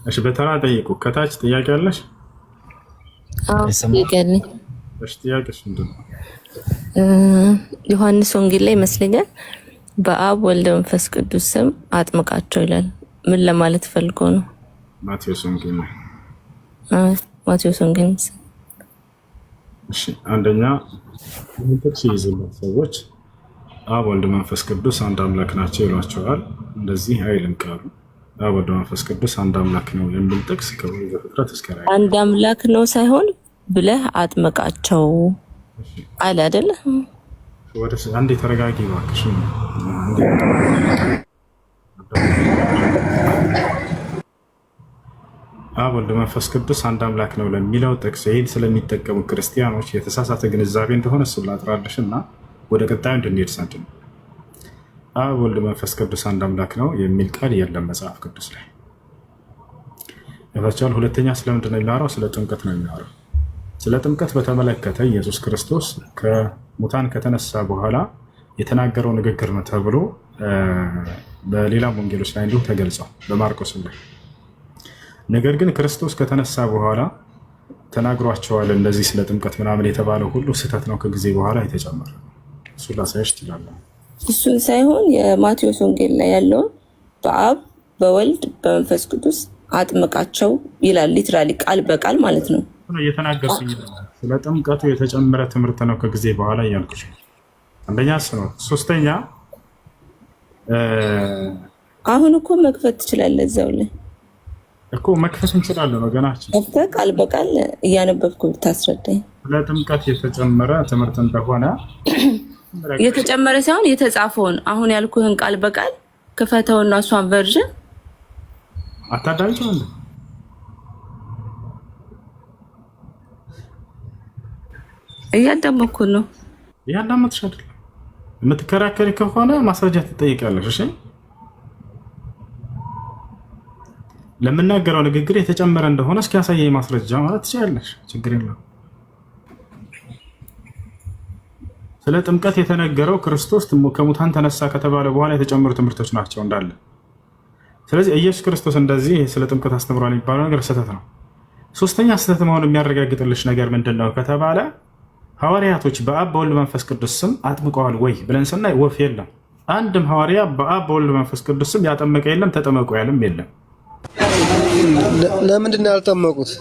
እሺ በተራ ጠይቁ። ከታች ጥያቄ አለሽ? ይገርም። እሺ ጥያቄሽ ምንድን ነው? ዮሐንስ ወንጌል ላይ ይመስለኛል በአብ ወልድ መንፈስ ቅዱስ ስም አጥምቃቸው ይላል። ምን ለማለት ፈልጎ ነው? ማቴዎስ ወንጌል ነው። ማቴዎስ ወንጌል። እሺ አንደኛ ጥቅስ ይይዙላት ሰዎች አብ ወልድ መንፈስ ቅዱስ አንድ አምላክ ናቸው ይሏቸዋል። እንደዚህ አይልም ቃሉ። አብ ወልድ መንፈስ ቅዱስ አንድ አምላክ ነው የሚል ጥቅስ ከዘፍጥረት እስከ ራዕይ አንድ አምላክ ነው ሳይሆን ብለህ አጥምቃቸው አለ አይደለ? ወደ አንዴ ተረጋጊ እባክሽ። አብ ወልድ መንፈስ ቅዱስ አንድ አምላክ ነው ለሚለው ጥቅስ ይህን ስለሚጠቀሙ ክርስቲያኖች የተሳሳተ ግንዛቤ እንደሆነ እሱን ላጥራልሽ እና ወደ ቀጣዩ እንድንሄድ ዘንድ ነው። አብ ወልድ መንፈስ ቅዱስ አንድ አምላክ ነው የሚል ቃል የለም መጽሐፍ ቅዱስ ላይ ያታቻል። ሁለተኛ ስለምንድን ነው የሚያወራው? ስለ ጥምቀት ነው የሚያወራው። ስለ ጥምቀት በተመለከተ ኢየሱስ ክርስቶስ ከሙታን ከተነሳ በኋላ የተናገረው ንግግር ነው ተብሎ በሌላም ወንጌሎች ላይ እንዲሁ ተገልጿል፣ በማርቆስም ላይ። ነገር ግን ክርስቶስ ከተነሳ በኋላ ተናግሯቸዋል። እንደዚህ ስለ ጥምቀት ምናምን የተባለው ሁሉ ስህተት ነው፣ ከጊዜ በኋላ የተጨመረ። እሱ ላሳያሽ ትችላለህ። እሱን ሳይሆን የማቴዎስ ወንጌል ላይ ያለውን በአብ በወልድ በመንፈስ ቅዱስ አጥምቃቸው ይላል። ሊትራሊ ቃል በቃል ማለት ነው እየተናገርኩኝ። ስለ ጥምቀቱ የተጨመረ ትምህርት ነው ከጊዜ በኋላ እያልኩሽ። አንደኛ እሱ ነው። ሶስተኛ አሁን እኮ መክፈት ትችላለህ። እዛው ላይ እኮ መክፈት እንችላለን ወገናችን። ቃል በቃል እያነበብኩ ብታስረዳኝ። ስለ ጥምቀት የተጨመረ ትምህርት እንደሆነ የተጨመረ ሳይሆን የተጻፈውን አሁን ያልኩህን ቃል በቃል ክፈተውና እሷን ቨርዥን አታዳምጪው እንዴ? እያዳመኩ ነው። እያዳመጥሽ አይደል? የምትከራከሪ ከሆነ ማስረጃ ትጠይቃለሽ። እሺ ለምናገረው ንግግር የተጨመረ እንደሆነ እስኪ ያሳየኝ ማስረጃ ማለት ትችላለሽ። ችግር የለውም። ስለ ጥምቀት የተነገረው ክርስቶስ ከሙታን ተነሳ ከተባለ በኋላ የተጨመሩ ትምህርቶች ናቸው እንዳለ። ስለዚህ ኢየሱስ ክርስቶስ እንደዚህ ስለ ጥምቀት አስተምሯል የሚባለው ነገር ስህተት ነው። ሶስተኛ ስህተት መሆኑን የሚያረጋግጥልሽ ነገር ምንድን ነው ከተባለ ሐዋርያቶች በአብ በወልድ መንፈስ ቅዱስ ስም አጥምቀዋል ወይ ብለን ስናይ ወፍ የለም። አንድም ሐዋርያ በአብ በወልድ መንፈስ ቅዱስ ስም ያጠመቀ የለም፣ ተጠመቁ ያለም የለም። ለምንድን ነው ያልጠመቁት?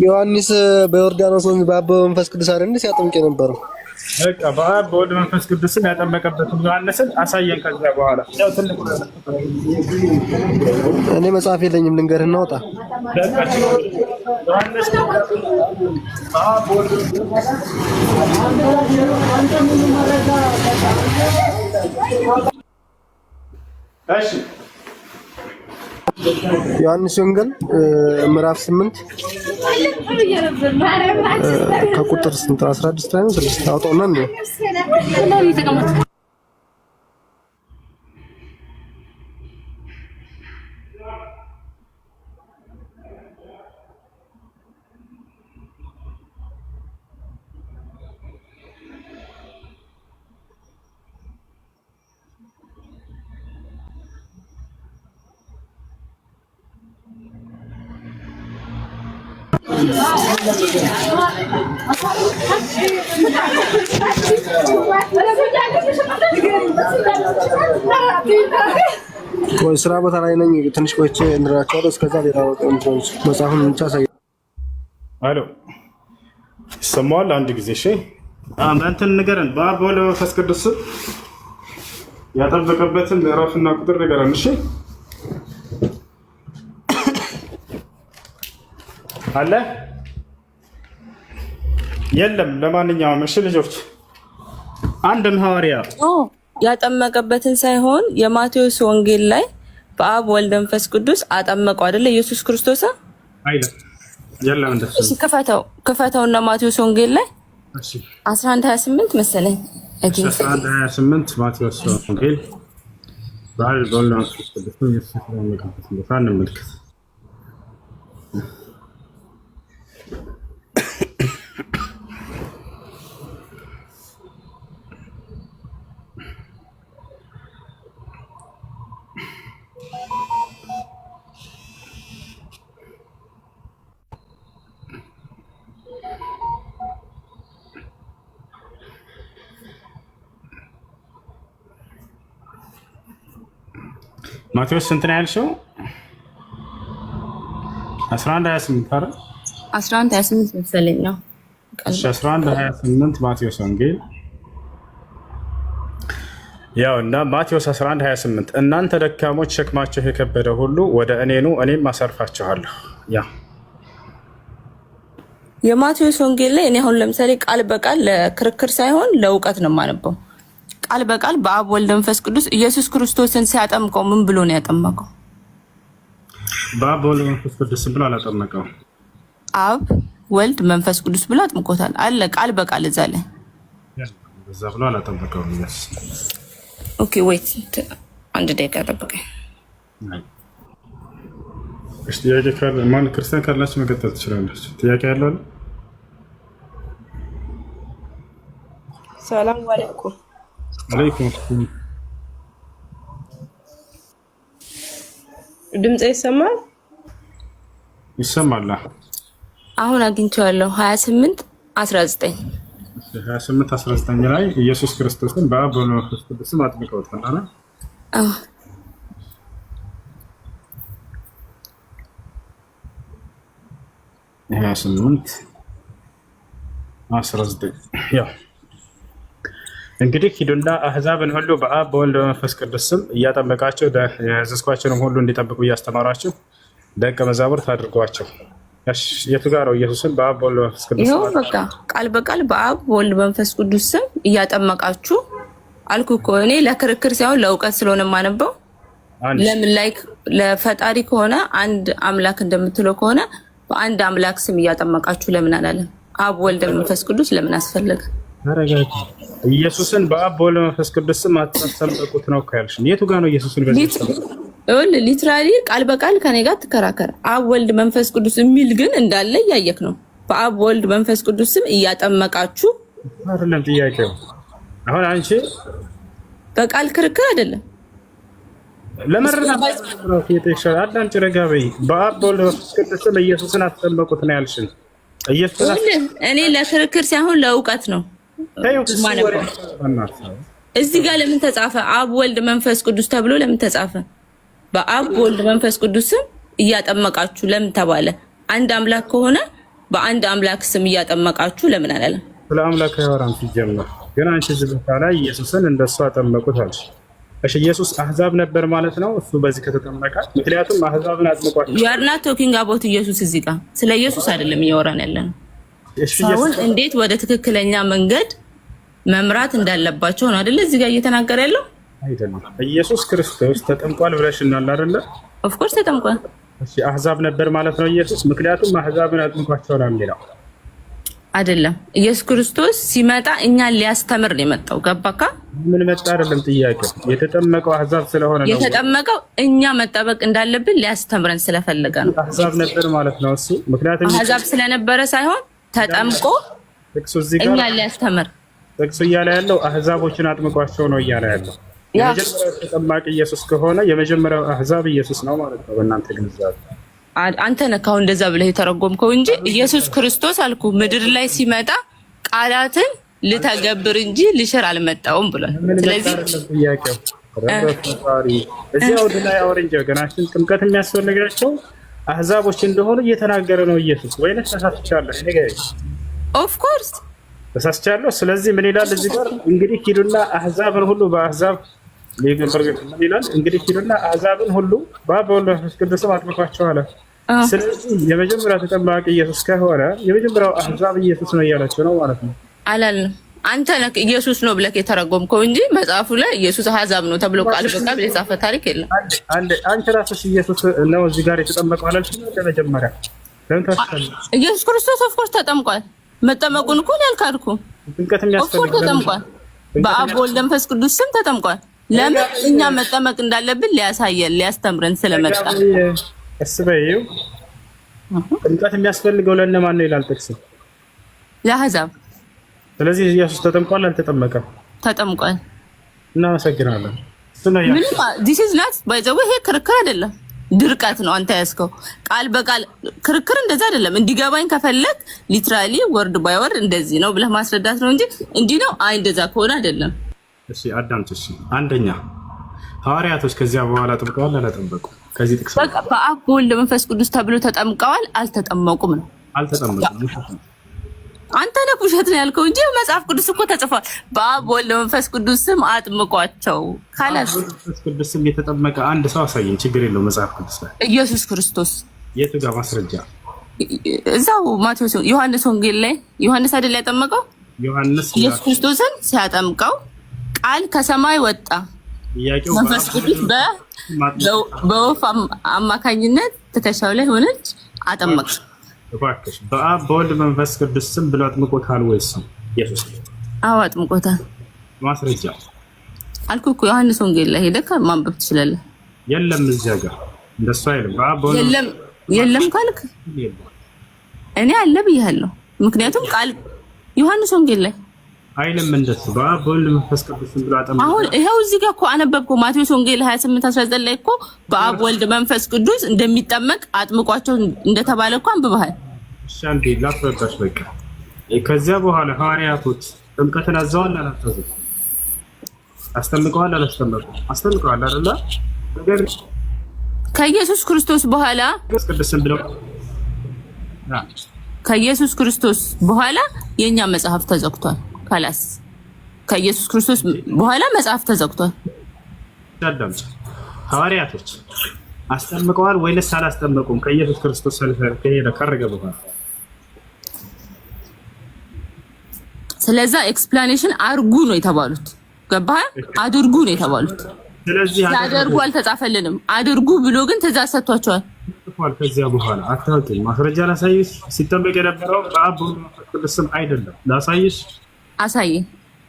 ዮሐንስ በዮርዳኖስ ወንዝ በአብ በመንፈስ ቅዱስ አይደል ሲያጠምቅ የነበረው? በቃ በአብ በወልድ መንፈስ ቅዱስን ያጠመቀበትን ዮሐንስን አሳየን። ከዛ በኋላ ያው ትልቁ እኔ መጽሐፍ የለኝም ልንገርህ እናውጣ። ዮሐንስ ወንጌል ምዕራፍ 8 ከቁጥር 16 ላይ ነው። 6 አውጣውና ነው ወይ ስራ ቦታ ላይ ነኝ። ትንሽ ቆይቼ እንራቻለሁ። እስከዛ ሌላ መጽሐፉን ብቻ ሳይ አሎ ይሰማዋል። አንድ ጊዜ እሺ፣ እንትን ንገረን። በአብ በወልድ በመንፈስ ቅዱስ ያጠበቀበትን ምዕራፍና ቁጥር ንገረን። እሺ አለ የለም? ለማንኛውም እሺ ልጆች አንድም ሐዋርያ ያጠመቀበትን ሳይሆን የማቴዎስ ወንጌል ላይ በአብ ወልድ መንፈስ ቅዱስ አጠመቀው አይደለ? ኢየሱስ ክርስቶስ አይደል? የለም እንደሱ። እሺ ክፈተውና ማቴዎስ ወንጌል ላይ 11:28 መሰለኝ። 11:28 ማቴዎስ ወንጌል በአብ በወልድ መንፈስ ቅዱስ ያጠመቀበትን እንመልከት። ማቴዎስ ስንት ነው ያልሽው? 11:28 አይደል? 11:28 መሰለኝ ነው። እሺ 11:28 ማቴዎስ ወንጌል ያው እና ማቴዎስ 11:28 እናንተ ደካሞች ሸክማችሁ የከበደ ሁሉ ወደ እኔ ኑ እኔም አሳርፋችኋለሁ። ያ የማቴዎስ ወንጌል ላይ እኔ አሁን ለምሳሌ ቃል በቃል ለክርክር ሳይሆን ለእውቀት ነው የማነበው። ቃል በቃል በአብ ወልድ መንፈስ ቅዱስ ኢየሱስ ክርስቶስን ሲያጠምቀው ምን ብሎ ነው ያጠመቀው? በአብ ወልድ መንፈስ ቅዱስ ብሎ አላጠመቀው። አብ ወልድ መንፈስ ቅዱስ ብሎ አጥምቆታል አለ ቃል በቃል እዛ ላይ በዛ ብሎ አላጠመቀው። ኦኬ ዌይት አንድ ደቂቃ ጠብቀኝ። እሺ ጥያቄ ካለ ማን ክርስቲያን ካላችሁ መቀጠል ትችላለች። ጥያቄ ያለው አለ? ሰላም አለይኩም። አለይኩም ድምጽ ይሰማል? ይሰማል። አሁን አግኝቼዋለሁ 28:19 28:19 ላይ ኢየሱስ ክርስቶስን በአብ ወልድ መንፈስ ቅዱስ አጥምቀውታል አይደል? አዎ 28:19 ያው እንግዲህ ሂዱና አህዛብን ሁሉ በአብ በወልድ በመንፈስ ቅዱስ ስም እያጠመቃቸው ያዘዝኳቸውንም ሁሉ እንዲጠብቁ እያስተማራቸው ደቀ መዛሙርት አድርጓቸው። የቱ ጋር ነው ኢየሱስን በአብ በወልድ በመንፈስ ቅዱስ? ይኸው በቃ ቃል በቃል በአብ በወልድ በመንፈስ ቅዱስ ስም እያጠመቃችሁ አልኩ እኮ። እኔ ለክርክር ሳይሆን ለእውቀት ስለሆነ የማነበው። ለምን ላይክ ለፈጣሪ ከሆነ አንድ አምላክ እንደምትለው ከሆነ በአንድ አምላክ ስም እያጠመቃችሁ ለምን አላለም? አብ ወልድ መንፈስ ቅዱስ ለምን አስፈለገ? ኢየሱስን በአብ በወልድ መንፈስ ቅዱስ ስም አትጠምቁት ነው ያልሽ። የቱ ጋር ነው ኢየሱስን በዚህ ሊትራሊ ቃል በቃል ከኔ ጋር ትከራከር። አብ ወልድ መንፈስ ቅዱስ የሚል ግን እንዳለ እያየክ ነው። በአብ ወልድ መንፈስ ቅዱስ ስም እያጠመቃችሁ አይደለም ጥያቄው። አሁን አንቺ በቃል ክርክር አይደለም ለመረዳት አዳምጪ፣ ረጋ በይ። በአብ በወልድ መንፈስ ቅዱስ ስም ኢየሱስን አትጠምቁት ነው ያልሽን። እኔ ለክርክር ሳይሆን ለእውቀት ነው ማነበው። እዚህ ጋር ለምን ተጻፈ አብ ወልድ መንፈስ ቅዱስ ተብሎ ለምን ተጻፈ? በአብ ወልድ መንፈስ ቅዱስ ስም እያጠመቃችሁ ለምን ተባለ? አንድ አምላክ ከሆነ በአንድ አምላክ ስም እያጠመቃችሁ ለምን አላለም? ስለ አምላክ ያወራን ሲጀምር ግን አንቺ እዚህ ቦታ ላይ ኢየሱስን እንደሱ አጠመቁት አልሽ። እሺ ኢየሱስ አህዛብ ነበር ማለት ነው እሱ በዚህ ከተጠመቀ? ምክንያቱም አህዛብን አጥምቋቸው። you are not talking about ኢየሱስ። እዚህ ጋር ስለ ኢየሱስ አይደለም እያወራን ያለነው። ሰውን እንዴት ወደ ትክክለኛ መንገድ መምራት እንዳለባቸው ነው አይደል? እዚህ ጋር እየተናገረ ያለው አይደለም። ኢየሱስ ክርስቶስ ተጠምቋል ብለሽናል አይደለ? ኦፍ ኮርስ ተጠምቋል። እሺ አህዛብ ነበር ማለት ነው ኢየሱስ? ምክንያቱም አህዛብን አጥምቋቸው ነው የሚለው አይደለም። ኢየሱስ ክርስቶስ ሲመጣ እኛን ሊያስተምር ነው የመጣው። ገባካ? ምን መጣ አይደለም ጥያቄው። የተጠመቀው አህዛብ ስለሆነ ነው የተጠመቀው። እኛ መጠበቅ እንዳለብን ሊያስተምረን ስለፈለገ ነው። አህዛብ ነበር ማለት ነው እሱ። ምክንያቱም አህዛብ ስለነበረ ሳይሆን ተጠምቆ እኛን ሊያስተምር። ጥቅሱ እያለ ያለው አህዛቦችን አጥምቋቸው ነው እያለ ያለው። የመጀመሪያው ተጠማቂ ኢየሱስ ከሆነ የመጀመሪያው አህዛብ ኢየሱስ ነው ማለት ነው በእናንተ ግንዛቤ። አንተ ነህ አሁን እንደዛ ብለህ የተረጎምከው እንጂ ኢየሱስ ክርስቶስ አልኩ ምድር ላይ ሲመጣ ቃላትን ልተገብር እንጂ ልሽር አልመጣውም ብሏል። ስለዚህ ጥያቄው ረፈጣሪ እዚህ አውድ ላይ አወርንጀ ገናችን ጥምቀት የሚያስፈልጋቸው አህዛቦች እንደሆኑ እየተናገረ ነው ኢየሱስ። ወይስ ተሳስቻለሁ? ንገረኝ። ኦፍ ኮርስ ተሳስቻለሁ። ስለዚህ ምን ይላል እዚህ ጋር? እንግዲህ ሂዱና አህዛብን ሁሉ በአህዛብ ምን ይላል? እንግዲህ ሂዱና አህዛብን ሁሉ በአብ በወልድ በመንፈስ ቅዱስ አጥምቋቸው አለ። ስለዚህ የመጀመሪያው ተጠማቂ ኢየሱስ ከሆነ የመጀመሪያው አህዛብ ኢየሱስ ነው እያላቸው ነው ማለት ነው። አላልንም። አንተ ነህ ኢየሱስ ነው ብለህ የተረጎምከው እንጂ መጽሐፉ ላይ ኢየሱስ አህዛብ ነው ተብሎ ቃል በቃል የጻፈ ታሪክ የለም። አንቺ ራስሽ ኢየሱስ ነው እዚህ ጋር የተጠመቀው አላልሽም? ለመጀመሪያ ለምን ታስፈልግ? ኢየሱስ ክርስቶስ ኦፍ ኮርስ ተጠምቋል። መጠመቁን እኮ አልካድኩም። ጥምቀት የሚያስፈልግ ተጠምቋል። በአብ በወልድ በመንፈስ ቅዱስ ስም ተጠምቋል። ለምን? እኛ መጠመቅ እንዳለብን ሊያሳየን ሊያስተምረን ስለመጣ። እስበይው ጥምቀት የሚያስፈልገው ለእነማን ነው ይላል ጥቅሱ? ለአህዛብ። ስለዚህ ኢየሱስ ተጠምቋል አልተጠመቀም? ተጠምቋል። እናመሰግናለን። ምንም this is not by the way ይሄ ክርክር አይደለም፣ ድርቀት ነው። አንተ ያስከው ቃል በቃል ክርክር እንደዛ አይደለም። እንዲገባኝ ከፈለክ ሊትራሊ ወርድ ባይ ወርድ እንደዚህ ነው ብለህ ማስረዳት ነው እንጂ እንዲህ ነው አይ እንደዛ ከሆነ አይደለም። እሺ አዳምጥ። እሺ አንደኛ ሐዋርያቶች ከዚያ በኋላ ጥምቀዋል አላጠመቁም? ከዚህ ጥቅስ በቃ በአብ በወልድ መንፈስ ቅዱስ ተብሎ ተጠምቀዋል አልተጠመቁም ነው። አልተጠመቁም። አንተ ነህ ውሸት ነው ያልከው እንጂ መጽሐፍ ቅዱስ እኮ ተጽፏል። በአብ በወልድ መንፈስ ቅዱስ ስም አጥምቋቸው ካላስ መንፈስ ቅዱስ ስም የተጠመቀ አንድ ሰው አሳየኝ። ችግር የለው መጽሐፍ ቅዱስ ላይ ኢየሱስ ክርስቶስ የቱ ጋር ማስረጃ? እዛው ማቴዎስ ዮሐንስ ወንጌል ላይ ዮሐንስ አይደል ያጠመቀው? ዮሐንስ ኢየሱስ ክርስቶስን ሲያጠምቀው ቃል ከሰማይ ወጣ፣ መንፈስ ቅዱስ በወፍ አማካኝነት ትከሻው ላይ ሆነች፣ አጠመቀ። እባክሽ በአብ በወልድ መንፈስ ቅዱስ ስም ብሎ አጥምቆታል ወይስ ኢየሱስ? አዎ አጥምቆታል። ማስረጃ አልኩህ እኮ ዮሐንስ ወንጌል ላይ ሄደህ ማንበብ ትችላለህ። የለም እዚያ ጋር እንደሱ አይልም። በአብ በወልድ የለም ካልክ እኔ አለ ብያለሁ። ምክንያቱም ቃል ዮሐንስ ወንጌል ላይ አይልም እንደሱ በአብ በወልድ መንፈስ ቅዱስ ስም ብሎ አጥምቆታል። አሁን ይሄው እዚህ ጋር እኮ አነበብኩ። ማቴዎስ ወንጌል 28:19 ላይ እኮ በአብ ወልድ መንፈስ ቅዱስ እንደሚጠመቅ አጥምቋቸው እንደተባለ እኮ አንብበሃል። እሺ አንዴ ላስረዳሽ። በቃ ከዚያ በኋላ ሐዋርያቶች ጥምቀትን አዘዋል አላዘዙም? አስጠምቀዋል አላስጠመቁም? አስጠምቀዋል አይደል? ነገር ከኢየሱስ ክርስቶስ በኋላ ቅዱስን ብለው ከኢየሱስ ክርስቶስ በኋላ የኛ መጽሐፍ ተዘግቷል። ካላስ ከኢየሱስ ክርስቶስ በኋላ መጽሐፍ ተዘግቷል። ታዳምጭ ሐዋርያቶች አስጠምቀዋል ወይስ አላስጠመቁም? ከኢየሱስ ክርስቶስ ካረገ በኋላ ስለዛ ኤክስፕላኔሽን አርጉ ነው የተባሉት። ገባህ? አድርጉ ነው የተባሉት። ስለዚህ አድርጉ አልተጻፈልንም። አድርጉ ብሎ ግን ትእዛዝ ሰጥቷቸዋል። ከዚያ በኋላ አታውቂም። ማስረጃ ላሳይሽ። ሲጠመቅ የነበረው በአብ በወልድ መንፈስ ቅዱስ ስም አይደለም። ላሳይሽ። አሳይ።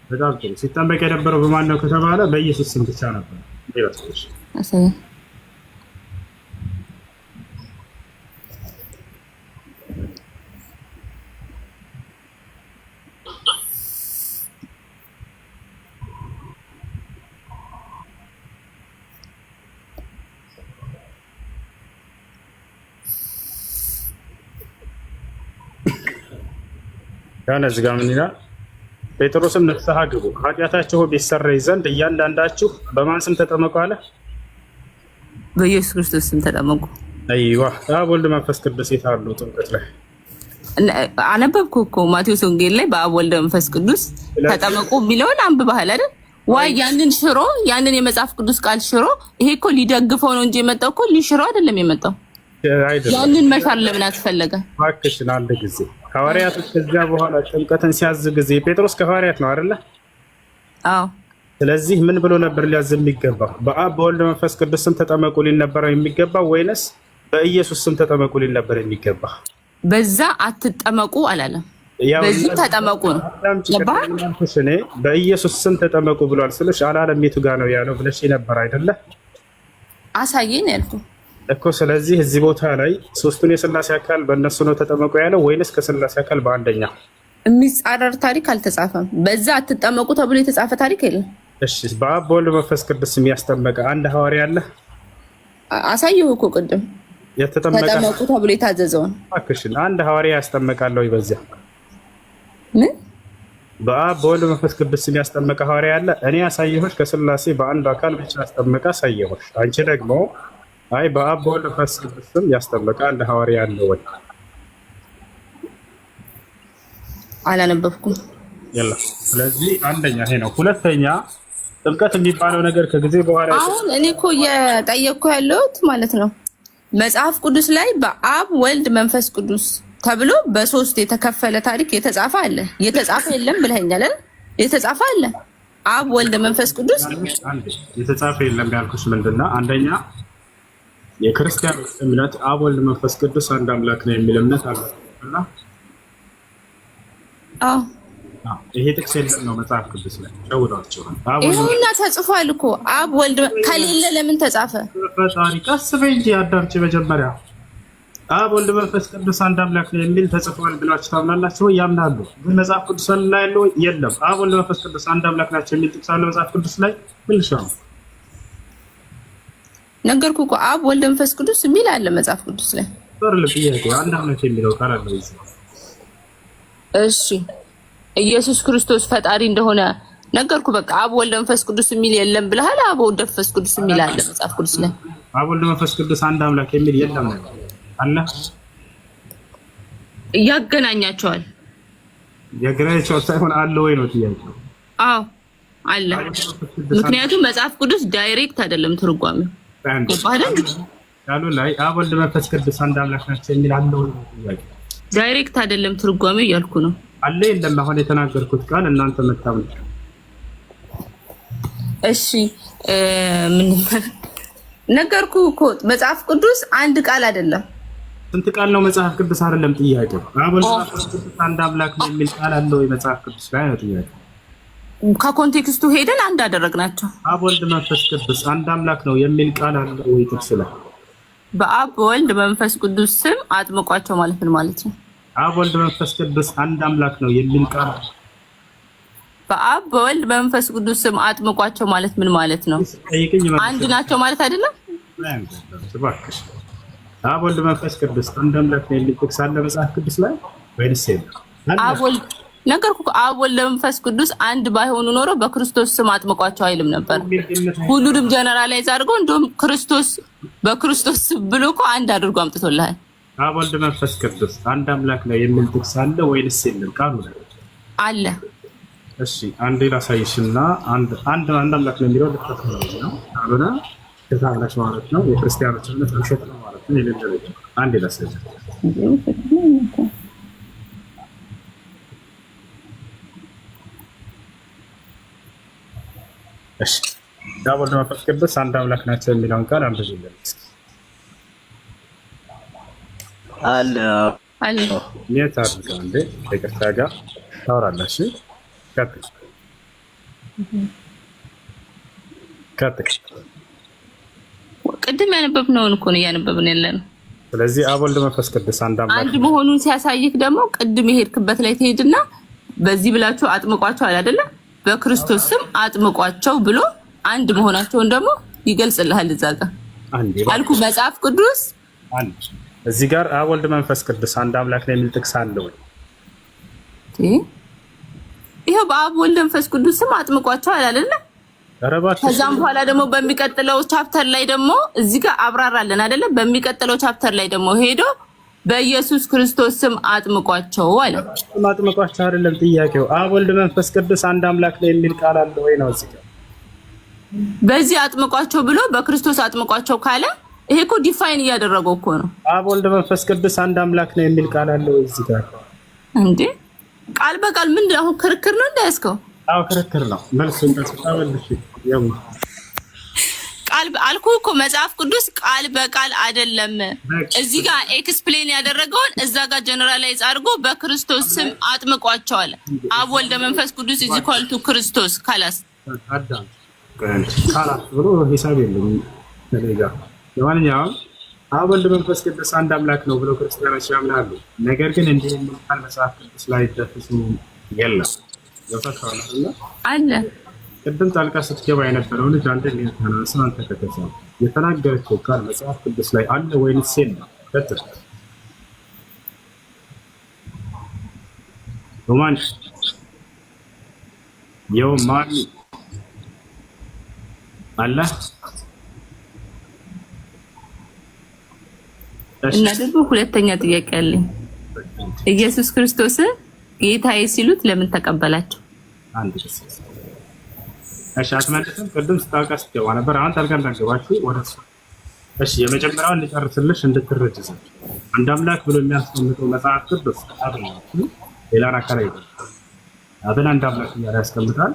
በጣም ጥሩ። ሲጠመቅ የነበረው በማን ነው ከተባለ በኢየሱስ ስም ብቻ ነበር። ይላስሽ። አሳይ። ያን እዚህ ጋር ምን ይላል? ጴጥሮስም ንስሐ ግቡ ኃጢአታችሁ ቢሰረይ ዘንድ እያንዳንዳችሁ በማን ስም ተጠመቁ አለ? በኢየሱስ ክርስቶስ ስም ተጠመቁ። አይዋ አብ ወልድ መንፈስ ቅዱስ የታሉ ጥምቀት ላይ አነበብኩ እኮ ማቴዎስ ወንጌል ላይ በአብ ወልድ መንፈስ ቅዱስ ተጠመቁ የሚለውን አንብበሃል አይደል? ዋይ ያንን ሽሮ ያንን የመጽሐፍ ቅዱስ ቃል ሽሮ ይሄ እኮ ሊደግፈው ነው እንጂ የመጣው እኮ ሊሽሮ አይደለም የመጣው። ያንን መሻር ለምን አስፈለገ? እባክሽን አንድ ጊዜ ሐዋርያቶች ከዚያ በኋላ ጥምቀትን ሲያዝ ጊዜ ጴጥሮስ ከሐዋርያት ነው አይደለ? አዎ። ስለዚህ ምን ብሎ ነበር ሊያዝ የሚገባው? በአብ በወልድ መንፈስ ቅዱስ ስም ተጠመቁ ሊል ነበር የሚገባው ወይንስ በኢየሱስ ስም ተጠመቁ ሊል ነበር የሚገባው? በዛ አትጠመቁ አላለም። በዚህ ተጠመቁ ነው። እኔ በኢየሱስ ስም ተጠመቁ ብሏል ስልሽ አላለም። የቱ ጋር ነው ያለው ብለሽ ነበር አይደለ? አሳየኝ ያልኩ እኮ። ስለዚህ እዚህ ቦታ ላይ ሶስቱን የሥላሴ አካል በእነሱ ነው ተጠመቁ ያለው ወይንስ ከሥላሴ አካል በአንደኛ? የሚጻረር ታሪክ አልተጻፈም። በዛ አትጠመቁ ተብሎ የተጻፈ ታሪክ የለም። እሺ በአብ በወልድ መንፈስ ቅዱስ ስም ያስጠመቀ አንድ ሐዋርያ አለ? አሳየሁ እኮ ቅድም ተጠመቁ ተብሎ የታዘዘውን። እባክሽን አንድ ሐዋርያ ያስጠመቃል ወይ በዚያ? ምን በአብ በወልድ መንፈስ ቅዱስ ስም ያስጠመቀ ሐዋርያ አለ? እኔ ያሳየሁሽ ከሥላሴ በአንድ አካል ብቻ ያስጠመቀ አሳየሁሽ። አንቺ ደግሞ አይ በአብ በወልድ መንፈስ ቅዱስ ስም ያስጠመቀ አንድ ሐዋርያ አለ ወይ? አላነበብኩም። የለም። ስለዚህ አንደኛ ይሄ ነው። ሁለተኛ ጥምቀት የሚባለው ነገር ከጊዜ በኋላ አሁን እኔ እኮ እየጠየቅኩ ያለሁት ማለት ነው መጽሐፍ ቅዱስ ላይ በአብ ወልድ መንፈስ ቅዱስ ተብሎ በሶስት የተከፈለ ታሪክ የተጻፈ አለ። የተጻፈ የለም ብለኸኛል አይደል? የተጻፈ አለ። አብ ወልድ መንፈስ ቅዱስ የተጻፈ የለም ያልኩሽ ምንድነው? አንደኛ የክርስቲያኖች እምነት አብ ወልድ መንፈስ ቅዱስ አንድ አምላክ ነው የሚል እምነት አለ እና ይሄ ጥቅስ የለም ነው መጽሐፍ ቅዱስ ላይ ጨውዳቸዋል። ይሄውና ተጽፏል እኮ አብ ወልድ ከሌለ ለምን ተጻፈ? ፈጣሪ ቀስ በይ እንጂ አዳምጪ። መጀመሪያ አብ ወልድ መንፈስ ቅዱስ አንድ አምላክ ነው የሚል ተጽፏል ብላችሁ ታምናላችሁ ወይ? ያምናሉ። ግን መጽሐፍ ቅዱስ ላይ ያለው የለም። አብ ወልድ መንፈስ ቅዱስ አንድ አምላክ ናቸው የሚል ጥቅስ አለ መጽሐፍ ቅዱስ ላይ? ምን ልሻው ነገርኩ እኮ አብ ወልድ መንፈስ ቅዱስ የሚል አለ መጽሐፍ ቅዱስ ላይ። ጦርል ጥያቄ አንድ አምላክ የሚለው ቃል አለ እዚህ። እሺ ኢየሱስ ክርስቶስ ፈጣሪ እንደሆነ ነገርኩ በቃ አብ ወልድ መንፈስ ቅዱስ የሚል የለም ብለሃል። አብ ወልድ መንፈስ ቅዱስ የሚል አለ መጽሐፍ ቅዱስ ላይ። አብ ወልድ መንፈስ ቅዱስ አንድ አምላክ የሚል የለም አለ። ያገናኛቸዋል። ያገናኛቸዋል ሳይሆን አለ ወይ ነው ጥያቄው? አዎ አለ። ምክንያቱም መጽሐፍ ቅዱስ ዳይሬክት አይደለም ትርጓሜው። ቃሉ ላይ አብ ወልድ መንፈስ ቅዱስ አንድ አምላክ ናቸው የሚል አለ ወይ ነው ጥያቄው? ዳይሬክት አይደለም ትርጓሜው እያልኩ ነው። አለ የለም አሁን የተናገርኩት ቃል እናንተ መታመን። እሺ ምን ነገርኩ እኮ መጽሐፍ ቅዱስ አንድ ቃል አይደለም። ስንት ቃል ነው መጽሐፍ ቅዱስ? አይደለም ጥያቄው። አብ ወልድ መንፈስ ቅዱስ አንድ አምላክ ነው የሚል ቃል አለ ወይ መጽሐፍ ቅዱስ ላይ ነው ጥያቄው። ከኮንቴክስቱ ሄደን አንድ አደረግናቸው። አብ ወልድ መንፈስ ቅዱስ አንድ አምላክ ነው የሚል ቃል አለ ወይ ጥቅስ ላይ? በአብ በወልድ መንፈስ ቅዱስ ስም አጥምቋቸው ማለት ምን ማለት ነው? አብ ወልድ መንፈስ ቅዱስ አንድ አምላክ ነው የሚል ቃል አለ? በአብ በወልድ መንፈስ ቅዱስ ስም አጥምቋቸው ማለት ምን ማለት ነው? አንድ ናቸው ማለት አይደለም? እባክሽ አብ ወልድ መንፈስ ቅዱስ አንድ አምላክ ነው የሚል ጥቅስ አለ መጽሐፍ ቅዱስ ላይ ወይስ የለም? አብ ወልድ ነገርኩ። አብ ወልድ መንፈስ ቅዱስ አንድ ባይሆኑ ኖሮ በክርስቶስ ስም አጥምቋቸው አይልም ነበር። ሁሉንም ጀነራላይዝ አድርጎ እንደውም ክርስቶስ በክርስቶስ ብሎ እኮ አንድ አድርጎ አምጥቶልሃል። አብ ወልድ መንፈስ ቅዱስ አንድ አምላክ ነው የሚል ጥቅስ አለ ወይስ የለም? ቃሉ አለ። እሺ አንዴ ላሳይሽና አንድ አምላክ ነው የሚለው ልትፈታው ነው አሉና ከታላሽ ማለት ነው የክርስቲያኖች እምነት ውሸት ነው ማለት ነው የለደረች አንዴ ላሳይሽ። እሺ አብ ወልድ መንፈስ ቅዱስ አንድ አምላክ ናቸው የሚለውን ቃል አንብብልን አለ አለ የት አድርገው እንዴ ከቅርታ ጋር ታወራለሽ? ቅድም ያነበብነውን እኮ ነው እያነበብን ያለነው። ስለዚህ አብ ወልድ መንፈስ ቅዱስ አንድ አምላክ አንድ መሆኑን ሲያሳይክ ደግሞ ቅድም የሄድክበት ላይ ትሄድና በዚህ ብላችሁ አጥምቋቸው አይደለ? በክርስቶስ ስም አጥምቋቸው ብሎ አንድ መሆናቸውን ደግሞ ይገልጽልሃል። እዛ ጋር አልኩ መጽሐፍ ቅዱስ አንድ እዚህ ጋር አብ ወልድ መንፈስ ቅዱስ አንድ አምላክ ነው የሚል ጥቅስ አለ ወይ? ይሄው በአብ ወልድ መንፈስ ቅዱስ ስም አጥምቋቸው አይደለ? ከዛም በኋላ ደግሞ በሚቀጥለው ቻፕተር ላይ ደግሞ እዚህ ጋር አብራራለን አይደለ? በሚቀጥለው ቻፕተር ላይ ደግሞ ሄዶ በኢየሱስ ክርስቶስ ስም አጥምቋቸው አለ። አጥምቋቸው አይደለም ጥያቄው። አብ ወልድ መንፈስ ቅዱስ አንድ አምላክ ነው የሚል ቃል አለ ወይ ነው እዚህ ጋር። በዚህ አጥምቋቸው ብሎ በክርስቶስ አጥምቋቸው ካለ ይሄ እኮ ዲፋይን እያደረገው እኮ ነው። አብ ወልድ መንፈስ ቅዱስ አንድ አምላክ ነው የሚል ቃል አለ ወይ እዚህ ጋር? እንዴ ቃል በቃል ምንድን አሁን ክርክር ነው እንዳያስከው? አዎ ክርክር ነው። መልሱን ተስፋበልሽ ያው ቃል አልኩ እኮ መጽሐፍ ቅዱስ ቃል በቃል አይደለም። እዚህ ጋር ኤክስፕሌን ያደረገውን እዛ ጋር ጀነራላይዝ አድርጎ በክርስቶስ ስም አጥምቋቸዋል። አብ ወልድ መንፈስ ቅዱስ ኢዝ ኢኳል ቱ ክርስቶስ ካላስ አዳም ካላስ ብሎ ሂሳብ የለም ለሌላ። ለማንኛውም አብ ወልድ መንፈስ ቅዱስ አንድ አምላክ ነው ብሎ ክርስቲያኖች ያምናሉ። ነገር ግን እንዲህ የሚል ቃል መጽሐፍ ቅዱስ ላይ ተፍሱ የለም። ያፈካው አለ ቅድም ጣልቃ ስትገባ የነበረው ልጅ አንተ ሊተናስ አንተ ከተሰ የተናገረችው ቃል መጽሐፍ ቅዱስ ላይ አለ ወይንስ የለም? ከተተ ሮማን የማን አለ እና ደግሞ ሁለተኛ ጥያቄ አለኝ። ኢየሱስ ክርስቶስ ጌታዬ ሲሉት ለምን ተቀበላቸው? አንድ ጊዜ እሺ አትመልስም። ቅድም ስታውቃ ስትገባ ነበር። አሁን ጣልቃ እንዳትገባችሁ ወደሱ። እሺ የመጀመሪያውን ልጨርስልሽ እንድትረጅስ። አንድ አምላክ ብሎ የሚያስቀምጠው መጽሐፍ ቅዱስ አይደለም፣ ሌላን አካል አይደለም። አብን አንድ አምላክ እያለ ያስቀምጣል።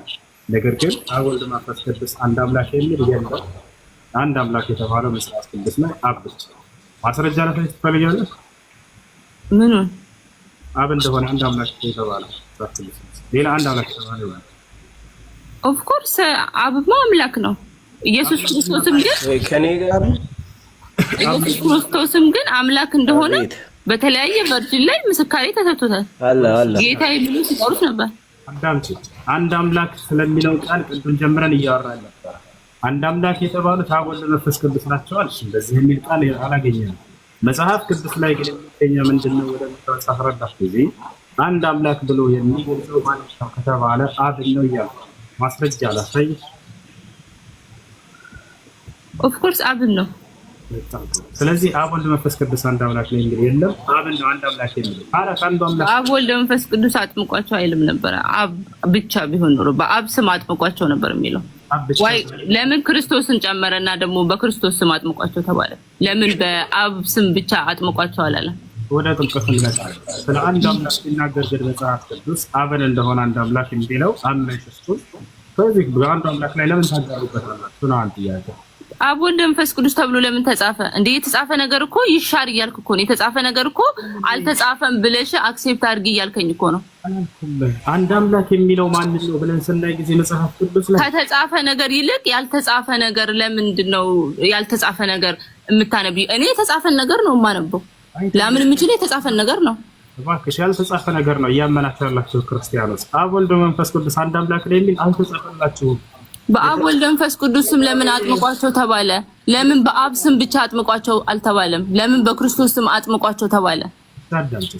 ነገር ግን አብ ወልድ መንፈስ ቅዱስ አንድ አምላክ የሚል የለም። አንድ አምላክ የተባለው መጽሐፍ ቅዱስ ላይ አብ ብቻ። ማስረጃ ላይ ትፈልጊያለሽ? ምኑን? አብ እንደሆነ አንድ አምላክ የተባለው ሌላ አንድ አምላክ የተባለው ይሆናል። ኦፍ ኮርስ አብማ አምላክ ነው። ኢየሱስ ክርስቶስም ግን ከኔ ጋር ኢየሱስ ክርስቶስም ግን አምላክ እንደሆነ በተለያየ ቨርጅን ላይ ምስካሬ ተሰጥቶታል። አለ ጌታዬ ብሎ ሲጠሩት ነበር። አዳምጪ። አንድ አምላክ ስለሚለው ቃል ቅድም ጀምረን እያወራን ነበር። አንድ አምላክ የተባሉት አብ ወልድ መንፈስ ቅዱስ ናቸው አልሽ። እንደዚህ የሚል ቃል አላገኘንም መጽሐፍ ቅዱስ ላይ። ግን የሚገኘው ምንድነው? ወደ መጽሐፍ ረዳት ጊዜ አንድ አምላክ ብሎ የሚገልጸው ማለት ነው ከተባለ አብ ነው እያሉ ማስረጃ ላሳይ። ኦፍ ኮርስ አብን ነው። ስለዚህ አብ ወልድ መንፈስ ቅዱስ አንድ አምላክ ነው የሚል የለም። አብን ነው አንድ አምላክ የሚል አራት አንዱ አምላክ አብ ወልድ መንፈስ ቅዱስ አጥምቋቸው አይልም ነበር። አብ ብቻ ቢሆን ኖሮ በአብ ስም አጥምቋቸው ነበር የሚለው። ወይ ለምን ክርስቶስን ጨመረና ደግሞ በክርስቶስ ስም አጥምቋቸው ተባለ? ለምን በአብ ስም ብቻ አጥምቋቸው አላለም? ወደ ጥምቀት እንመጣለን። ስለ አንድ አምላክ ሲናገር ግን መጽሐፍ ቅዱስ አብን እንደሆነ አንድ አምላክ የሚለው አምላክ ክርስቶስ። ስለዚህ በአንድ አምላክ ላይ ለምን ታጋሩበታላችሁ ነው አንተ ያለ አብ ወልድ መንፈስ ቅዱስ ተብሎ ለምን ተጻፈ? እንዴ የተጻፈ ነገር እኮ ይሻር እያልክ እኮ ነው። የተጻፈ ነገር እኮ አልተጻፈም ብለሽ አክሴፕት አድርጊ እያልከኝ እኮ ነው። አንድ አምላክ የሚለው ማን ነው ብለን ስናይ ጊዜ መጽሐፍ ቅዱስ ላይ ከተጻፈ ነገር ይልቅ ያልተጻፈ ነገር ለምንድን ነው ያልተጻፈ ነገር የምታነቢው? እኔ የተጻፈ ነገር ነው የማነበው። ለምን የምችለው የተጻፈ ነገር ነው። እባክሽ ያልተጻፈ ነገር ነው እያመናችሁ ያላችሁ ክርስቲያኖች። አብ ወልድ መንፈስ ቅዱስ አንድ አምላክ ነው የሚል አልተጻፈላችሁም። በአብ ወልድ መንፈስ ቅዱስ ስም ለምን አጥምቋቸው ተባለ? ለምን በአብ ስም ብቻ አጥምቋቸው አልተባለም? ለምን በክርስቶስ ስም አጥምቋቸው ተባለ? ታዳምጪ።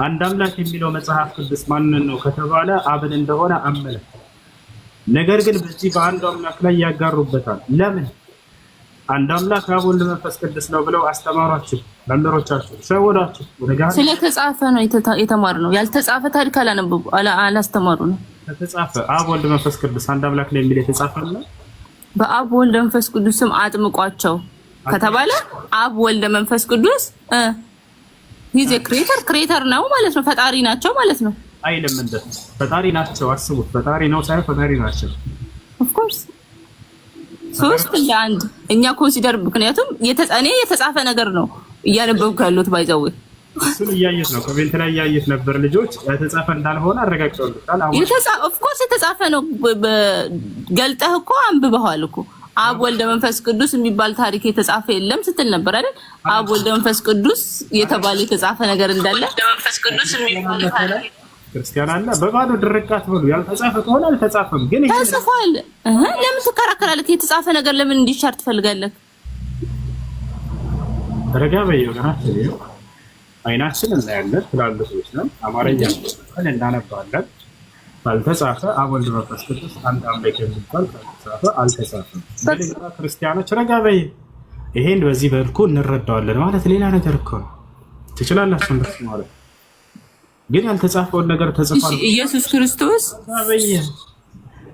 አንድ አምላክ የሚለው መጽሐፍ ቅዱስ ማንን ነው ከተባለ አብን እንደሆነ አመለ። ነገር ግን በዚህ በአንድ አምላክ ላይ ያጋሩበታል። ለምን? አንድ አምላክ አብ ወልድ መንፈስ ቅዱስ ነው ብለው አስተማሯችሁ፣ መምህሮቻችሁ ሸወዷችሁ። ስለተጻፈ ነው የተማርነው። ያልተጻፈ ታሪክ አላስተማሩ ነው። ተጻፈ አብ ወልድ መንፈስ ቅዱስ አንድ አምላክ ነው የሚል የተጻፈ ነው። በአብ ወልድ መንፈስ ቅዱስ ስም አጥምቋቸው ከተባለ አብ ወልድ መንፈስ ቅዱስ ሂዝ ክሬተር ነው ማለት ነው። ፈጣሪ ናቸው ማለት ነው። አይልም እንደ ፈጣሪ ናቸው። አስቡት፣ ፈጣሪ ነው ሳይሆን ፈጣሪ ናቸው። ኦፍ ኮርስ ሶስት ለአንድ እኛ ኮንሲደር ምክንያቱም እኔ የተጻፈ ነገር ነው እያነበብኩ ያለሁት ባይዘው እሱን እያየት ነው። ኮሜንት ላይ እያየት ነበር። ልጆች የተጻፈ እንዳልሆነ አረጋግጠውልታል። ኦፍ ኮርስ የተጻፈ ነው። ገልጠህ እኮ አንብበዋል እኮ አብ ወልድ መንፈስ ቅዱስ የሚባል ታሪክ የተጻፈ የለም ስትል ነበር አይደል? አብ ወልድ መንፈስ ቅዱስ የተባለ የተጻፈ ነገር እንዳለ መንፈስ ቅዱስ የሚባል ታሪክ ክርስቲያን አለ። በባዶ ድርቃት ብሎ ያልተጻፈ ከሆነ አልተጻፈም። ግን ተጽፏል። ለምን ትከራከራለህ? የተጻፈ ነገር ለምን እንዲሻር ትፈልጋለህ? ረጋ በይ ወገናችን። አይናችን እናያለን ትላልቅ ሰዎች ነን። አማርኛ ነው እናነባለን። ካልተጻፈ አብ ወልድ መንፈስ ቅዱስ አንድ አምላክ የሚባል ካልተጻፈ አልተጻፈም። ስለዚህ ክርስቲያኖች ረጋ በይ። ይሄን በዚህ በልኩ እንረዳዋለን ማለት ሌላ ነገር እኮ ነው። ትችላላችሁ እንደሱ ማለት ግን ያልተጻፈውን ነገር ተጽፏል። ኢየሱስ ክርስቶስ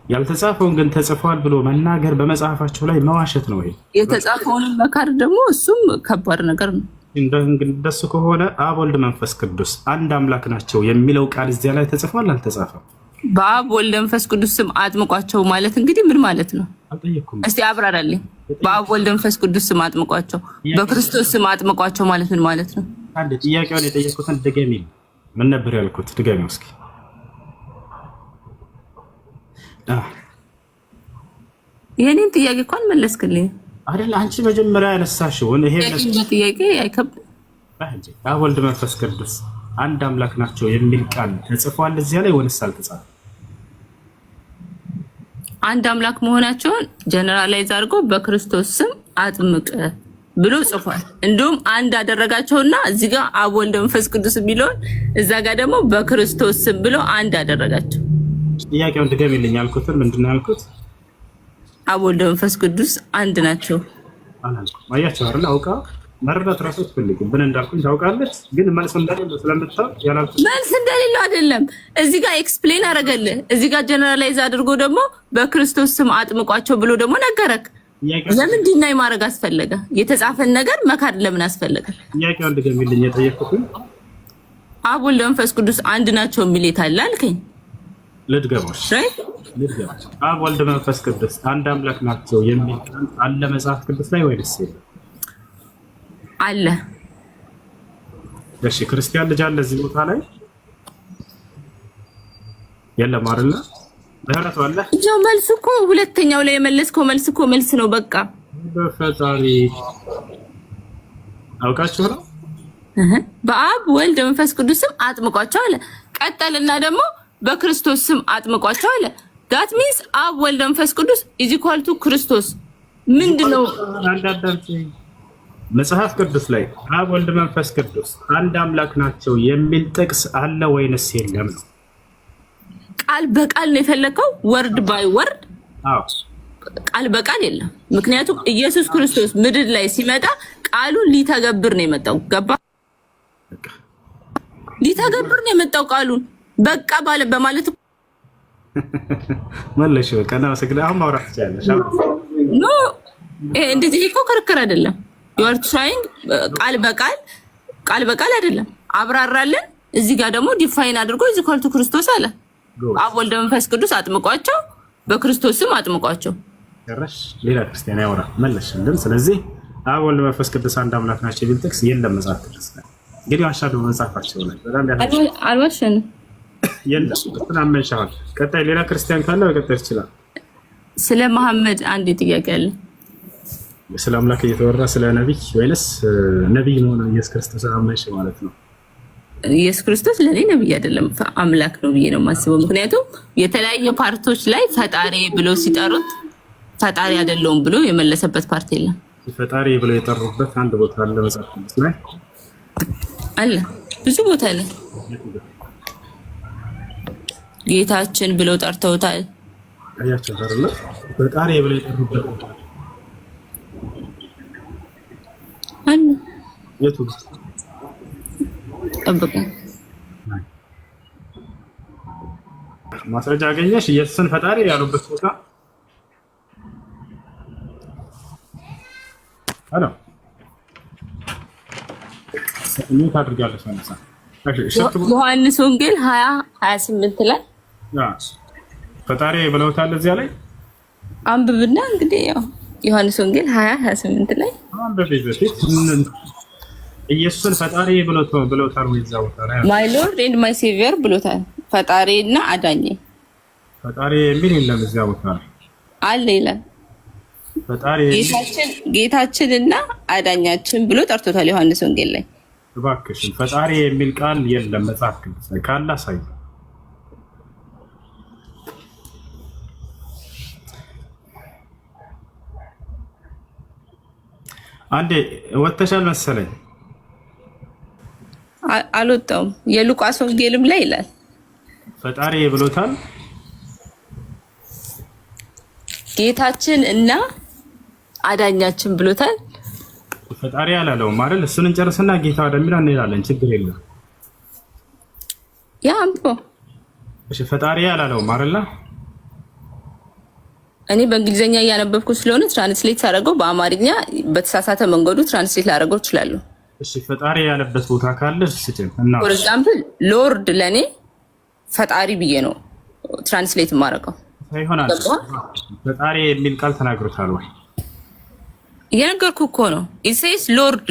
ያልተጻፈውን ግን ተጽፏል ብሎ መናገር በመጽሐፋቸው ላይ መዋሸት ነው። ይሄ የተጻፈውን መካድ ደግሞ እሱም ከባድ ነገር ነው። እንደሱ ከሆነ አብ ወልድ መንፈስ ቅዱስ አንድ አምላክ ናቸው የሚለው ቃል እዚያ ላይ ተጽፏል አልተጻፈም? በአብ ወልድ መንፈስ ቅዱስ ስም አጥምቋቸው ማለት እንግዲህ ምን ማለት ነው? አልጠየኩም። እስቲ አብራራልኝ። በአብ ወልድ መንፈስ ቅዱስ ስም አጥምቋቸው፣ በክርስቶስ ስም አጥምቋቸው ማለት ምን ማለት ነው? አንድ ጥያቄውን የጠየኩትን ድገሚ። ምን ነበር ያልኩት? ድገሚ እስኪ። የኔን ጥያቄ እንኳን መለስክልኝ አይደል? አንቺ መጀመሪያ ያነሳሽውን ይሄ ጥያቄ አይከብድም። አብ ወልድ መንፈስ ቅዱስ አንድ አምላክ ናቸው የሚል ቃል ተጽፏል እዚያ ላይ ወንስ አልተጻፈም? አንድ አምላክ መሆናቸውን ጀነራላይዝ አድርጎ በክርስቶስ ስም አጥምቅ ብሎ ጽፏል። እንዲሁም አንድ አደረጋቸውና እዚህ ጋር አብ ወልድ መንፈስ ቅዱስ የሚለውን እዛ ጋር ደግሞ በክርስቶስ ስም ብሎ አንድ አደረጋቸው። ጥያቄውን ድገሚልኝ ያልኩትን ምንድን ነው ያልኩት? አብ ወልድ መንፈስ ቅዱስ አንድ ናቸው አላልኩም። አያቸው አይደል? አውቃ መረዳት ራሱ ትፈልግ ምን እንዳልኩኝ ታውቃለች። ግን መልስ እንደሌለው ስለምታውቅ ያላልኩት መልስ እንደሌለው አይደለም። እዚህ ጋር ኤክስፕሌን አደረገልህ። እዚህ ጋር ጀነራላይዝ አድርጎ ደግሞ በክርስቶስ ስም አጥምቋቸው ብሎ ደግሞ ነገረክ። ለምን ዲናይ ማድረግ አስፈለገ? የተጻፈን ነገር መካድ ለምን አስፈለገ? ጥያቄውን ድገሚልኝ የጠየኩትን። አብ ወልድ መንፈስ ቅዱስ አንድ ናቸው የሚል የታለ አልከኝ። ልድገሞሽ አብ ወልድ መንፈስ ቅዱስ አንድ አምላክ ናቸው የሚል ቃል አለ መጽሐፍ ቅዱስ ላይ ወይስ አለ? እሺ ክርስቲያን ልጅ አለ እዚህ ቦታ ላይ የለም አይደለ? ለህረት አለ። እጆ መልስ እኮ ሁለተኛው ላይ የመለስከው መልስ እኮ መልስ ነው። በቃ በፈጣሪ አውቃችሁ ነው። በአብ ወልድ መንፈስ ቅዱስ ስም አጥምቋቸው አለ። ቀጠልና ደግሞ በክርስቶስ ስም አጥምቋቸው አለ። ዳት ሚንስ አብ ወልድ መንፈስ ቅዱስ ኢዝ ኢኳል ቱ ክርስቶስ ምንድነው? መጽሐፍ ቅዱስ ላይ አብ ወልድ መንፈስ ቅዱስ አንድ አምላክ ናቸው የሚል ጥቅስ አለ ወይንስ የለም? ቃል በቃል ነው የፈለከው? ወርድ ባይ ወርድ? አዎ ቃል በቃል የለም። ምክንያቱም ኢየሱስ ክርስቶስ ምድር ላይ ሲመጣ ቃሉን ሊተገብር ነው የመጣው። ገባ? ሊተገብር ነው የመጣው ቃሉን በቃ ባለ በማለት መለሽ በቃ ነው ሰግዳ አሁን ማውራት ትችላለሽ። ኖ እንደዚህ እኮ ክርክር አይደለም። you are trying ቃል በቃል አይደለም። አብራራለን። እዚህ ጋር ደግሞ ዲፋይን አድርጎ እዚህ ኮልቱ ክርስቶስ አለ። አብ ወልድ መንፈስ ቅዱስ አጥምቋቸው፣ በክርስቶስ ስም አጥምቋቸው። ጨረሽ። ሌላ ክርስቲያን ያወራ መለሽልን። ስለዚህ አብ ወልድ መንፈስ ቅዱስ አንድ አምላክ ናቸው የሚል ጥቅስ የለም መጽሐፍ ቅዱስ ላይ። እንግዲህ አሻዶ መጽሐፋቸው ላይ በጣም አልዋሸንም። የለም ተናመንሻል። ቀጣይ ሌላ ክርስቲያን ካለ በቀጣይ ይችላል። ስለ መሐመድ አንድ ጥያቄ አለ። ስለ አምላክ እየተወራ ስለ ነብይ ወይንስ ነብይ ነው ኢየሱስ ክርስቶስ አምላክ ማለት ነው? ኢየሱስ ክርስቶስ ለኔ ነብይ አይደለም አምላክ ነው ብዬ ነው የማስበው። ምክንያቱም የተለያየ ፓርቶች ላይ ፈጣሪ ብሎ ሲጠሩት ፈጣሪ አይደለውም ብሎ የመለሰበት ፓርት የለም። ፈጣሪ ብሎ የጠሩበት አንድ ቦታ አለ መጽሐፍ ቅዱስ ላይ አለ፣ ብዙ ቦታ አለ። ጌታችን ብለው ጠርተውታል። አያቸው አይደለ? ፈጣሪ ብሎ የጠሩበት አለ። የቱ ጠብቀ ማስረጃ አገኘሽ? ኢየሱስን ፈጣሪ ያሉበት ቦታ አሎ ምን ታድርጋለሽ? ዮሐንስ ወንጌል 20:28 ላይ ፈጣሪ ብለውታል። እዚያ ላይ አንብብና እንግዲህ ያው ዮሐንስ ወንጌል 20:28 ላይ አንብቤት በፊት ኢየሱስን ፈጣሪ ብለውታል ወይ? እዛው ታዲያ ማይ ሎርድ ኤንድ ማይ ሴቪየር ብሎታል። ፈጣሪና አዳኜ ፈጣሪ የሚል የለም እዚያ ቦታ አለ ይላል። ፈጣሪ ጌታችንና አዳኛችን ብሎ ጠርቶታል ዮሐንስ ወንጌል ላይ። እባክሽ ፈጣሪ የሚል ቃል የለም መጽሐፍ ቅዱስ ላይ። ካለ አሳይ። አንዴ ወተሻል መሰለኝ። አልወጣውም። የሉቃስ ወንጌልም ላይ ይላል ፈጣሪ ብሎታል። ጌታችን እና አዳኛችን ብሎታል። ፈጣሪ አላለውም አይደል? እሱን እንጨርስና ጌታ ወደሚል እንሄዳለን። ችግር የለም። ያ አምቦ እሺ፣ ፈጣሪ አላለውም አይደል? እኔ በእንግሊዘኛ እያነበብኩ ስለሆነ ትራንስሌት አደረገው በአማርኛ በተሳሳተ መንገዱ ትራንስሌት ላደረገው እችላለሁ። እሺ፣ ፈጣሪ ያለበት ቦታ ካለ ስጭን እና ፎር ኤግዛምፕል ሎርድ ለኔ ፈጣሪ ብዬ ነው ትራንስሌት ማረቀው። ይሆናል። ፈጣሪ የሚል ቃል ተናግሮታል ወይ? የነገርኩ እኮ ነው። ኢሴስ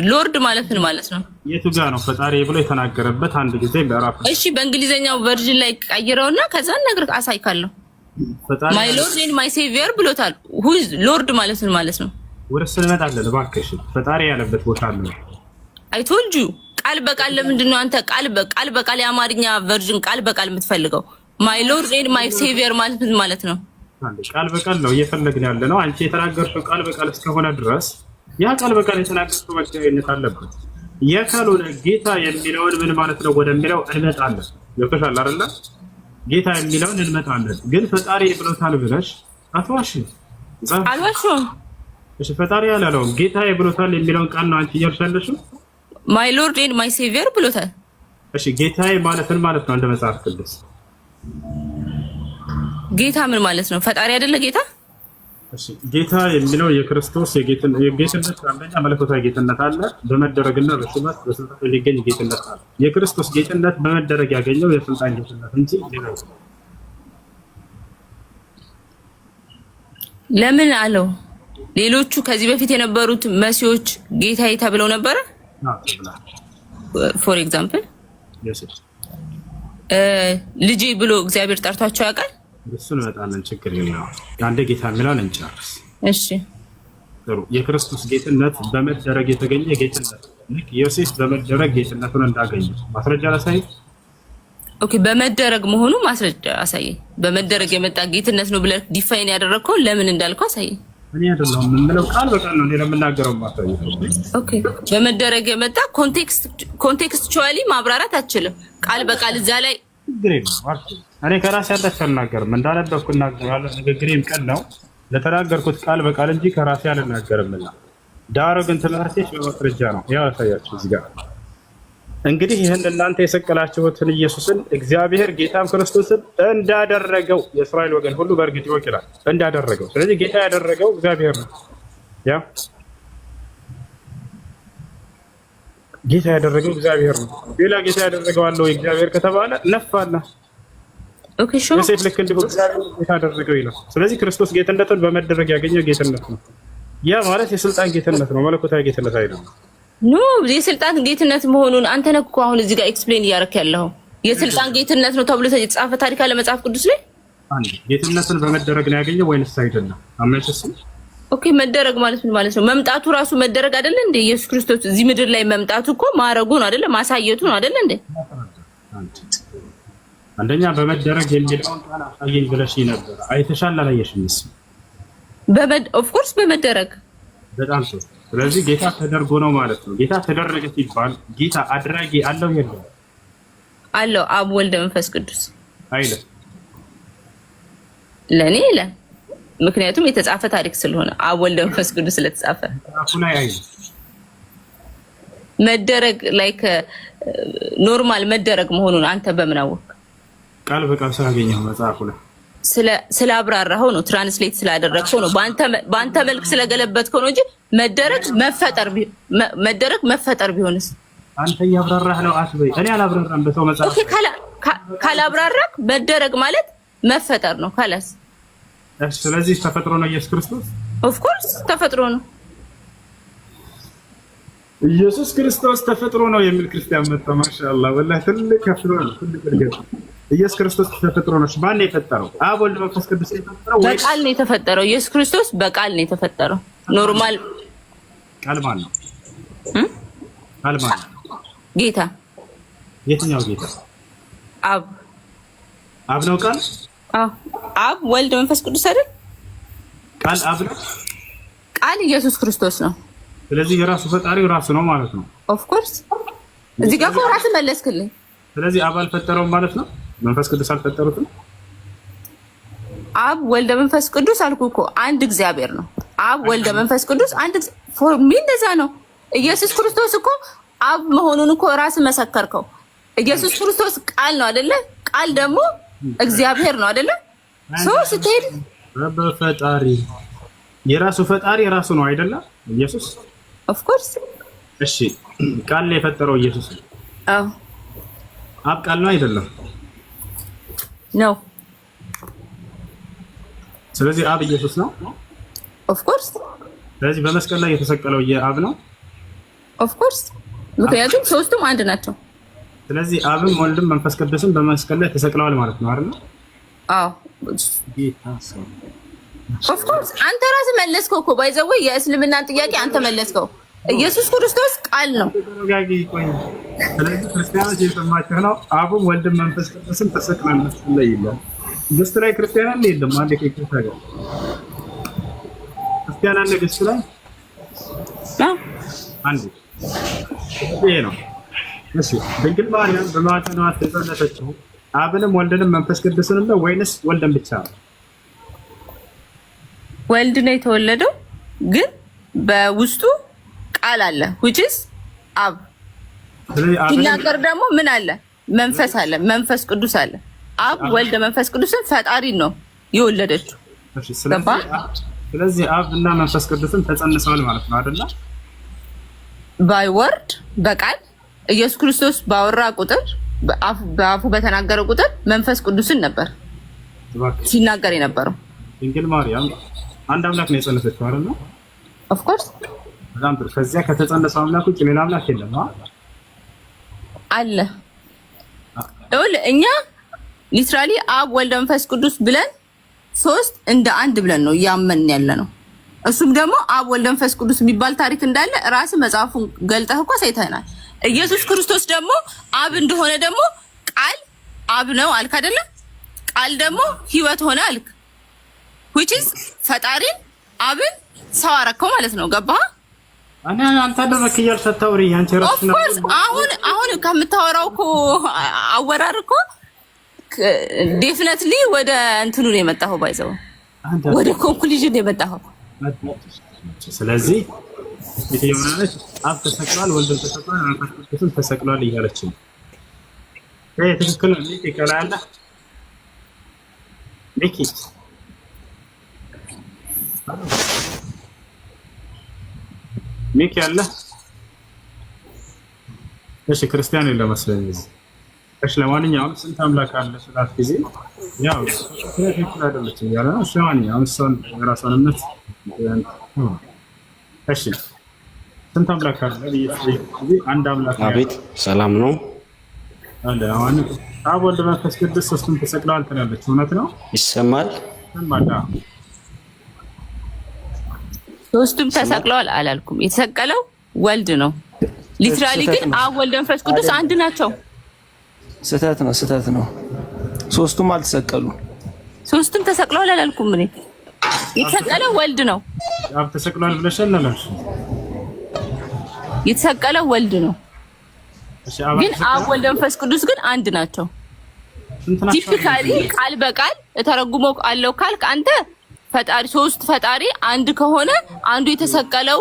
ሎርድ ማለት ምን ማለት ነው? የቱ ጋር ነው ፈጣሪ ብሎ የተናገረበት? አንድ ጊዜ በራፍ እሺ፣ በእንግሊዘኛው ቨርዥን ላይ ቀይረውና ከዛ ነገር አሳይካለሁ። ፈጣሪ ማይ ሎርድ ኤንድ ማይ ሴቪየር ብሎታል። ሁዝ ሎርድ ማለት ምን ማለት ነው? ወደሱ እንመጣለን። እባክሽ ፈጣሪ ያለበት ቦታ አለ። አይ ቶልድ ዩ ቃል በቃል ለምንድን ነው አንተ ቃል በቃል የአማርኛ ቨርዥን ቃል በቃል የምትፈልገው? ማይ ሎርድ ኤንድ ማይ ሴቪየር ማለት ምን ማለት ነው? ቃል በቃል ነው እየፈለግን ያለ ነው። አንቺ የተናገርሽው ቃል በቃል እስከሆነ ድረስ ያ ቃል በቃል የተናገርሽው መገኘት አለበት። ያ ካልሆነ ጌታ የሚለውን ምን ማለት ነው ወደሚለው እንመጣለን። ይወጣሻል አይደለ? ጌታ የሚለውን እንመጣለን። ግን ፈጣሪ ብሎታል ብለሽ አትዋሽ። አልዋሽም። እሺ፣ ፈጣሪ ያላለውም ጌታ ብሎታል የሚለውን ቃል ነው አንቺ እያልሻለሽ። ማይ ሎርድ ኤንድ ማይ ሴቪየር ብሎታል። እሺ፣ ጌታዬ ማለት ምን ማለት ነው? እንደ መጽሐፍ ቅዱስ ጌታ ምን ማለት ነው? ፈጣሪ አይደለ ጌታ? እሺ፣ ጌታ የሚለው የክርስቶስ የጌትነት አንደኛ መለኮታዊ ጌትነት አለ። በመደረግና በስልጣን የሚገኝ ጌትነት አለ። የክርስቶስ ጌትነት በመደረግ ያገኘው የስልጣን ጌትነት እንጂ ሌላ ለምን አለው? ሌሎቹ ከዚህ በፊት የነበሩት መሲዎች ጌታዬ ተብለው ነበረ። ፎር ኤግዛምፕል ልጄ ብሎ እግዚአብሔር ጠርቷቸው ያውቃል? እሱን እንመጣለን። ችግር የለውም። አንዴ ጌታ የሚለውን እንጨርስ። እሺ፣ ጥሩ። የክርስቶስ ጌትነት በመደረግ የተገኘ ጌትነት ልክ ዮሴፍ በመደረግ ጌትነቱን እንዳገኘ ማስረጃ ላሳይ። ኦኬ፣ በመደረግ መሆኑ ማስረጃ አሳይ። በመደረግ የመጣ ጌትነት ነው ብለህ ዲፋይን ያደረግከው ለምን እንዳልከው አሳይ። እኔ አይደለሁም የምለው ቃል በቃል ነው ለምናገረው ማሳይ። ኦኬ፣ በመደረግ የመጣ ኮንቴክስቹዋሊ ማብራራት አትችልም። ቃል በቃል እዛ ላይ ችግር የለም። እኔ ከራሴ ያለች አልናገርም፣ እንዳነበብኩ እናገራለሁ። ንግግሬም ቀን ነው ለተናገርኩት ቃል በቃል እንጂ ከራሴ አልናገርምና። ዳሩ ግን ትምህርቴች በማስረጃ ነው። ያው ያሳያችሁ እዚህ ጋር እንግዲህ ይህን እናንተ የሰቀላችሁትን ኢየሱስን እግዚአብሔር ጌታም ክርስቶስን እንዳደረገው የእስራኤል ወገን ሁሉ በእርግጥ ይወክላል፣ እንዳደረገው። ስለዚህ ጌታ ያደረገው እግዚአብሔር ነው። ያ ጌታ ያደረገው እግዚአብሔር ነው። ሌላ ጌታ ያደረገው አለ ወይ እግዚአብሔር ከተባለ ነፋና ዮሴፍ ልክ እንዲሁ እግዚአብሔር ጌታ ያደረገው ይላል። ስለዚህ ክርስቶስ ጌትነትን በመደረግ ያገኘው ጌትነት ነው። ያ ማለት የስልጣን ጌትነት ነው፣ መለኮታዊ ጌትነት አይደለም። ኖ የስልጣን ጌትነት መሆኑን አንተ ነህ እኮ አሁን እዚህ ጋር ኤክስፕሌን እያደረክ ያለው። የስልጣን ጌትነት ነው ተብሎ የተጻፈ ታሪክ አለ መጽሐፍ ቅዱስ ላይ። አንዴ ጌትነትን በመደረግ ነው ያገኘው ወይንስ አይደለም? አመንሽስ? ኦኬ መደረግ ማለት ምን ማለት ነው? መምጣቱ ራሱ መደረግ አይደለ እንዴ? ኢየሱስ ክርስቶስ እዚህ ምድር ላይ መምጣቱ እኮ ማረጉ ነው አይደለ? ማሳየቱ ነው አይደለ እንዴ? አንደኛ በመደረግ የሚለውን ቃል አሳየኝ ብለሽ ነበር። አይተሻል አላየሽም? ኦፍ ኮርስ በመደረግ በጣም ጥሩ። ስለዚህ ጌታ ተደርጎ ነው ማለት ነው። ጌታ ተደረገ ሲባል ጌታ አድራጊ አለው የለም? አለው። አብ ወልድ መንፈስ ቅዱስ አይደል? ለኔ ይላል። ምክንያቱም የተጻፈ ታሪክ ስለሆነ አብ ወልድ መንፈስ ቅዱስ ስለተጻፈ አፉላይ አይደል? መደረግ ላይክ ኖርማል መደረግ መሆኑን አንተ በምን አወቅ? ቃል በቃል ስላገኘው መጽሐፉ ላይ ስላብራራኸው ነው፣ ትራንስሌት ስላደረግኸው ነው፣ በአንተ መልክ ስለገለበጥከው ነው እንጂ መደረግ መፈጠር ቢሆንስ? አንተ ያብራራህ ነው አትበይ። እኔ አላብራራም በሰው መጽሐፍ። ኦኬ ካላብራራክ መደረግ ማለት መፈጠር ነው ካላስ። ስለዚህ ተፈጥሮ ነው ኢየሱስ ክርስቶስ። ኦፍ ኮርስ ተፈጥሮ ነው ኢየሱስ ክርስቶስ ተፈጥሮ ነው የሚል ክርስቲያን መጣ። ማሻአላህ ወላሂ ትልቅ ከፍሮ ነው ትልቅ እርግጥ። ኢየሱስ ክርስቶስ ተፈጥሮ ነው። ማን ነው የፈጠረው? አብ ወልድ መንፈስ ቅዱስ የፈጠረው ወይ? በቃል ነው የተፈጠረው። ኢየሱስ ክርስቶስ በቃል ነው የተፈጠረው። ኖርማል ቃል ማን ነው? ቃል ማን ነው? ጌታ። የትኛው ጌታ? አብ። አብ ነው ቃል? አዎ አብ ወልድ መንፈስ ቅዱስ አይደል? ቃል አብ ነው። ቃል ኢየሱስ ክርስቶስ ነው። ስለዚህ የራሱ ፈጣሪው ራሱ ነው ማለት ነው። ኦፍ ኮርስ እዚህ ጋር ራስ መለስክልኝ። ስለዚህ አብ አልፈጠረውም ማለት ነው። መንፈስ ቅዱስ አልፈጠሩትም። አብ ወልደ መንፈስ ቅዱስ አልኩ እኮ አንድ እግዚአብሔር ነው። አብ ወልደ መንፈስ ቅዱስ አንድ ፎር ሚ እንደዛ ነው። ኢየሱስ ክርስቶስ እኮ አብ መሆኑን እኮ ራስ መሰከርከው። ኢየሱስ ክርስቶስ ቃል ነው አይደለ? ቃል ደግሞ እግዚአብሔር ነው አይደለ? ሶ ስትሄድ በፈጣሪ የራሱ ፈጣሪ የራሱ ነው አይደለ? ኢየሱስ ኦፍ ኮርስ እሺ፣ ቃል ነው የፈጠረው ኢየሱስ። አዎ አብ ቃል ነው አይደለም? ነው። ስለዚህ አብ ኢየሱስ ነው። ኦፍ ኮርስ። ስለዚህ በመስቀል ላይ የተሰቀለው የአብ ነው። ኦፍ ኮርስ ምክንያቱም ሶስቱም አንድ ናቸው። ስለዚህ አብም ወልድም መንፈስ ቅዱስም በመስቀል ላይ ተሰቅለዋል ማለት ነው አይደል? አዎ ኦፍ ኮርስ። አንተ ራስህ መለስከው እኮ ባይ ዘ ወይ የእስልምናን ጥያቄ አንተ መለስከው። ኢየሱስ ክርስቶስ ቃል ነው። ስለዚህ ክርስቲያኖች የሰማችሁ ነው። አብም ወልድም መንፈስ ቅዱስም ተሰቅለዋል መስቀል ላይ ይላል። ግስት ላይ ክርስቲያን አለ የለም? አንዴ ከይቅርታ ጋር ክርስቲያን አለ ግስት ላይ አንዴ ይሄ ነው። እሺ ድንግል ማርያም በማኅፀኗ ተጸነሰችው አብንም ወልድንም መንፈስ ቅዱስንም ነው ወይንስ ወልድን ብቻ ነው? ወልድ ነው የተወለደው፣ ግን በውስጡ ቃል አለ which is አብ። ሲናገር ደግሞ ምን አለ? መንፈስ አለ፣ መንፈስ ቅዱስ አለ። አብ ወልድ መንፈስ ቅዱስን ፈጣሪ ነው የወለደችው። ስለዚህ አብ እና መንፈስ ቅዱስን ተጸንሰዋል ማለት ነው አይደል? ባይ ወርድ በቃል ኢየሱስ ክርስቶስ ባወራ ቁጥር በአፉ በተናገረ ቁጥር መንፈስ ቅዱስን ነበር ሲናገር የነበረው። ድንግል ማርያም አንድ አምላክ ነው የጸነሰችው አይደል? ኦፍ ኮርስ። በጣም ጥሩ። ከዚያ ከተጸነሰው አምላክ ውጭ ሌላ አምላክ የለም አለ። እኛ ሊትራሊ አብ ወልድ መንፈስ ቅዱስ ብለን ሶስት እንደ አንድ ብለን ነው እያመን ያለ ነው። እሱም ደግሞ አብ ወልድ መንፈስ ቅዱስ የሚባል ታሪክ እንዳለ ራስ መጽሐፉን ገልጠህ እኮ ሳይተናል። ኢየሱስ ክርስቶስ ደግሞ አብ እንደሆነ ደግሞ ቃል አብ ነው አልክ አይደለ? ቃል ደግሞ ሕይወት ሆነ አልክ which is ፈጣሪን አብን ሰው አረከው ማለት ነው። ገባህ? እኔ አንተ ደረክ እያልሰታውሪ አንቺ ራስሽ ነው። አሁን ከምታወራው እኮ አወራር እኮ ዴፊኒትሊ ወደ እንትኑ ነው የመጣኸው፣ ባይዘው ወደ ኮንክሉዥን ነው የመጣኸው። ስለዚህ የትኛውናለች አብ ተሰቅሏል፣ ወልድ ተሰቅሏል፣ መንፈስ ቅዱስም ተሰቅሏል እያለች ነው። ይሄ ትክክል ነው። ሚኪ ከላላ ሚኪ አለ። እሺ ክርስቲያን የለም መሰለኝ። እሺ ለማንኛውም ስንት አምላክ አለ ስላት ጊዜ ያው ትክክል አይደለችም ያለ ነው። እሺ ለማንኛውም እሷን የራሷን እምነት እሺ ስንት አምላክ አለ ጊዜ አንድ አምላክ። አቤት ሰላም ነው አለ። አሁን አብ ወልድ መንፈስ ቅዱስ ሶስቱም ተሰቅለዋል ትላለች። እውነት ነው? ይሰማል? ሶስቱም ተሰቅለዋል አላልኩም። የተሰቀለው ወልድ ነው። ሊትራሊ ግን አብ ወልድ መንፈስ ቅዱስ አንድ ናቸው። ስህተት ነው። ሶስቱም አልተሰቀሉ። ሶስቱም ተሰቅለዋል አላልኩም። እኔ የተሰቀለው ወልድ ነው። አብ ተሰቅሏል ብለሻል አላልሽ? የተሰቀለው ወልድ ነው። ግን አብ ወልድ መንፈስ ቅዱስ ግን አንድ ናቸው። ቲፒካሊ ቃል በቃል ተረጉሞ አለው ካልክ አንተ ፈጣሪ ሶስት ፈጣሪ አንድ ከሆነ አንዱ የተሰቀለው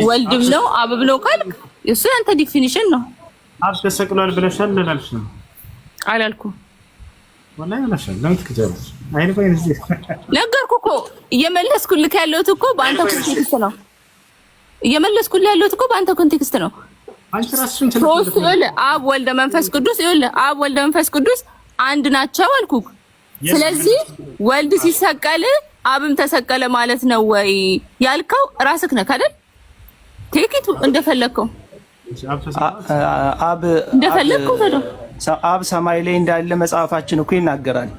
ወልድም ነው አብም ነው ካልክ እሱ አንተ ዲፊኒሽን ነው። አብ ተሰቅሏል ብለሻል አላልሽም? አላልኩም። ወላሂ ብለሻል። ለምን ትከጃለሽ? አይነፈኝ እዚህ ነገርኩህ እኮ እየመለስኩልህ ያለሁት እኮ በአንተ ኮንቴክስት ነው። እየመለስኩልህ ያለሁት እኮ በአንተ ኮንቴክስት ነው። አንቺ ራስሽን ሶስት አብ ወልድ መንፈስ ቅዱስ አብ ወልድ መንፈስ ቅዱስ አንድ ናቸው አልኩህ። ስለዚህ ወልድ ሲሰቀል አብም ተሰቀለ ማለት ነው ወይ ያልከው ራስህ ነህ አይደል? ቴክቱ እንደፈለከው አብ እንደፈለከው ተዶ አብ ሰማይ ላይ እንዳለ መጽሐፋችን እኮ ይናገራል።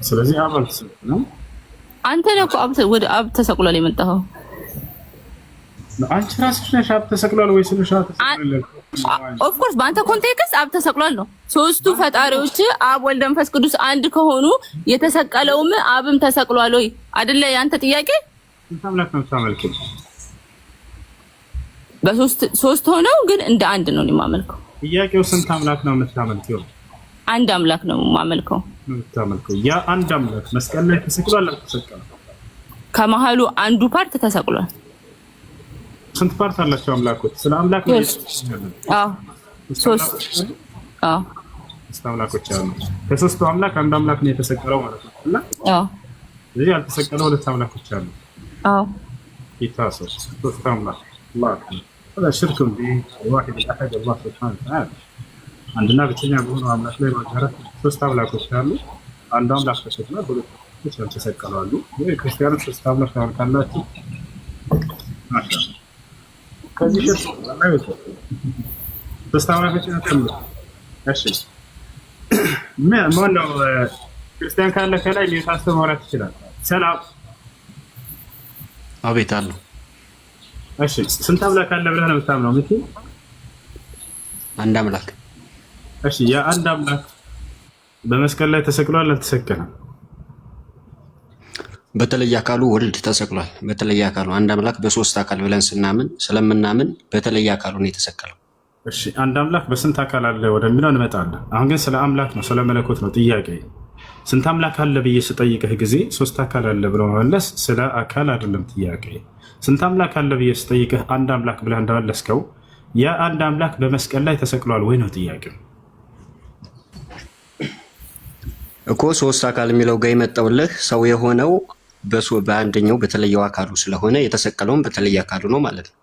ስለዚህ አብ አልተሰቀለም። አንተ ነህ እኮ ወደ አብ ተሰቅሏል የመጣኸው። አንቺ ራስሽ ነሽ አብ ተሰቅሏል ወይ ስለሽ ተሰቅሏል? ኦፍ ኮርስ በአንተ ኮንቴክስት አብ ተሰቅሏል ነው። ሶስቱ ፈጣሪዎች አብ ወልድ መንፈስ ቅዱስ አንድ ከሆኑ የተሰቀለውም አብም ተሰቅሏል ወይ አይደለ? ያንተ ጥያቄ ስንት አምላክ ነው የምታመልከው? ሶስት ሆነው ግን እንደ አንድ ነው የማመልከው። ጥያቄው ስንት አምላክ ነው የምታመልከው? አንድ አምላክ ነው የማመልከው። ያ አንድ አምላክ መስቀል ላይ ተሰቅሏል አልተሰቀለም? ከመሃሉ አንዱ ፓርት ተሰቅሏል። ስንት ፓርት አላቸው አምላኮች? ስለ አምላክ ነው። ሶስት አምላኮች አሉ። ከሶስቱ አምላክ አንድ አምላክ ነው የተሰቀለው ማለት ነው። እና ስለዚህ ያልተሰቀለው ሁለት አምላኮች አሉ። ሶስት አምላክ አላህ هذا شرك بواحد الاحد الله سبحانه وتعالى عندنا ብቸኛ በሆነው አምላክ ላይ ማጋራት ሶስት አምላኮች አሉ። አንዱ አምላክ ተሰቅሏል፣ ሁለቱ ያልተሰቀሉ አሉ። ክርስቲያኖች ሶስት አምላክ ካላችሁ ማሻአላ ከዚህ ላይ ሶስት አምላኮች ናቸው። እሺ ማነው ክርስቲያን ካለ ከላይ ሊታስተው ማውራት ይችላል። ሰላም አቤት አሉ። እሺ ስንት አምላክ አለ ብለህ ነው የምታምነው? ምንት አንድ አምላክ። እሺ ያ አንድ አምላክ በመስቀል ላይ ተሰቅሏል አልተሰቀለም? በተለየ አካሉ ወልድ ተሰቅሏል። በተለየ አካሉ አንድ አምላክ በሶስት አካል ብለን ስለምናምን በተለየ አካሉ ነው የተሰቀለው። እሺ አንድ አምላክ በስንት አካል አለ ወደሚለው እንመጣለን። አሁን ግን ስለ አምላክ ነው ስለ መለኮት ነው ጥያቄ። ስንት አምላክ አለ ብዬ ስጠይቅህ ጊዜ ሶስት አካል አለ ብሎ መመለስ ስለ አካል አይደለም ጥያቄ። ስንት አምላክ አለ ብዬ ስጠይቅህ አንድ አምላክ ብለህ እንደመለስከው ያ አንድ አምላክ በመስቀል ላይ ተሰቅሏል ወይ ነው ጥያቄ እኮ። ሶስት አካል የሚለው ጋር የመጣውልህ ሰው የሆነው በአንደኛው በተለየው አካሉ ስለሆነ የተሰቀለውም በተለየ አካሉ ነው ማለት ነው።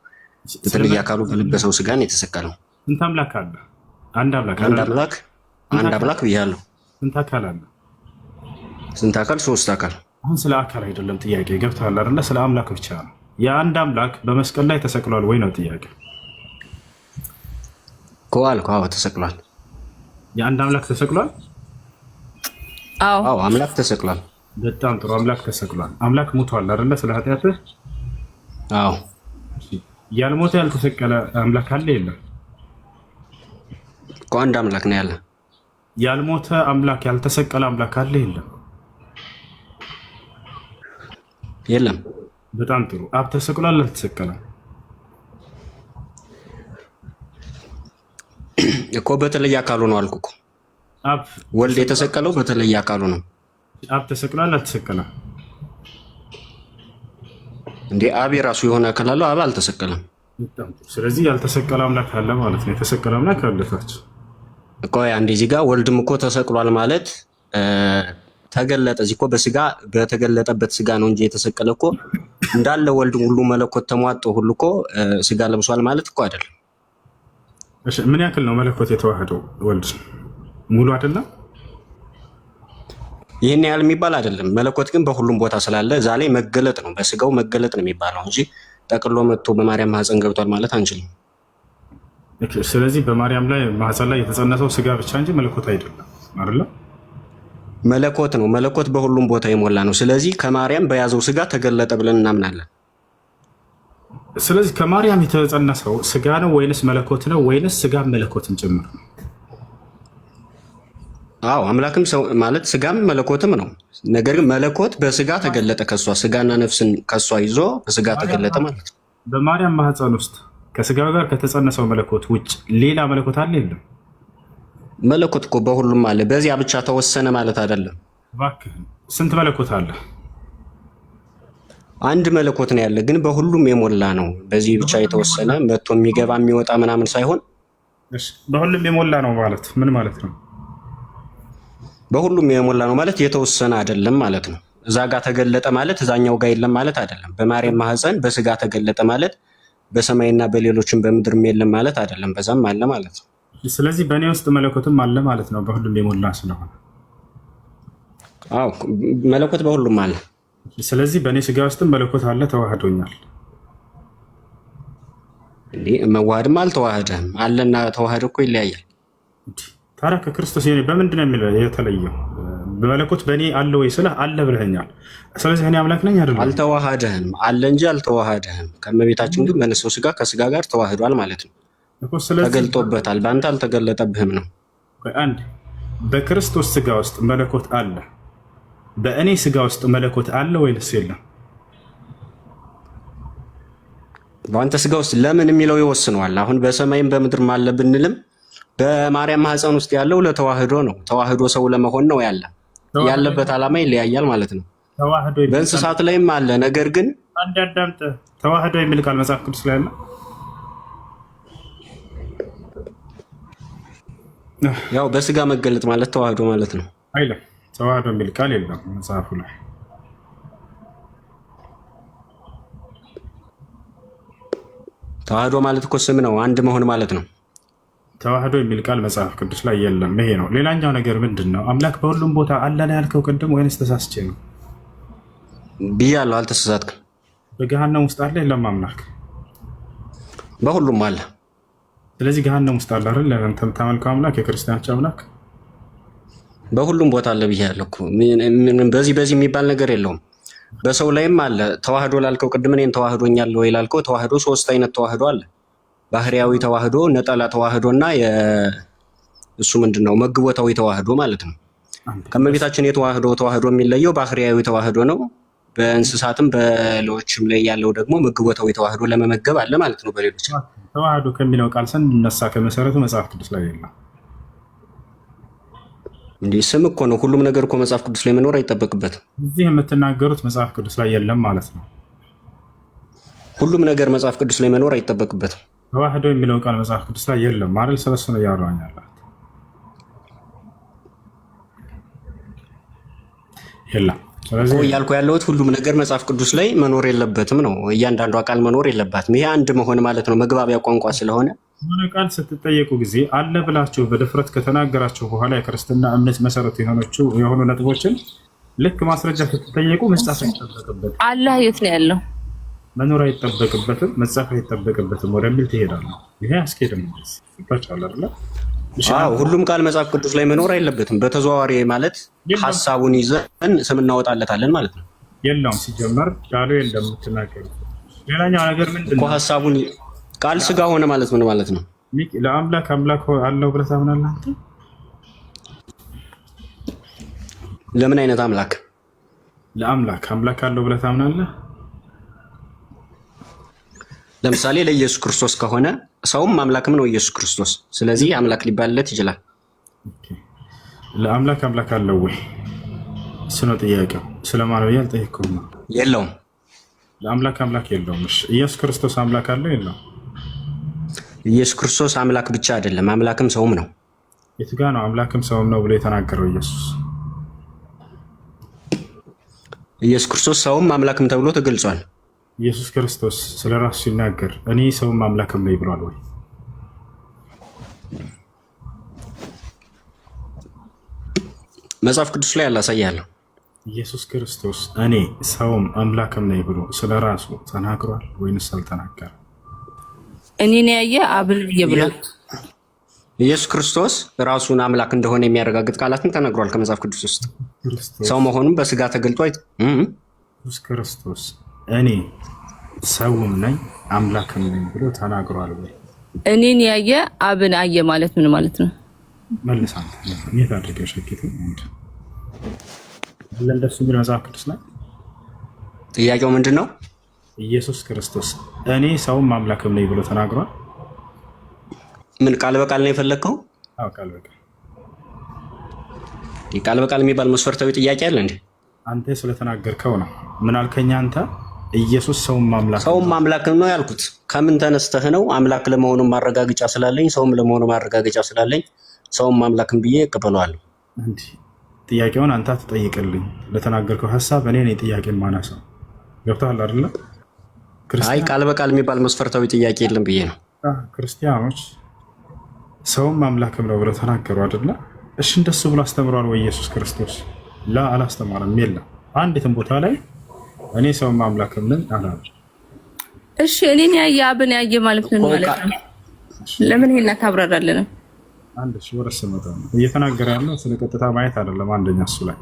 በተለየ አካሉ በለበሰው ስጋን የተሰቀለው። ስንት አምላክ አለ? አንድ አምላክ ብያለሁ። ስንት አካል አለ? ስንት አካል? ሶስት አካል። አሁን ስለ አካል አይደለም ጥያቄ ገብቶሃል አይደለ? ስለ አምላክ ብቻ ነው። የአንድ አምላክ በመስቀል ላይ ተሰቅሏል ወይ ነው ጥያቄ እኮ አልኩ። አዎ ተሰቅሏል። የአንድ አምላክ ተሰቅሏል? አዎ አምላክ ተሰቅሏል። በጣም ጥሩ። አምላክ ተሰቅሏል። አምላክ ሞቷል አይደለ? ስለ ኃጢአትህ። አዎ ያልሞተ ያልተሰቀለ አምላክ አለ የለም? እኮ አንድ አምላክ ነው ያለ። ያልሞተ አምላክ ያልተሰቀለ አምላክ አለ የለም? የለም። በጣም ጥሩ። አብ ተሰቅሏል አልተሰቀለም? እኮ በተለየ አካሉ ነው አልኩ እኮ። ወልድ የተሰቀለው በተለየ አካሉ ነው። አብ ተሰቅሏል አልተሰቀለም? እንዴ አብ የራሱ የሆነ አካል አለው። አብ አልተሰቀለም። ስለዚህ ያልተሰቀለ አምላክ አለ ማለት ነው። የተሰቀለ አምላክ አለታች እኮ አንዴ እዚህ ጋር ወልድም እኮ ተሰቅሏል ማለት ተገለጠ። እዚህ እኮ በስጋ በተገለጠበት ስጋ ነው እንጂ የተሰቀለ እኮ እንዳለ ወልድ ሁሉ መለኮት ተሟጦ ሁሉ እኮ ስጋ ለብሷል ማለት እኮ አይደለም። እሺ ምን ያክል ነው መለኮት የተዋህደው? ወልድ ሙሉ አይደለም? ይህን ያህል የሚባል አይደለም። መለኮት ግን በሁሉም ቦታ ስላለ እዛ ላይ መገለጥ ነው፣ በስጋው መገለጥ ነው የሚባለው እንጂ ጠቅሎ መጥቶ በማርያም ማህፀን ገብቷል ማለት አንችልም። ስለዚህ በማርያም ላይ ማህፀን ላይ የተጸነሰው ስጋ ብቻ እንጂ መለኮት አይደለም አይደለም? መለኮት ነው። መለኮት በሁሉም ቦታ የሞላ ነው። ስለዚህ ከማርያም በያዘው ስጋ ተገለጠ ብለን እናምናለን። ስለዚህ ከማርያም የተጸነሰው ስጋ ነው ወይንስ መለኮት ነው ወይንስ ስጋ መለኮትም ጭምር ነው? አዎ አምላክም ሰው ማለት ስጋም መለኮትም ነው። ነገር ግን መለኮት በስጋ ተገለጠ፣ ከሷ ስጋና ነፍስን ከሷ ይዞ በስጋ ተገለጠ ማለት ነው። በማርያም ማህፀን ውስጥ ከስጋው ጋር ከተጸነሰው መለኮት ውጭ ሌላ መለኮት አለ የለም? መለኮት እኮ በሁሉም አለ። በዚያ ብቻ ተወሰነ ማለት አይደለም። እባክህ ስንት መለኮት አለ? አንድ መለኮት ነው ያለ፣ ግን በሁሉም የሞላ ነው። በዚህ ብቻ የተወሰነ መጥቶ የሚገባ የሚወጣ ምናምን ሳይሆን በሁሉም የሞላ ነው ማለት ምን ማለት ነው? በሁሉም የሞላ ነው ማለት የተወሰነ አይደለም ማለት ነው። እዛ ጋር ተገለጠ ማለት እዛኛው ጋር የለም ማለት አይደለም። በማርያም ማህፀን በስጋ ተገለጠ ማለት በሰማይና በሌሎችም በምድርም የለም ማለት አይደለም። በዛም አለ ማለት ነው። ስለዚህ በእኔ ውስጥ መለኮትም አለ ማለት ነው፣ በሁሉም የሞላ ስለሆነ። አዎ መለኮት በሁሉም አለ። ስለዚህ በእኔ ስጋ ውስጥም መለኮት አለ፣ ተዋህዶኛል። እንዴ መዋሃድም አልተዋህደም። አለና ተዋህዶ እኮ ይለያያል። ታዲያ ከክርስቶስ በምንድን ነው የሚለው የተለየው? በመለኮት በእኔ አለ ወይ ስለ አለ ብለኸኛል። ስለዚህ እኔ አምላክ ነኝ አይደለም? አልተዋሃደህም፣ አለ እንጂ አልተዋሃደህም። ከእመቤታችን ግን በነሰው ስጋ ከስጋ ጋር ተዋህዷል ማለት ነው። ተገልጦበታል። በአንተ አልተገለጠብህም ነው። አንድ በክርስቶስ ስጋ ውስጥ መለኮት አለ፣ በእኔ ስጋ ውስጥ መለኮት አለ ወይንስ የለም? በአንተ ስጋ ውስጥ ለምን የሚለው ይወስነዋል። አሁን በሰማይም በምድርም አለ ብንልም በማርያም ማህፀን ውስጥ ያለው ለተዋህዶ ነው። ተዋህዶ ሰው ለመሆን ነው ያለበት ዓላማ ይለያያል ማለት ነው። በእንስሳት ላይም አለ። ነገር ግን አንድ አዳምጥ። ተዋህዶ የሚል ቃል መጽሐፍ ቅዱስ ላይ አለ? ያው በስጋ መገለጥ ማለት ተዋህዶ ማለት ነው። አይደለም፣ ተዋህዶ የሚል ቃል የለም መጽሐፉ ላይ። ተዋህዶ ማለት እኮ ስም ነው፣ አንድ መሆን ማለት ነው። ተዋህዶ የሚል ቃል መጽሐፍ ቅዱስ ላይ የለም። ይሄ ነው። ሌላኛው ነገር ምንድን ነው? አምላክ በሁሉም ቦታ አለ ነው ያልከው ቅድም ወይንስ ተሳስቼ ነው ብያለሁ? አልተሳሳትክም። በገሃነም ውስጥ አለ የለም አምላክ? በሁሉም አለ። ስለዚህ ገሃነም ውስጥ አለ አይደል? ለምን ተመልከው አምላክ የክርስቲያኖች አምላክ በሁሉም ቦታ አለ ብያለሁ እኮ። በዚህ የሚባል ነገር የለውም። በሰው ላይም አለ። ተዋህዶ ላልከው ቅድም እኔን ተዋህዶኛል ወይ ላልከው ተዋህዶ ሶስት አይነት ተዋህዶ አለ። ባህሪያዊ ተዋህዶ፣ ነጠላ ተዋህዶ እና እሱ ምንድነው መግቦታዊ ተዋህዶ ማለት ነው። ከእመቤታችን ተዋህዶ የሚለየው ባህሪያዊ ተዋህዶ ነው። በእንስሳትም በሌሎችም ላይ ያለው ደግሞ መግቦታዊ ተዋህዶ ለመመገብ አለ ማለት ነው። በሌሎች ተዋህዶ ከሚለው ቃል ስንነሳ ከመሰረቱ መጽሐፍ ቅዱስ ላይ የለም። እንዲህ ስም እኮ ነው። ሁሉም ነገር እኮ መጽሐፍ ቅዱስ ላይ መኖር አይጠበቅበትም። እዚህ የምትናገሩት መጽሐፍ ቅዱስ ላይ የለም ማለት ነው። ሁሉም ነገር መጽሐፍ ቅዱስ ላይ መኖር አይጠበቅበትም። ተዋህዶ የሚለው ቃል መጽሐፍ ቅዱስ ላይ የለም ማለት ስለሱ ነው እያወራኝ ያለሁት። የለም። ስለዚህ እያልኩ ያለሁት ሁሉም ነገር መጽሐፍ ቅዱስ ላይ መኖር የለበትም ነው። እያንዳንዱ ቃል መኖር የለባትም። ይሄ አንድ መሆን ማለት ነው፣ መግባቢያ ቋንቋ ስለሆነ። የሆነ ቃል ስትጠየቁ ጊዜ አለ ብላችሁ በድፍረት ከተናገራችሁ በኋላ የክርስትና እምነት መሰረት የሆኑ ነጥቦችን ልክ ማስረጃ ስትጠየቁ መጻፍ አይጠበቅበትም። አላህ የት ነው ያለው? መኖር አይጠበቅበትም፣ መጻፍ አይጠበቅበትም ወደሚል ትሄዳለህ። ይሄ አስኬድም ይባቻል አይደል? ሁሉም ቃል መጽሐፍ ቅዱስ ላይ መኖር አይለበትም። በተዘዋዋሪ ማለት ሀሳቡን ይዘን ስም እናወጣለታለን ማለት ነው። የለውም ሲጀመር ቃሉ የለም የምትናገሩት። ሌላኛው ነገር ምንድን ነው? ሀሳቡን ቃል ስጋ ሆነ ማለት ምን ማለት ነው? ለአምላክ አምላክ አለው ብለህ ታምናለህ አንተ? ለምን አይነት አምላክ? ለአምላክ አምላክ አለው ብለህ ታምናለህ? ለምሳሌ ለኢየሱስ ክርስቶስ ከሆነ ሰውም አምላክም ነው ኢየሱስ ክርስቶስ። ስለዚህ አምላክ ሊባልለት ይችላል። ለአምላክ አምላክ አለው ወይ? እሱ ነው ጥያቄው። ስለማን ነው ያልጠየቅኩት ነው። የለውም። ለአምላክ አምላክ የለውም። እሺ ኢየሱስ ክርስቶስ አምላክ አለው የለውም? ኢየሱስ ክርስቶስ አምላክ ብቻ አይደለም አምላክም ሰውም ነው። የት ጋር ነው አምላክም ሰውም ነው ብሎ የተናገረው ኢየሱስ? ኢየሱስ ክርስቶስ ሰውም አምላክም ተብሎ ተገልጿል። ኢየሱስ ክርስቶስ ስለራሱ ሲናገር እኔ ሰውም አምላክም ነኝ ብሏል ወይ? መጽሐፍ ቅዱስ ላይ አላሳያለሁ። ኢየሱስ ክርስቶስ እኔ ሰውም አምላክም ነኝ ብሎ ስለራሱ ተናግሯል ወይንስ አልተናገረም? እኔን ያየ አብን ብሏል። ኢየሱስ ክርስቶስ ራሱን አምላክ እንደሆነ የሚያረጋግጥ ቃላትን ተናግሯል ከመጽሐፍ ቅዱስ ውስጥ። ሰው መሆኑን በስጋ ተገልጦ ኢየሱስ ክርስቶስ እኔ ሰውም ነኝ አምላክም ነኝ ብሎ ተናግሯል ወይ? እኔን ያየ አብን አየ ማለት ምን ማለት ነው? መልሳን የት አድርገው ሸኪቱ ለእንደሱ ቢል መጽሐፍ ቅዱስ ላይ ጥያቄው ምንድን ነው? ኢየሱስ ክርስቶስ እኔ ሰውም አምላክም ነኝ ብሎ ተናግሯል? ምን ቃል በቃል ነው የፈለግከው? አዎ ቃል በቃል። ቃል በቃል የሚባል መስፈርታዊ ጥያቄ አለ እንዴ? አንተ ስለተናገርከው ነው። ምን አልከኝ አንተ? ኢየሱስ ሰውም አምላክም ነው ያልኩት። ከምን ተነስተህ ነው? አምላክ ለመሆኑ ማረጋገጫ ስላለኝ ሰውም ለመሆኑ ማረጋገጫ ስላለኝ ሰውም አምላክም ብዬ እቀበለዋለሁ። እንዴ ጥያቄውን አንተ አትጠይቅልኝ። ለተናገርከው ሐሳብ እኔ ነኝ ጥያቄ ማነሳው። ገብቶሃል አይደል? አይ ቃል በቃል የሚባል መስፈርታዊ ጥያቄ የለም ብዬ ነው። ክርስቲያኖች ሰውም አምላክም ነው ብለው ተናገሩ አይደለ? እሺ እንደሱ ብሎ አስተምሯል ወይ ኢየሱስ ክርስቶስ? ላ አላስተማረም። የለም አንዲትም ቦታ ላይ እኔ ሰውም አምላክም ነኝ አላለም። እሺ እኔን ያየ አብን ያየ ማለት ነው ማለት ነው። ለምን ይሄን ታብራራለህ? አንድ ሺህ ወረስ መጣ ነው እየተናገረ ያለው ስለ ቀጥታ ማየት አይደለም። አንደኛ እሱ ላይ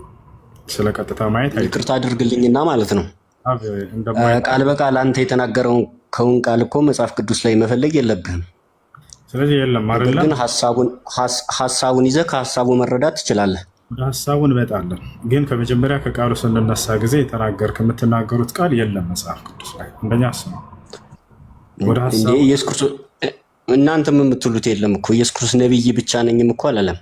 ስለ ቀጥታ ማየት አይደለም። ይቅርታ አድርግልኝና ማለት ነው ቃል በቃል አንተ የተናገረውን ከውን ቃል እኮ መጽሐፍ ቅዱስ ላይ መፈለግ የለብህም። ስለዚህ የለም አይደለም። ግን ሐሳቡን ይዘህ ከሐሳቡ መረዳት ትችላለህ። ወደ ሐሳቡ እንመጣለን። ግን ከመጀመሪያ ከቃሉ ስንነሳ ጊዜ የምትናገሩት ቃል የለም መጽሐፍ ቅዱስ ላይ። አንደኛ እሱ ነው። ወደ ሐሳቡ ኢየሱስ ክርስቶስ እናንተም የምትሉት የለም እኮ ኢየሱስ ክርስቶስ ነብይ ብቻ ነኝም እኮ አላለም።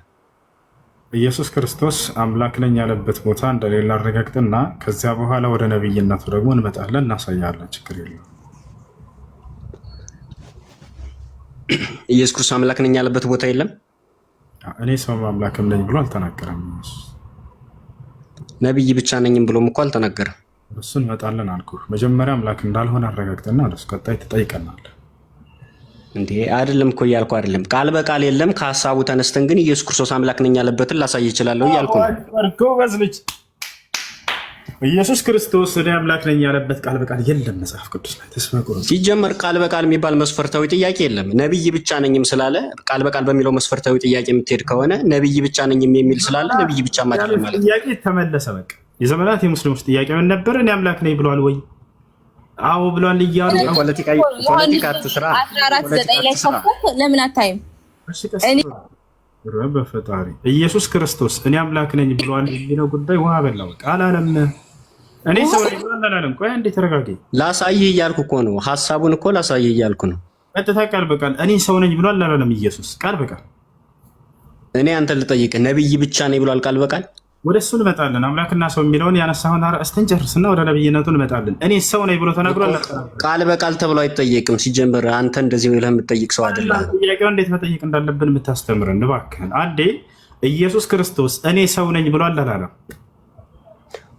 ኢየሱስ ክርስቶስ አምላክ ነኝ ያለበት ቦታ እንደሌላ አረጋግጥና ከዚያ በኋላ ወደ ነብይነቱ ደግሞ እንመጣለን፣ እናሳያለን። ችግር የለም። ኢየሱስ ክርስቶስ አምላክ ነኝ ያለበት ቦታ የለም። እኔ ሰውም አምላክም ነኝ ብሎ አልተናገረም። ነብይ ብቻ ነኝም ብሎም እኮ አልተናገረም። እሱ እንመጣለን አልኩህ። መጀመሪያ አምላክ እንዳልሆነ አረጋግጥና ወደሱ ቀጣይ ትጠይቀናለህ። እንዴ አይደለም እኮ እያልኩ አይደለም። ቃል በቃል የለም። ከሐሳቡ ተነስተን ግን ኢየሱስ ክርስቶስ አምላክ ነኝ ያለበትን ላሳይ ይችላል እያልኩ ነው። ኢየሱስ ክርስቶስ እኔ አምላክ ነኝ ያለበት ቃል በቃል የለም መጽሐፍ ቅዱስ ላይ። ተስፋቁ ሲጀመር ቃል በቃል የሚባል መስፈርታዊ ጥያቄ የለም። ነብይ ብቻ ነኝም ስላለ ቃል በቃል በሚለው መስፈርታዊ ጥያቄ የምትሄድ ከሆነ ነብይ ብቻ ነኝም የሚል ስላለ ነብይ ብቻ ማለት ነው። ጥያቄ ተመለሰ። በቃ የዘመናት የሙስሊሞች ጥያቄ ምን ነበር? እኔ አምላክ ነኝ ብሏል ወይ? አዎ ብሏል እያሉ ፖለቲካ አትስራ። 14:9 ላይ ሰብከት ለምን አታይም? በፈጣሪ ኢየሱስ ክርስቶስ እኔ አምላክ ነኝ ብሏል የሚለው ጉዳይ ውሃ በላው። ቃል አለም እኔ ሰው ነኝ ብሏል አላለም? ቆይ እንዴ ተረጋጊ። ላሳይህ እያልኩ እኮ ነው። ሐሳቡን እኮ ላሳይህ እያልኩ ነው። ቀጥታ ቃል በቃል እኔ ሰው ነኝ ብሏል አላለም? ኢየሱስ ቃል በቃል እኔ አንተ ልጠይቅህ ነብይ ብቻ ነኝ ብሏል ቃል በቃል? ወደ እሱ እንመጣለን። አምላክና ሰው የሚለውን ያነሳውን አርእስትን ጨርስና ወደ ነብይነቱ እንመጣለን። እኔ ሰው ነኝ ብሎ ተናግሯል። ቃል በቃል ተብሎ አይጠየቅም። ሲጀምር አንተ እንደዚህ ብለህ የምትጠይቅ ሰው አይደለም። ጥያቄው እንዴት መጠየቅ እንዳለብን የምታስተምረን እባክህን። አንዴ ኢየሱስ ክርስቶስ እኔ ሰው ነኝ ብሏል አላለም?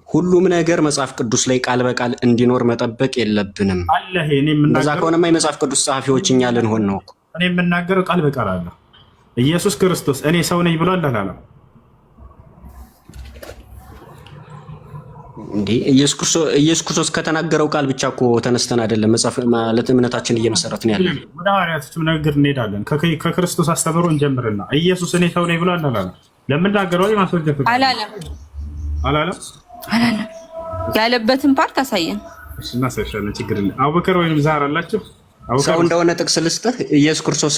ሁሉም ነገር መጽሐፍ ቅዱስ ላይ ቃል በቃል እንዲኖር መጠበቅ የለብንም። እንደዛ ከሆነማ የመጽሐፍ ቅዱስ ጸሐፊዎች እኛ ልንሆን ነው እኮ። እኔ የምናገረው ቃል በቃል አለ። ኢየሱስ ክርስቶስ እኔ ሰው ነኝ ብሏል አላለም? እንዴ ኢየሱስ ክርስቶስ ከተናገረው ቃል ብቻ እኮ ተነስተን አይደለም መጽሐፍ ማለት እምነታችን እየመሰረትን ያለን። ወደ ሐዋርያቶችም ንግግር እንሄዳለን። ከክርስቶስ አስተምሮ እንጀምርና ኢየሱስ እኔ ሰው ነኝ ብሏል አላለም? ለምናገረው ማስወጀት አላለም ያለበትን ፓርት አሳየን። እና ሰሻለን ችግር የለም። አቡበከር ወይም ዛህር አላችሁ? ሰው እንደሆነ ጥቅስ ልስጥህ። ኢየሱስ ክርስቶስ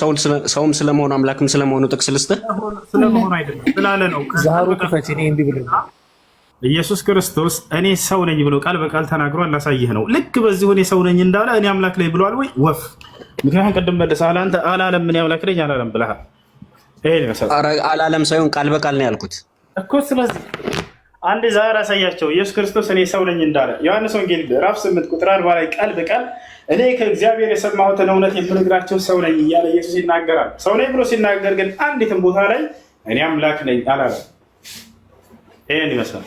ሰውም ስለመሆኑ አምላክም ስለመሆኑ ጥቅስ ልስጥህ። ስለመሆኑ አይደለም ስላለ ነው። ዛህሩ ክፈት። እኔ እንዲህ ብለህ ኢየሱስ ክርስቶስ እኔ ሰው ነኝ ብሎ ቃል በቃል ተናግሯል። ላሳይህ ነው። ልክ በዚህ እኔ ሰው ነኝ እንዳለ እኔ አምላክ ነኝ ብሏል ወይ? ወፍ ምክንያቱም ቅድም መልሰሃል አንተ አላለም እኔ አምላክ ነኝ አላለም ብለሃል። ይሄ ነው አላለም ሳይሆን ቃል በቃል ነው ያልኩት እኮ። ስለዚህ አንድ ዛሬ አሳያቸው ኢየሱስ ክርስቶስ እኔ ሰው ነኝ እንዳለ ዮሐንስ ወንጌል ምዕራፍ 8 ቁጥር 40 ላይ ቃል በቃል እኔ ከእግዚአብሔር የሰማሁትን እውነት የምነግራቸው ሰው ነኝ እያለ ኢየሱስ ይናገራል። ሰው ነኝ ብሎ ሲናገር ግን አንዲትም ቦታ ላይ እኔ አምላክ ነኝ አላለም። ይሄን ይመስላል።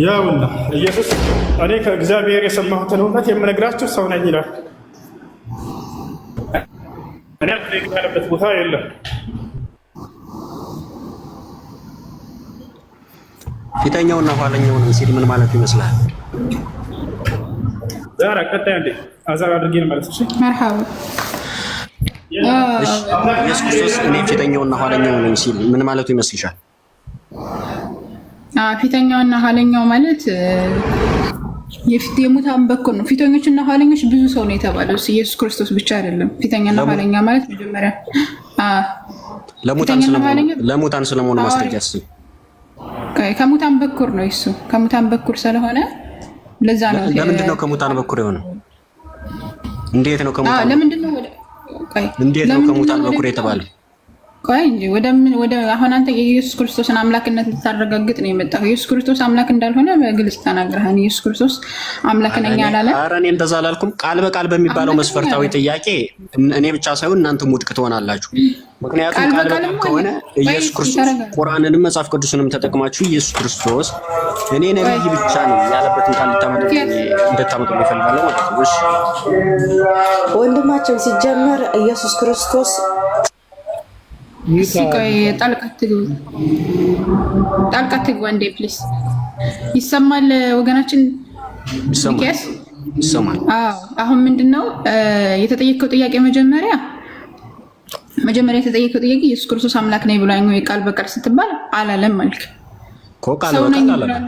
ያውና ኢየሱስ እኔ ከእግዚአብሔር የሰማሁትን እውነት የምነግራችሁ ሰው ነኝ ይላል። እኔ ያለበት ቦታ የለም። ፊተኛውና ኋለኛውን ሲል ምን ማለት ይመስላል? ዛሬ ቀጣይ አንዴ አዛር አድርጌ ማለት እሺ። መርሐባ ኢየሱስ ክርስቶስ እኔ ፊተኛውና ኋለኛውን ሲል ምን ማለቱ ይመስልሻል? ፊተኛውና ኋለኛው ማለት የሙታን በኩር ነው። ፊተኞችና ኋለኞች ብዙ ሰው ነው የተባለው፣ ኢየሱስ ክርስቶስ ብቻ አይደለም። ፊተኛና ኋለኛ ማለት መጀመሪያ ለሙታን ስለመሆኑ ማስረጃ እስኪ። ከሙታን በኩር ነው እሱ። ከሙታን በኩር ስለሆነ ለዛ ነው። ለምንድን ነው ከሙታን በኩር የሆነው? እንዴት ነው ከሙታን በኩር የተባለው? ቆይ እንጂ ወደ አሁን አንተ የኢየሱስ ክርስቶስን አምላክነት ልታረጋግጥ ነው የመጣው። ኢየሱስ ክርስቶስ አምላክ እንዳልሆነ በግልጽ ተናግረሃል። ኢየሱስ ክርስቶስ አምላክ ነኝ አላለ። ኧረ እኔ እንደዛ አላልኩም። ቃል በቃል በሚባለው መስፈርታዊ ጥያቄ እኔ ብቻ ሳይሆን እናንተም ውድቅ ትሆናላችሁ። ምክንያቱም ቃል በቃል ከሆነ ኢየሱስ ክርስቶስ ቁርአንንም መጽሐፍ ቅዱስንም ተጠቅማችሁ ኢየሱስ ክርስቶስ እኔ ነብይ ብቻ ነኝ ያለበትን ቃል እንድታመጡ ይፈልጋለሁ ማለት ነው። እሺ ወንድማችን ሲጀመር ኢየሱስ ክርስቶስ ጣልቃ ትግባ እንዴ ፕሊስ። ይሰማል ወገናችን? ይሰማል። አሁን ምንድነው የተጠየቀው ጥያቄ? መጀመሪያ የተጠየቀው ጥያቄ ኢየሱስ ክርስቶስ አምላክ ነኝ ብሏል ወይ ቃል በቃል ስትባል አላለም አልክ እኮ። ቃል በቃል አላለም።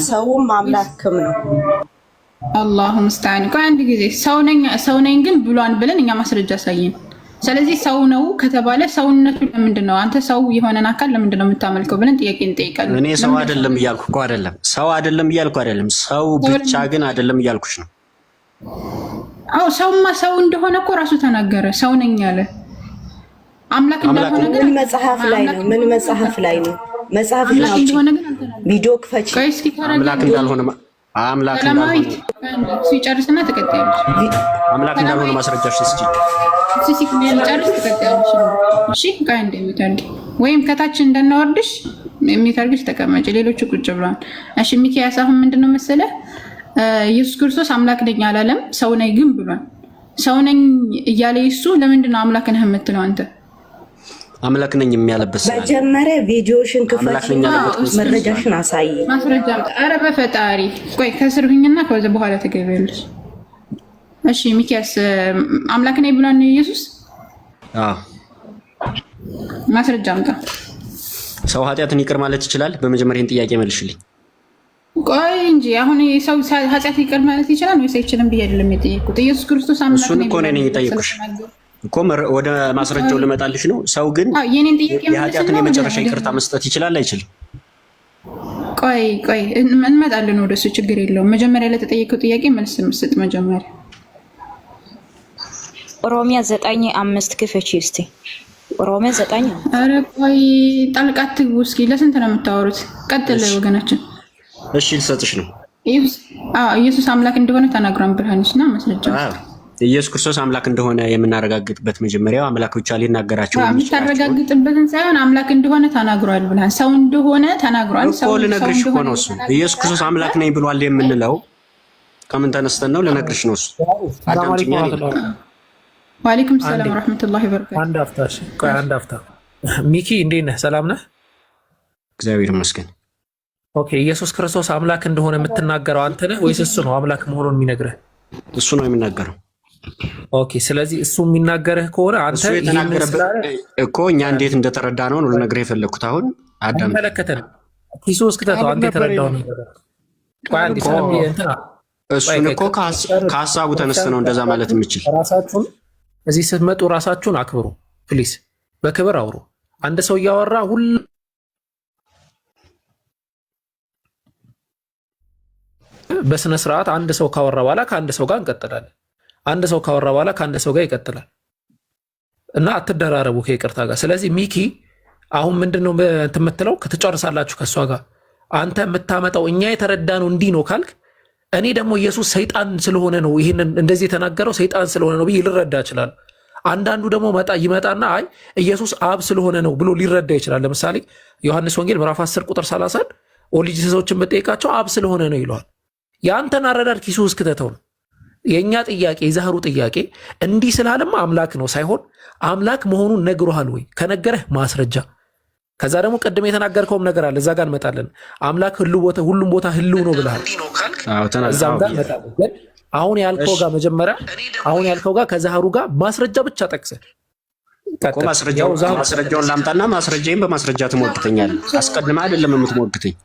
ሰውም አምላክም ነው። አላሁ ሙስተዓን። ቆይ አንድ ጊዜ ሰው ነኝ ግን ብሏን ብለን እኛ ማስረጃ አሳየን። ስለዚህ ሰው ነው ከተባለ ሰውነቱ ለምንድን ነው? አንተ ሰው የሆነን አካል ለምንድን ነው የምታመልከው ብለን ጥያቄ እንጠይቃለን። እኔ ሰው አይደለም እያልኩ እኮ አይደለም። ሰው አይደለም እያልኩ አይደለም። ሰው ብቻ ግን አይደለም እያልኩሽ ነው። አዎ ሰውማ ሰው እንደሆነ እኮ ራሱ ተናገረ። ሰው ነኝ አለ። አምላክ እንዳልሆነ ግን መጽሐፍ ላይ ነው። ምን መጽሐፍ ላይ ነው? መጽሐፍ ላይ እንደሆነ ግን ቪዲዮ ክፈች። አምላክ እንዳልሆነ ሲጨርስና ተቀጣያለሽ። አምላክ እንዳልሆነ ማስረጃሽ እስኪ ሲጨርስ ተቀጣያለሽ። እሺ ጋር እንደሚታርግ ወይም ከታች እንደናወርድሽ የሚታርግሽ ተቀመጭ። ሌሎቹ ቁጭ ብለዋል። እሺ ሚኪያስ አሁን ምንድነው መሰለህ ኢየሱስ ክርስቶስ አምላክ ነኝ አላለም፣ ሰው ነኝ ግን ብሏል። ሰው ነኝ እያለ እሱ ለምንድነው አምላክ ነህ የምትለው አንተ? አምላክ ነኝ የሚያለበት መጀመሪያ ቪዲዮሽን ክፈችና መረጃሽን አሳይ። ማስረጃ ኧረ በፈጣሪ ቆይ ከስርሁኝና ከዛ በኋላ ተገበያለሽ። እሺ ሚኪያስ አምላክ ነኝ ብሏል ኢየሱስ? ማስረጃ አምጣ። ሰው ኃጢአትን ይቅር ማለት ይችላል? በመጀመሪያ ጥያቄ መልሽልኝ። ቆይ እንጂ አሁን ሰው ኃጢአት ይቅር ማለት ይችላል ወይስ አይችልም ብዬ አይደለም የጠየኩት። ኢየሱስ ክርስቶስ አምላክ ነኝ እኮ ነኝ የጠየኩሽ እኮ ወደ ማስረጃው ልመጣልሽ ነው። ሰው ግን የኃጢአትን የመጨረሻ ይቅርታ መስጠት ይችላል አይችልም? ቆይ እንመጣለን ወደሱ፣ ችግር የለውም። መጀመሪያ ለተጠየቀው ጥያቄ መልስ ስጥ። መጀመሪያ ሮሚያ 9:5 ክፈቺ እስቲ። ሮሚያ 9። ኧረ ቆይ ጣልቃ አትግቡ እስኪ። ለስንት ነው የምታወሩት? ቀጥል ወገናችን። እሺ ልሰጥሽ ነው። ኢየሱስ አምላክ እንደሆነ ተናግሯን ብርሃንሽና ማስረጃው ኢየሱስ ክርስቶስ አምላክ እንደሆነ የምናረጋግጥበት መጀመሪያው አምላክ ብቻ ሊናገራቸው የምታረጋግጥበትን ሳይሆን አምላክ እንደሆነ ተናግሯል ብለሃል። ሰው እንደሆነ ተናግሯል። ሰው ልነግርሽ እኮ ነው እሱ። ኢየሱስ ክርስቶስ አምላክ ነኝ ብሏል የምንለው ከምን ተነስተን ነው? ልነግርሽ ነው እሱ። አዳምጪኝ። ወአለይኩም ሰላም ወራህመቱላሂ ወበረካቱ። አንድ አፍታ ሚኪ እንዴት ነህ? ሰላም ነህ? እግዚአብሔር ይመስገን። ኦኬ ኢየሱስ ክርስቶስ አምላክ እንደሆነ የምትናገረው አንተ ነህ ወይስ እሱ ነው አምላክ መሆኑን የሚነግርህ? እሱ ነው የሚናገረው። ኦኬ ስለዚህ እሱ የሚናገርህ ከሆነ አንተ እኮ እኛ እንዴት እንደተረዳ ነው ልነግርህ የፈለኩት። አሁን አዳም ተመለከተን ኪሱ እስከታው አንተ የተረዳው ነገር እሱን እኮ ከሀሳቡ ተነስተ ነው እንደዛ ማለት የሚችል። ራሳችሁን እዚህ ስትመጡ ራሳችሁን አክብሩ ፕሊስ፣ በክብር አውሩ። አንድ ሰው እያወራ በስነ ስርዓት አንድ ሰው ካወራ በኋላ ከአንድ ሰው ጋር እንቀጥላለን። አንድ ሰው ካወራ በኋላ ከአንድ ሰው ጋር ይቀጥላል እና አትደራረቡ ከይቅርታ ጋር። ስለዚህ ሚኪ አሁን ምንድነው የምትለው? ከተጨርሳላችሁ ከእሷ ጋር አንተ የምታመጣው እኛ የተረዳነው እንዲህ ነው ካልክ፣ እኔ ደግሞ ኢየሱስ ሰይጣን ስለሆነ ነው ይህንን እንደዚህ የተናገረው ሰይጣን ስለሆነ ነው ብዬ ልረዳ እችላለሁ። አንዳንዱ ደግሞ ይመጣና አይ ኢየሱስ አብ ስለሆነ ነው ብሎ ሊረዳ ይችላል። ለምሳሌ ዮሐንስ ወንጌል ምዕራፍ 10 ቁጥር 30 ኦሪጅ ሰዎችን ብጠይቃቸው አብ ስለሆነ ነው ይለዋል። የአንተን አረዳድ ኪሱ እስክተተው ነው። የእኛ ጥያቄ የዛህሩ ጥያቄ እንዲህ ስላለማ አምላክ ነው ሳይሆን አምላክ መሆኑን ነግሮሃል ወይ? ከነገረህ ማስረጃ። ከዛ ደግሞ ቅድም የተናገርከውም ነገር አለ፣ እዛ ጋር እንመጣለን። አምላክ ሁሉም ቦታ ህልው ነው ብለሃል፣ እዛም ጋር እንመጣለን። ግን አሁን ያልከው ጋር መጀመሪያ አሁን ያልከው ጋር ከዛህሩ ጋር ማስረጃ ብቻ ጠቅሰህ ማስረጃውን ላምጣና ማስረጃዬን በማስረጃ ትሞግተኛለህ። አስቀድመህ አይደለም የምትሞግተኝ።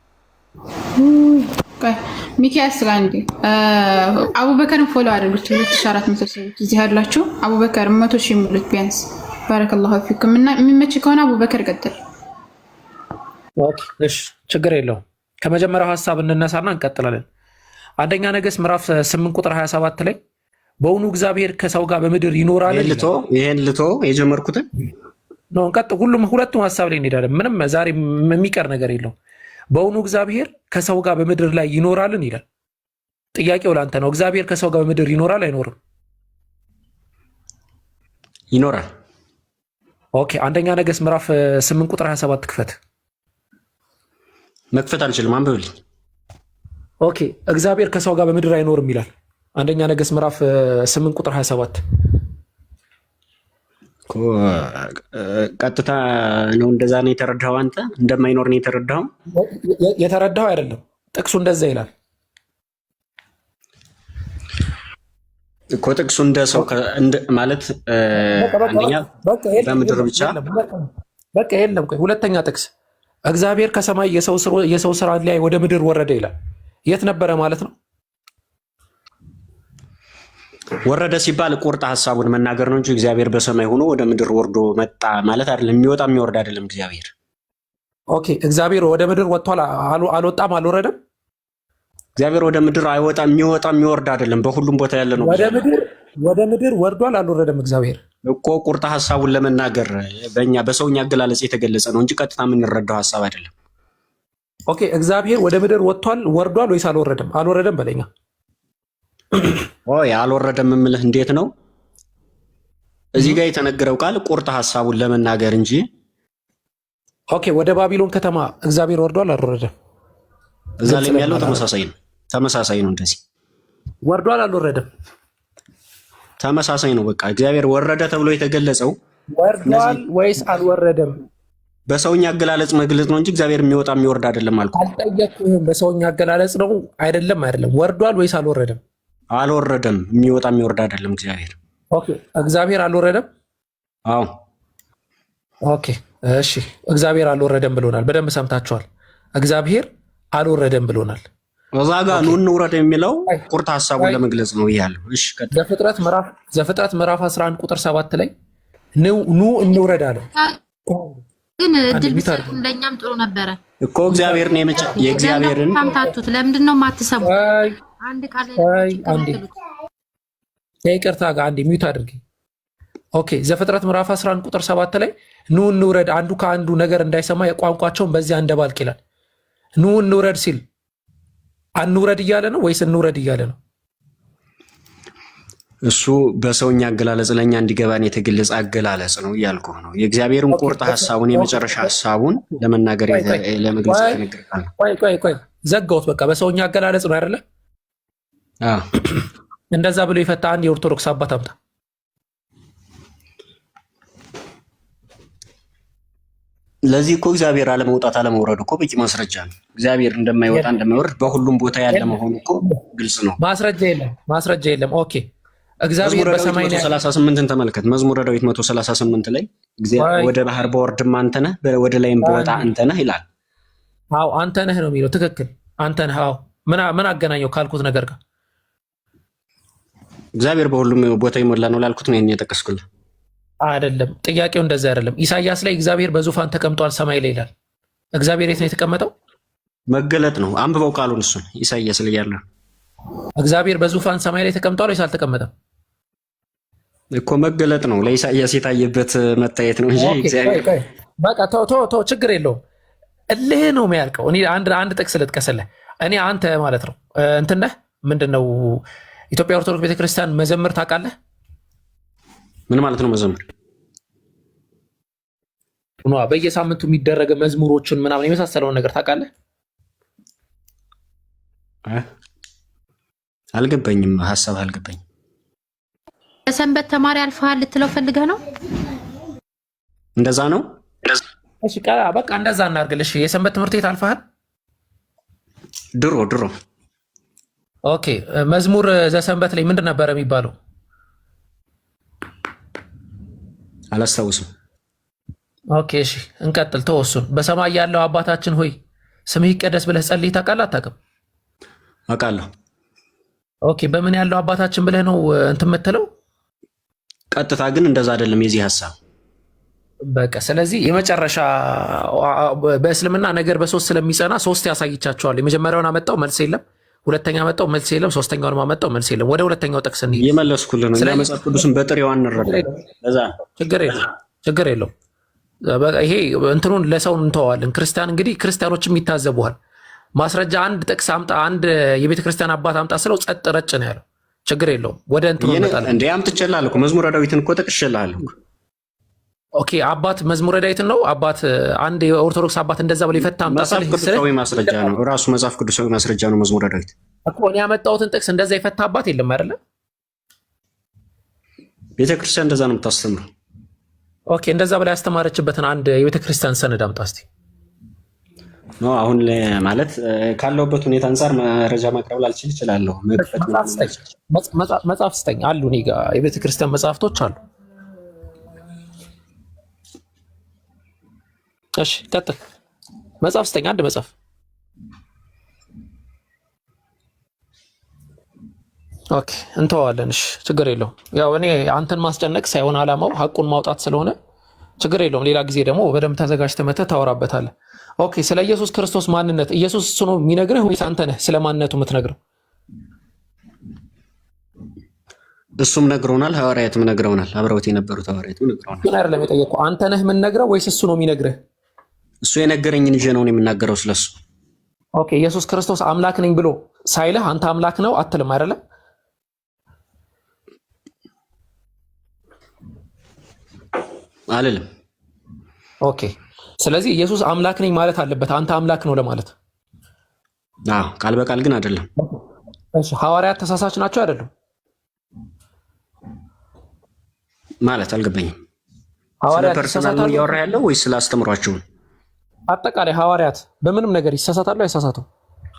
ሚኪያስ ጋር እንዴ አቡበከርን ፎሎ አድርጉት። 2400 ሰዎች እዚህ ያላችሁ አቡበከር 100,000 ሙሉት ቢያንስ። ባረከላሁ ፊኩም። እና የሚመች ከሆነ አቡበከር ቀጥል። ኦኬ እሺ፣ ችግር የለውም። ከመጀመሪያው ሐሳብ እንነሳና እንቀጥላለን። አንደኛ ነገሥት ምዕራፍ 8 ቁጥር 27 ላይ በእውኑ እግዚአብሔር ከሰው ጋር በምድር ይኖራል? ይሄን ልቶ የጀመርኩትን ነው እንቀጥ ሁለቱም ሐሳብ ላይ እንሄዳለን። ምንም ዛሬ የሚቀር ነገር የለውም። በእውኑ እግዚአብሔር ከሰው ጋር በምድር ላይ ይኖራልን ይላል። ጥያቄው ላንተ ነው። እግዚአብሔር ከሰው ጋር በምድር ይኖራል አይኖርም? ይኖራል። ኦኬ፣ አንደኛ ነገሥት ምዕራፍ 8 ቁጥር 27 ክፈት። መክፈት አልችልም፣ አንብብልኝ። ኦኬ፣ እግዚአብሔር ከሰው ጋር በምድር አይኖርም ይላል። አንደኛ ነገሥት ምዕራፍ 8 ቁጥር 27 ቀጥታ ነው። እንደዛ ነው የተረዳኸው አንተ? እንደማይኖር ነው የተረዳኸው? የተረዳኸው አይደለም፣ ጥቅሱ እንደዛ ይላል እኮ። ጥቅሱ እንደ ሰው ማለት አንደኛ በምድር ብቻ በቃ የለም። ቆይ ሁለተኛ ጥቅስ እግዚአብሔር ከሰማይ የሰው ስራ ላይ ወደ ምድር ወረደ ይላል። የት ነበረ ማለት ነው? ወረደ ሲባል ቁርጥ ሐሳቡን መናገር ነው እንጂ እግዚአብሔር በሰማይ ሆኖ ወደ ምድር ወርዶ መጣ ማለት አይደለም። የሚወጣ የሚወርድ አይደለም እግዚአብሔር። ኦኬ፣ እግዚአብሔር ወደ ምድር ወጥቷል? አልወጣም? አልወረደም? እግዚአብሔር ወደ ምድር አይወጣም፣ የሚወጣ የሚወርድ አይደለም። በሁሉም ቦታ ያለ ነው። ወደ ምድር ወርዷል? አልወረደም? እግዚአብሔር እኮ ቁርጥ ሐሳቡን ለመናገር በእኛ በሰውኛ አገላለጽ የተገለጸ ነው እንጂ ቀጥታ የምንረዳው ሐሳብ አይደለም። ኦኬ፣ እግዚአብሔር ወደ ምድር ወጥቷል ወርዷል ወይስ አልወረደም? አልወረደም በለኛ። ኦይ አልወረደም የምልህ እንዴት ነው? እዚህ ጋር የተነገረው ቃል ቁርጥ ሐሳቡን ለመናገር እንጂ። ኦኬ፣ ወደ ባቢሎን ከተማ እግዚአብሔር ወርዷል አልወረደም? እዛ ላይ ያለው ተመሳሳይ ነው። እንደዚህ ወርዷል አልወረደም? ተመሳሳይ ነው። በቃ እግዚአብሔር ወረደ ተብሎ የተገለጸው ወርዷል ወይስ አልወረደም? በሰውኛ አገላለጽ መግለጽ ነው እንጂ እግዚአብሔር የሚወጣ የሚወርድ አይደለም አልኩ። አልጠየቅኩህም። በሰውኛ አገላለጽ ነው አይደለም? ወርዷል ወይስ አልወረደም? አልወረደም። የሚወጣ የሚወርድ አይደለም እግዚአብሔር። ኦኬ፣ እግዚአብሔር አልወረደም? አዎ። ኦኬ፣ እሺ፣ እግዚአብሔር አልወረደም ብሎናል። በደንብ ሰምታችኋል። እግዚአብሔር አልወረደም ብሎናል። እዛ ጋር ኑ እንውረድ የሚለው ቁርጥ ሐሳቡን ለመግለጽ ነው እያለው። እሺ፣ ዘፍጥረት ምዕራፍ 11 ቁጥር 7 ላይ ኑ እንውረድ አለ። ግን እድል ቢሰጥ እንደኛም ጥሩ ነበረ እኮ። እግዚአብሔር ነው የእግዚአብሔርን ታምታቱት። ለምንድን ነው የማትሰሙ? አንድ ቃል ይቅርታ ጋር አንዴ ሚዩት አድርጊ። ኦኬ፣ ዘፍጥረት ምዕራፍ 11 ቁጥር 7 ላይ ኑ እንውረድ፣ አንዱ ከአንዱ ነገር እንዳይሰማ የቋንቋቸውን በዚያ እንደባልቅ ይላል። ኑ እንውረድ ሲል አንውረድ እያለ ነው ወይስ እንውረድ እያለ ነው? እሱ በሰውኛ አገላለጽ ለኛ እንዲገባን የተገለጸ አገላለጽ ነው እያልኩህ ነው። የእግዚአብሔርን ቁርጥ ሐሳቡን የመጨረሻ ሐሳቡን ለመናገር ለመግለጽ ተነግረናል። ቆይ ዘጋሁት። በቃ በሰውኛ አገላለጽ ነው አይደለ? እንደዛ ብሎ የፈታ አንድ የኦርቶዶክስ አባት አምጣ። ለዚህ እኮ እግዚአብሔር አለመውጣት አለመውረድ እኮ በቂ ማስረጃ ነው። እግዚአብሔር እንደማይወጣ እንደማይወርድ በሁሉም ቦታ ያለ መሆኑ እኮ ግልጽ ነው። ማስረጃ የለም። ኦኬ፣ እግዚአብሔር በሰማይ ላይ 138ን ተመልከት። መዝሙረ ዳዊት 138 ላይ ወደ ባህር በወርድም አንተ ነህ፣ ወደ ላይም በወጣ አንተ ነህ ይላል። አዎ አንተ ነህ ነው የሚለው። ትክክል፣ አንተ ነህ። አዎ ምን አገናኘው ካልኩት ነገር ጋር? እግዚአብሔር በሁሉም ቦታ ይሞላ ነው ላልኩት ነው የጠቀስኩልህ። አይደለም፣ ጥያቄው እንደዛ አይደለም። ኢሳይያስ ላይ እግዚአብሔር በዙፋን ተቀምጧል ሰማይ ላይ ይላል። እግዚአብሔር የት ነው የተቀመጠው? መገለጥ ነው። አንብበው ቃሉን እሱን ኢሳይያስ ላይ ያለው እግዚአብሔር በዙፋን ሰማይ ላይ ተቀምጧል ወይስ አልተቀመጠም? እኮ መገለጥ ነው። ለኢሳይያስ የታየበት መታየት ነው እንጂ እግዚአብሔር በቃ ተው፣ ችግር የለውም። እልህ ነው የሚያልቀው። እኔ አንድ ጥቅስ ልጥቀስልህ። እኔ አንተ ማለት ነው እንትን ነህ ምንድነው ኢትዮጵያ ኦርቶዶክስ ቤተክርስቲያን መዘምር ታውቃለህ? ምን ማለት ነው መዘምር? በየሳምንቱ የሚደረገ መዝሙሮችን ምናምን የመሳሰለውን ነገር ታውቃለህ? አልገባኝም። ሀሳብ አልገባኝም። ሰንበት ተማሪ አልፈሃል ልትለው ፈልገህ ነው? እንደዛ ነው። እሺ በቃ እንደዛ እናድርግልሽ። የሰንበት ትምህርት ቤት አልፈሃል? ድሮ ኦኬ። መዝሙር ዘሰንበት ላይ ምንድን ነበረ የሚባለው? አላስታውስም። ኦኬ እሺ እንቀጥል። ተወሱን። በሰማይ ያለው አባታችን ሆይ ስምህ ይቀደስ ብለህ ጸልይ ታውቃለህ አታውቅም? አውቃለሁ። ኦኬ በምን ያለው አባታችን ብለህ ነው እንትን የምትለው? ቀጥታ ግን እንደዛ አይደለም የዚህ ሀሳብ። በቃ ስለዚህ የመጨረሻ በእስልምና ነገር በሶስት ስለሚጸና ሶስት ያሳይቻቸዋል። የመጀመሪያውን አመጣው መልስ የለም፣ ሁለተኛ አመጣው መልስ የለም፣ ሶስተኛውን አመጣው መልስ የለም። ወደ ሁለተኛው ጥቅስ እንሂድ። የመለስኩልህ ነው። መጽሐፍ ቅዱስን በጥሬው አንረዳ። ለዛ ችግር የለውም። ይሄ እንትኑን ለሰው እንተዋለን። ክርስቲያን እንግዲህ ክርስቲያኖችም ይታዘቡሃል። ማስረጃ አንድ ጥቅስ አምጣ፣ አንድ የቤተ ክርስቲያን አባት አምጣ ስለው ጸጥ ረጭ ነው ያለው። ችግር የለውም። ወደ እንትኑ እንመጣለን። እንዴ አምጥቼልሃለሁ እኮ መዝሙረ ዳዊትን እኮ ጠቅሼልሃለሁ። ኦኬ አባት መዝሙረ ዳዊትን ነው አባት አንድ የኦርቶዶክስ አባት እንደዛ ብሎ ይፈታ አምጣ ስለ መጽሐፍ ቅዱሳዊ ማስረጃ ነው። ራሱ መጽሐፍ ቅዱሳዊ ማስረጃ ነው። መዝሙረ ዳዊት እኮ እኔ ያመጣሁትን ጥቅስ እንደዛ ይፈታ አባት የለም አይደለ? ቤተክርስቲያን እንደዛ ነው የምታስተምረው። ኦኬ እንደዛ ብላ ያስተማረችበትን አንድ የቤተክርስቲያን ሰነድ አምጣ እስቲ። ነው አሁን ማለት ካለውበት ሁኔታ አንፃር መረጃ ማቅረብ ላልችል እችላለሁ። መጽሐፍ ስጠኝ አሉ እኔ ጋር የቤተክርስቲያን መጽሐፍቶች አሉ። እሺ ቀጥል። መጽሐፍ ስጠኝ አንድ መጽሐፍ። ኦኬ እንተዋለን። እሺ ችግር የለውም። ያው እኔ አንተን ማስጨነቅ ሳይሆን አላማው ሐቁን ማውጣት ስለሆነ ችግር የለውም። ሌላ ጊዜ ደግሞ በደንብ ተዘጋጅተህ መተህ ታወራበታለህ። ኦኬ ስለ ኢየሱስ ክርስቶስ ማንነት ኢየሱስ እሱ ነው የሚነግርህ ወይስ አንተ ነህ ስለ ማንነቱ የምትነግረው? እሱም ነግሮናል፣ ሐዋርያትም ነግረውናል፣ አብረውት የነበሩት ሐዋርያትም ነግረውናል። ምን አይደለም የጠየቀው፣ አንተ ነህ የምንነግረው ወይስ እሱ ነው የሚነግርህ? እሱ የነገረኝን ይዤ ነው የምናገረው ስለሱ። ኦኬ ኢየሱስ ክርስቶስ አምላክ ነኝ ብሎ ሳይልህ አንተ አምላክ ነው አትልም አይደለም? አልልም። ኦኬ ስለዚህ ኢየሱስ አምላክ ነኝ ማለት አለበት አንተ አምላክ ነው ለማለት። አዎ ቃል በቃል ግን አይደለም። እሺ ሐዋርያት ተሳሳች ናቸው አይደለም? ማለት አልገባኝም። ሐዋርያት ፐርሰናል ነው እያወራ ያለው ወይስ ስላስተምሯቸው? አጠቃላይ ሐዋርያት በምንም ነገር ይሳሳታሉ አይሳሳቱም?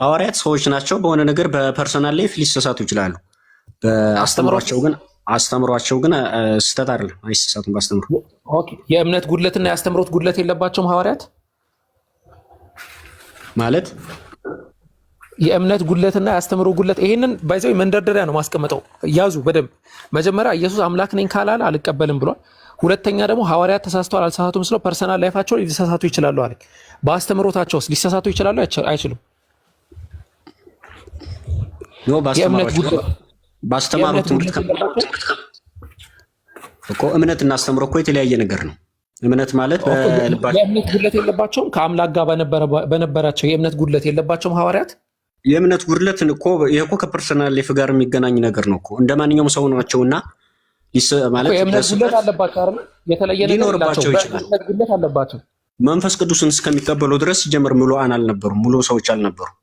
ሐዋርያት ሰዎች ናቸው። በሆነ ነገር በፐርሰናል ላይፍ ሊሳሳቱ ይችላሉ። አስተምሯቸው ግን ስህተት አይደለም፣ አይሳሳቱም ባስተምሩ። ኦኬ የእምነት ጉድለትና የአስተምሮት ጉድለት የለባቸውም ሐዋርያት ማለት የእምነት ጉድለትና የአስተምሮ ጉድለት። ይሄንን ባይዘው መንደርደሪያ ነው ማስቀመጠው፣ ያዙ በደንብ። መጀመሪያ ኢየሱስ አምላክ ነኝ ካላለ አልቀበልም ብሏል። ሁለተኛ ደግሞ ሐዋርያት ተሳስተዋል አልተሳሳቱም ስለው ፐርሰናል ላይፋቸው ሊሳሳቱ ይችላሉ አለ። በአስተምሮታቸውስ ሊሳሳቱ ይችላሉ አይችሉም? ባስተማሩት ትምህርት እኮ እምነት እናስተምሮ እኮ የተለያየ ነገር ነው። እምነት ማለት በልባቸው የእምነት ጉድለት የለባቸውም። ከአምላክ ጋር በነበራቸው የእምነት ጉድለት የለባቸውም ሐዋርያት። የእምነት ጉድለት እኮ ይሄ እኮ ከፐርሰናል ላይፍ ጋር የሚገናኝ ነገር ነው እኮ። እንደ ማንኛውም ሰው ናቸውና ማለት የእምነት ጉድለት አለባቸው አይደል? የተለየ ነገር ሊኖርባቸው ይችላል። የእምነት ጉድለት አለባቸው። መንፈስ ቅዱስን እስከሚቀበሉ ድረስ ሲጀምር ሙሉአን አልነበሩም። ሙሉ ሰዎች አልነበሩም።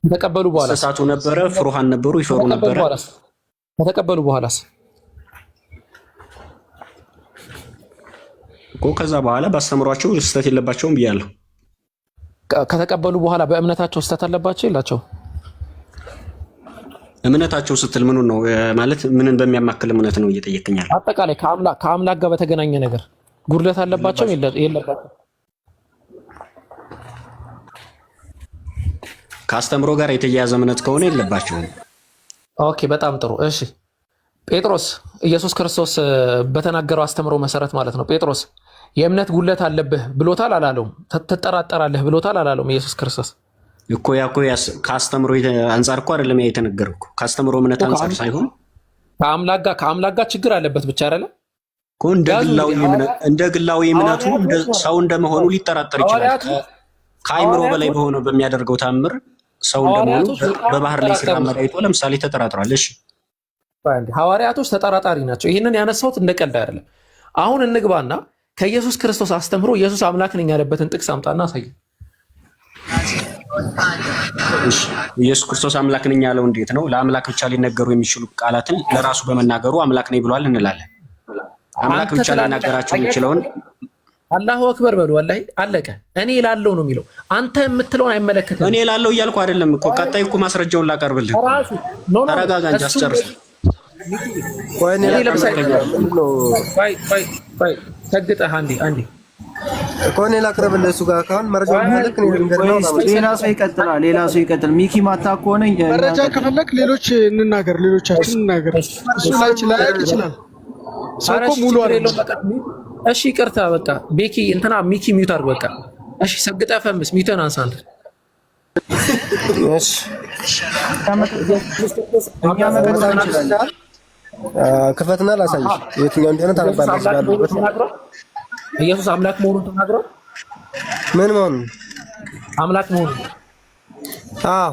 ከተቀበሉ በኋላ ተሳሳቱ ነበረ፣ ፍሩሃን ነበሩ፣ ይፈሩ ነበረ። ከተቀበሉ በኋላስ እኮ ከዛ በኋላ ባስተምሯቸው ስህተት የለባቸውም ብያለሁ። ከተቀበሉ በኋላ በእምነታቸው ስህተት አለባቸው የላቸው? እምነታቸው ስትል ምኑን ነው ማለት? ምንን በሚያማክል እምነት ነው እየጠየቅኛል? አጠቃላይ ከአምላክ ጋር በተገናኘ ነገር ጉድለት አለባቸው የለባቸው? ከአስተምሮ ጋር የተያያዘ እምነት ከሆነ የለባቸውም። ኦኬ፣ በጣም ጥሩ። እሺ ጴጥሮስ ኢየሱስ ክርስቶስ በተናገረው አስተምሮ መሰረት ማለት ነው። ጴጥሮስ የእምነት ጉለት አለብህ ብሎታል አላለውም? ትጠራጠራለህ ብሎታል አላለውም? ኢየሱስ ክርስቶስ እኮ ከአስተምሮ አንጻር እኮ አይደለም የተነገረው እኮ ከአስተምሮ እምነት አንጻር ሳይሆን ከአምላክ ጋር ችግር አለበት ብቻ አይደለ እኮ እንደ ግላዊ እምነቱ ሰው እንደመሆኑ ሊጠራጠር ይችላል። ከአይምሮ በላይ በሆነው በሚያደርገው ታምር ሰው እንደመሆኑ በባህር ላይ ሲራመድ አይቶ ለምሳሌ ተጠራጥሯል። እሺ ሐዋርያቶች ተጠራጣሪ ናቸው። ይህንን ያነሳሁት እንደ ቀልድ አይደለም። አሁን እንግባና ከኢየሱስ ክርስቶስ አስተምሮ ኢየሱስ አምላክ ነኝ ያለበትን ጥቅስ አምጣና አሳይ። ኢየሱስ ክርስቶስ አምላክ ነኝ ያለው እንዴት ነው? ለአምላክ ብቻ ሊነገሩ የሚችሉ ቃላትን ለራሱ በመናገሩ አምላክ ነኝ ብሏል እንላለን። አምላክ ብቻ ሊናገራቸው የሚችለውን አላሁ አክበር በሉ። ወላሂ አለቀ። እኔ ላለው ነው የሚለው። አንተ የምትለውን አይመለከትም። እኔ ላለው እያልኩ አይደለም እኮ። ቀጣይ እኮ ማስረጃውን ላቀርብልህ። ተረጋጋ እንጂ አስጨርስ። ሰግጠህ አንዴ ኮኔ ላቅርብልህ እሱ ጋር ካሁን መረጃውን ፈለክ ሌላ ሰው ይቀጥላል። ሌላ ሰው ይቀጥል። ሚኪ ማታ ከሆነ መረጃ ከፈለክ ሌሎቻችን እንናገር። እሱ ላይ ይችላል። ሰው ሙሉ አይደለም። እሺ ይቅርታ በቃ ቤኪ እንትና ሚኪ ሚውት አድርግ በቃ። እሺ ሰግጠህ ፈምስ ሚውትን አንሳ አንተ። እሺ ክፈትና ላሳይሽ የትኛው እንደሆነ ታነባለሽ። ባሉበት ኢየሱስ አምላክ መሆኑን ተናግሯል። ምን መሆኑን? አምላክ መሆኑን። አዎ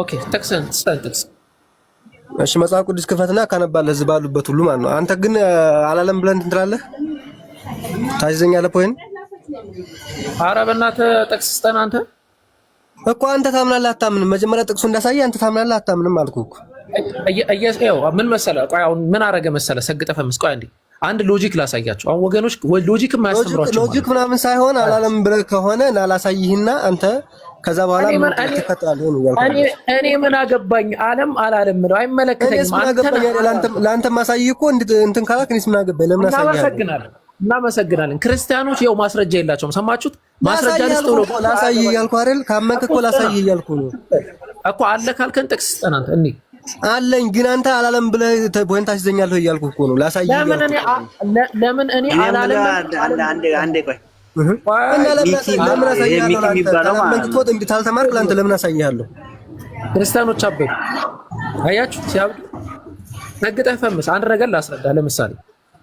ኦኬ። ጥቅስ እሺ መጽሐፍ ቅዱስ ክፈትና ካነባለህ እዚህ ባሉበት ሁሉ ማለት ነው። አንተ ግን አላለም ብለን እንትን ትላለህ፣ ታይዘኛለህ ፖይንት። ኧረ በእናትህ ጥቅስ ስጠን አንተ እኮ። አንተ ታምናለህ አታምንም? መጀመሪያ ጥቅሱ እንዳሳየህ አንተ ታምናለህ አታምንም አልኩህ እኮ። ምን መሰለህ? ቆይ አሁን ምን አረገ መሰለህ? ሰግጠህ ፈምስ። ቆይ አንድ ሎጂክ ላሳያቸው። አሁን ወገኖች ሎጂክ የማያስተምሯቸው ሎጂክ ምናምን ሳይሆን አላለም ብለህ ከሆነ ላሳይህና አንተ ከዛ በኋላ ምን ተከታተል ነው ያልኩህ። እኔ ምን አገባኝ? አለም አላለም ነው አይመለከተኝም። ለአንተ ማሳይህ እኮ እንትን ካላክ እኔስ ምን አገባኝ? ለምን አሳይህ? እናመሰግናለን። ክርስቲያኖች ይኸው ማስረጃ የላቸውም። ሰማችሁት? ማስረጃ ልስጥ ብሎ ላሳይህ እያልኩህ አይደል? ካመንክ እኮ ላሳይህ እያልኩህ ነው እኮ። አለ ካልከን ጥቅስ ስጠን አንተ። እኔ አለኝ ግን አንተ አላለም ብለህ ፖይንት አስይዘኛለህ እያልኩህ እኮ ነው። ላሳይህ ለምን እኔ አላለም? አንዴ ቆይ እና ለምን አሳይሃለሁ? ታልተማርክ ለአንተ ለምን አሳይሃለሁ? ክርስቲያኖች አበዱ። አያችሁ ሲያብዱ። ሰግጠህ ፈምስ። አንድ ነገር ላስረዳ። ለምሳሌ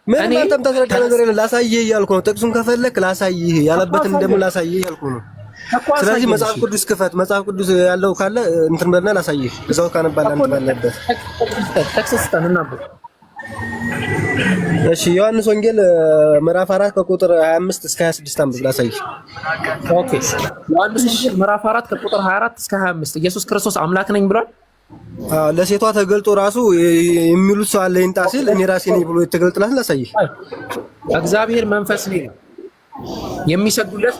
ምን አንተም ታስረዳ ነገር የለም። ላሳይህ እያልኩህ ነው። ጥቅሱን ከፈለክ ላሳይህ፣ ያለበትን ደግሞ ላሳይህ እያልኩህ ነው። ስለዚህ መጽሐፍ ቅዱስ ክፈት። መጽሐፍ ቅዱስ ያለው ካለ እንትን በልና ላሳይህ። እዛው ካነባለህ አንተ ባለበት እሺ። ዮሐንስ ወንጌል ምዕራፍ 4 ከቁጥር 25 እስከ 26 አንብብ ላሳይህ። ኦኬ። ዮሐንስ ወንጌል ምዕራፍ 4 ከቁጥር 24 እስከ 25 ኢየሱስ ክርስቶስ አምላክ ነኝ ብሏል። ለሴቷ ተገልጦ ራሱ የሚሉት ሰው አለ ይንጣ ሲል እኔ ራሴ ነኝ ብሎ የተገልጥላት ላሳይህ። እግዚአብሔር መንፈስ ነው፣ የሚሰግዱለት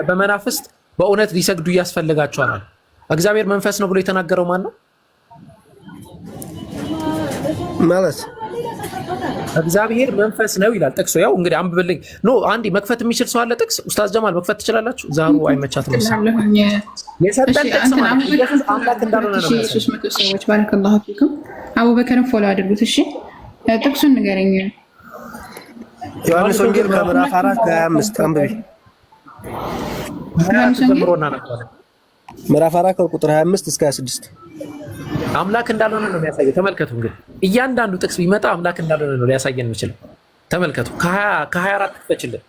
በመናፍስት በእውነት ሊሰግዱ ያስፈልጋቸዋል። እግዚአብሔር መንፈስ ነው ብሎ የተናገረው ማን ነው? ማለት እግዚአብሔር መንፈስ ነው ይላል ጥቅሱ። ያው እንግዲህ አንብብልኝ። ኖ አንዴ መክፈት የሚችል ሰው አለ ጥቅስ? ኡስታዝ ጀማል መክፈት ትችላላችሁ? ዛሩ አይመቻትም። የሰጠን ጥቅስ ማለት ኢየሱስ አምላክ እንዳልሆነ ነው። ኢየሱስ መቶ ሰዎች ባረከላሁ ፊኩም። አቡበከርን ፎሎ አድርጉት። እሺ ጥቅሱን ንገረኝ። ዮሐንስ ወንጌል ከምዕራፍ 4 ከ25 አንብቢ። ምዕራፍ 4 ከቁጥር 25 እስከ 26 አምላክ እንዳልሆነ ነው የሚያሳየው። ተመልከቱ እንግዲህ እያንዳንዱ ጥቅስ ቢመጣ አምላክ እንዳልሆነ ነው ሊያሳየን የሚችለው። ተመልከቱ። ከ24 ክፈችልን